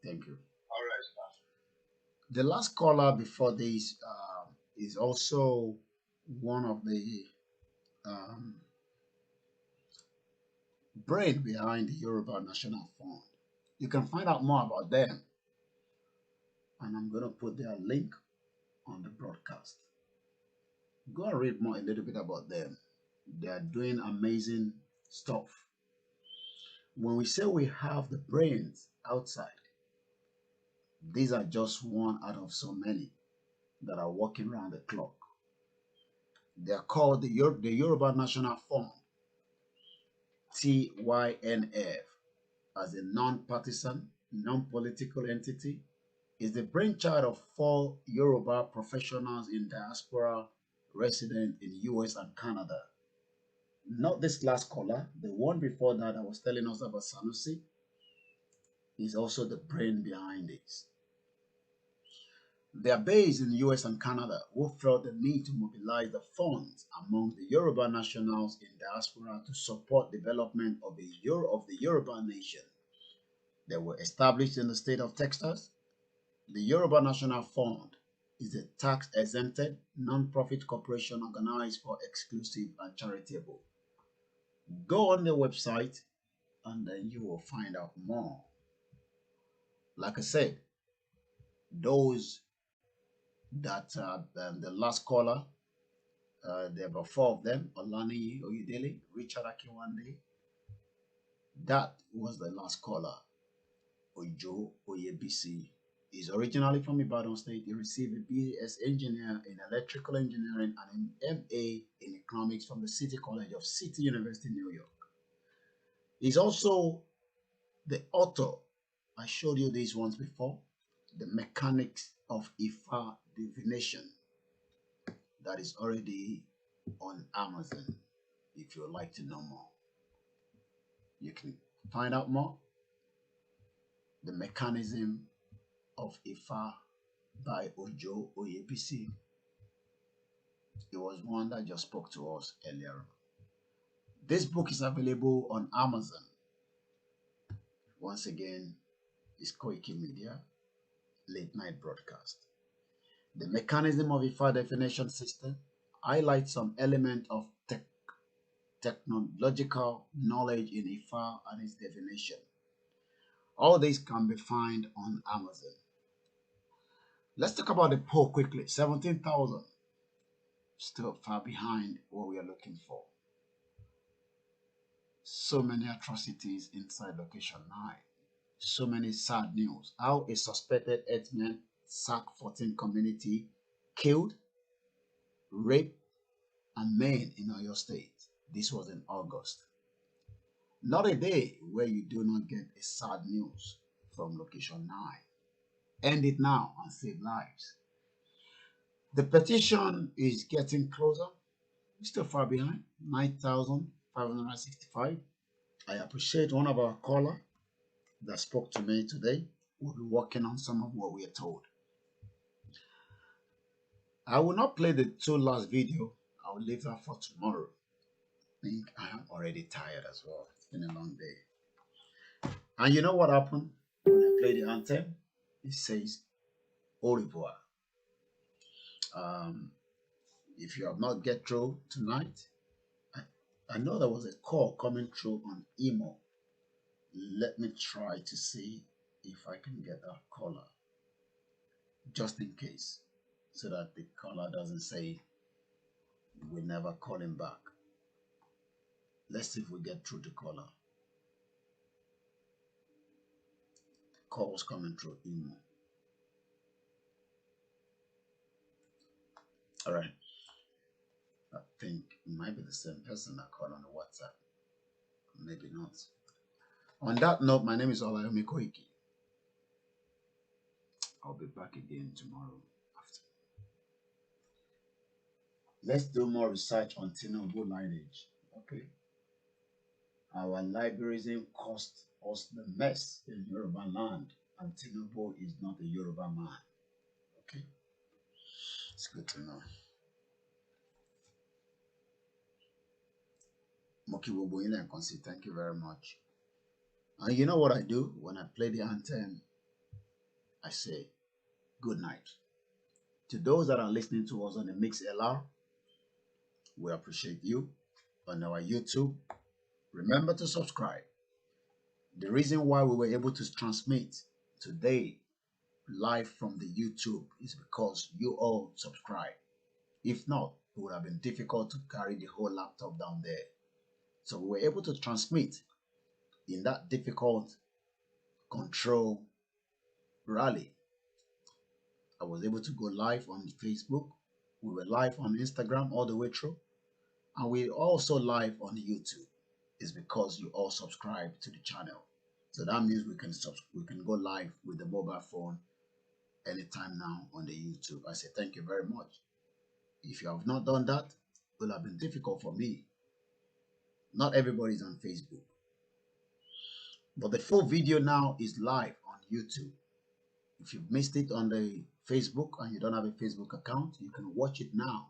Thank you. All right, sir. The last caller before this is also one of the brain behind the Yoruba National Fund. You can find out more about them, and I'm going to put their link on the broadcast. Go and read more a little bit about them. They are doing amazing stuff. When we say we have the brains outside, these are just one out of so many that are working around the clock. They are called the Yoruba National Fund, TYNF, as a non-partisan, non-political entity, is the brainchild of 4 Yoruba professionals in diaspora resident in US and Canada. Not this last caller, the one before that was telling us about Sanusi, is also the brain behind this. They are based in the US and Canada, who felt the need to mobilize the funds among the Yoruba nationals in diaspora to support development of the Yoruba nation. They were established in the state of Texas. The Yoruba National Fund is a tax-exempted, non-profit corporation organized for exclusive and charitable. Go on their website and then you will find out more. Like I said, those that the last caller, there were 4 of them: Olani Oyedele, Richard Akiwande. That was the last caller. Ojo Oyebisi is originally from Ibadan State. He received a BS engineer in electrical engineering and an MA in economics from the City College of City University, New York. He's also the author, I showed you these ones before, The Mechanics of Ifa Divination. That is already on Amazon. If you would like to know more, you can find out more. The Mechanism of Ifa by Ojo Oyebisi. It was one that just spoke to us earlier. This book is available on Amazon. Once again, it's Koiki Media, Late Night Broadcast. The Mechanism of Ifa Definition System highlights some element of technological knowledge in Ifa and its definition. All this can be found on Amazon. Let's talk about the poll quickly. 17,000. Still far behind what we are looking for. So many atrocities inside Location 9. So many sad news. How a suspected herdsman sacked 14 community, killed, raped, and maimed in Oyo State. This was in August. Not a day where you do not get a sad news from Location 9. End it now and save lives. The petition is getting closer. We're still far behind. 9,565. I appreciate one of our callers that spoke to me today. We'll be working on some of what we are told. I will not play the two last video. I will leave that for tomorrow. I think I am already tired as well. It's been a long day. And you know what happened when I play the anthem? It says au revoir. If you have not get through tonight, I know there was a call coming through on email. Let me try to see if I can get that caller, just in case, so that the caller doesn't say we never call him back. Let's see if we get through the caller. Calls coming through email. All right. I think it might be the same person that called on the WhatsApp. Maybe not. On that note, my name is Olayomi Koiki. I'll be back again tomorrow afternoon. Let's do more research on Tinubu lineage. Okay. Our liberalism cost us the mess in Yoruba land, and Tinubu is not a Yoruba man. Okay. It's good to know. Thank you very much. And you know what I do when I play the anthem? I say good night. To those that are listening to us on the Mix LR, we appreciate you. On our YouTube, remember to subscribe. The reason why we were able to transmit today live from the YouTube is because you all subscribe. If not, it would have been difficult to carry the whole laptop down there. So we were able to transmit in that difficult control rally. I was able to go live on Facebook. We were live on Instagram all the way through. And we're also live on YouTube. It's because you all subscribe to the channel. So that means we can go live with the mobile phone anytime now on the YouTube. I say thank you very much. If you have not done that, it will have been difficult for me. Not everybody is on Facebook. But the full video now is live on YouTube. If you've missed it on the Facebook and you don't have a Facebook account, you can watch it now.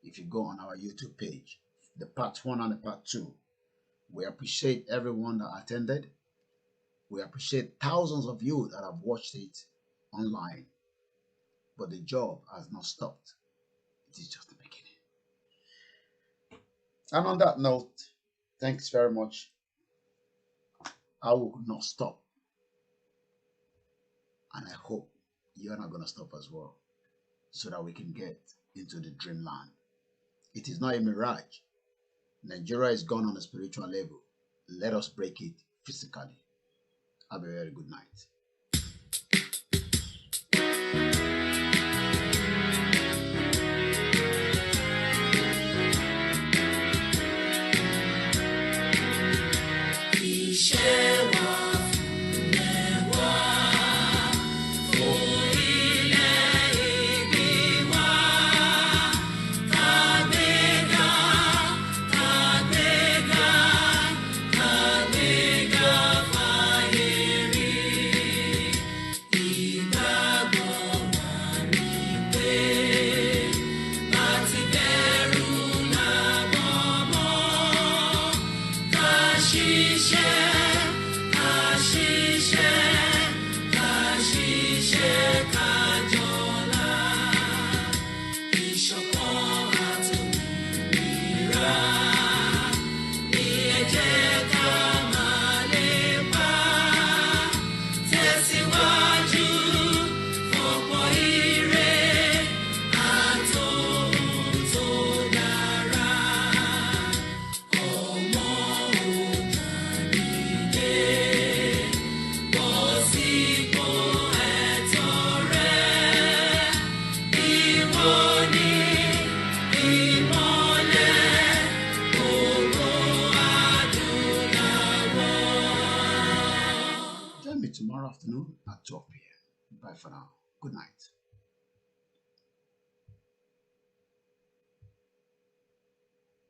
If you go on our YouTube page, the part 1 and the part 2. We appreciate everyone that attended. We appreciate thousands of you that have watched it online. But the job has not stopped. It is just the beginning. And on that note, thanks very much. I will not stop. And I hope you're not going to stop as well, so that we can get into the dreamland. It is not a mirage. Nigeria is gone on a spiritual level. Let us break it physically. Have a very good night. Tomorrow afternoon at 12 p.m. Bye for now. Good night.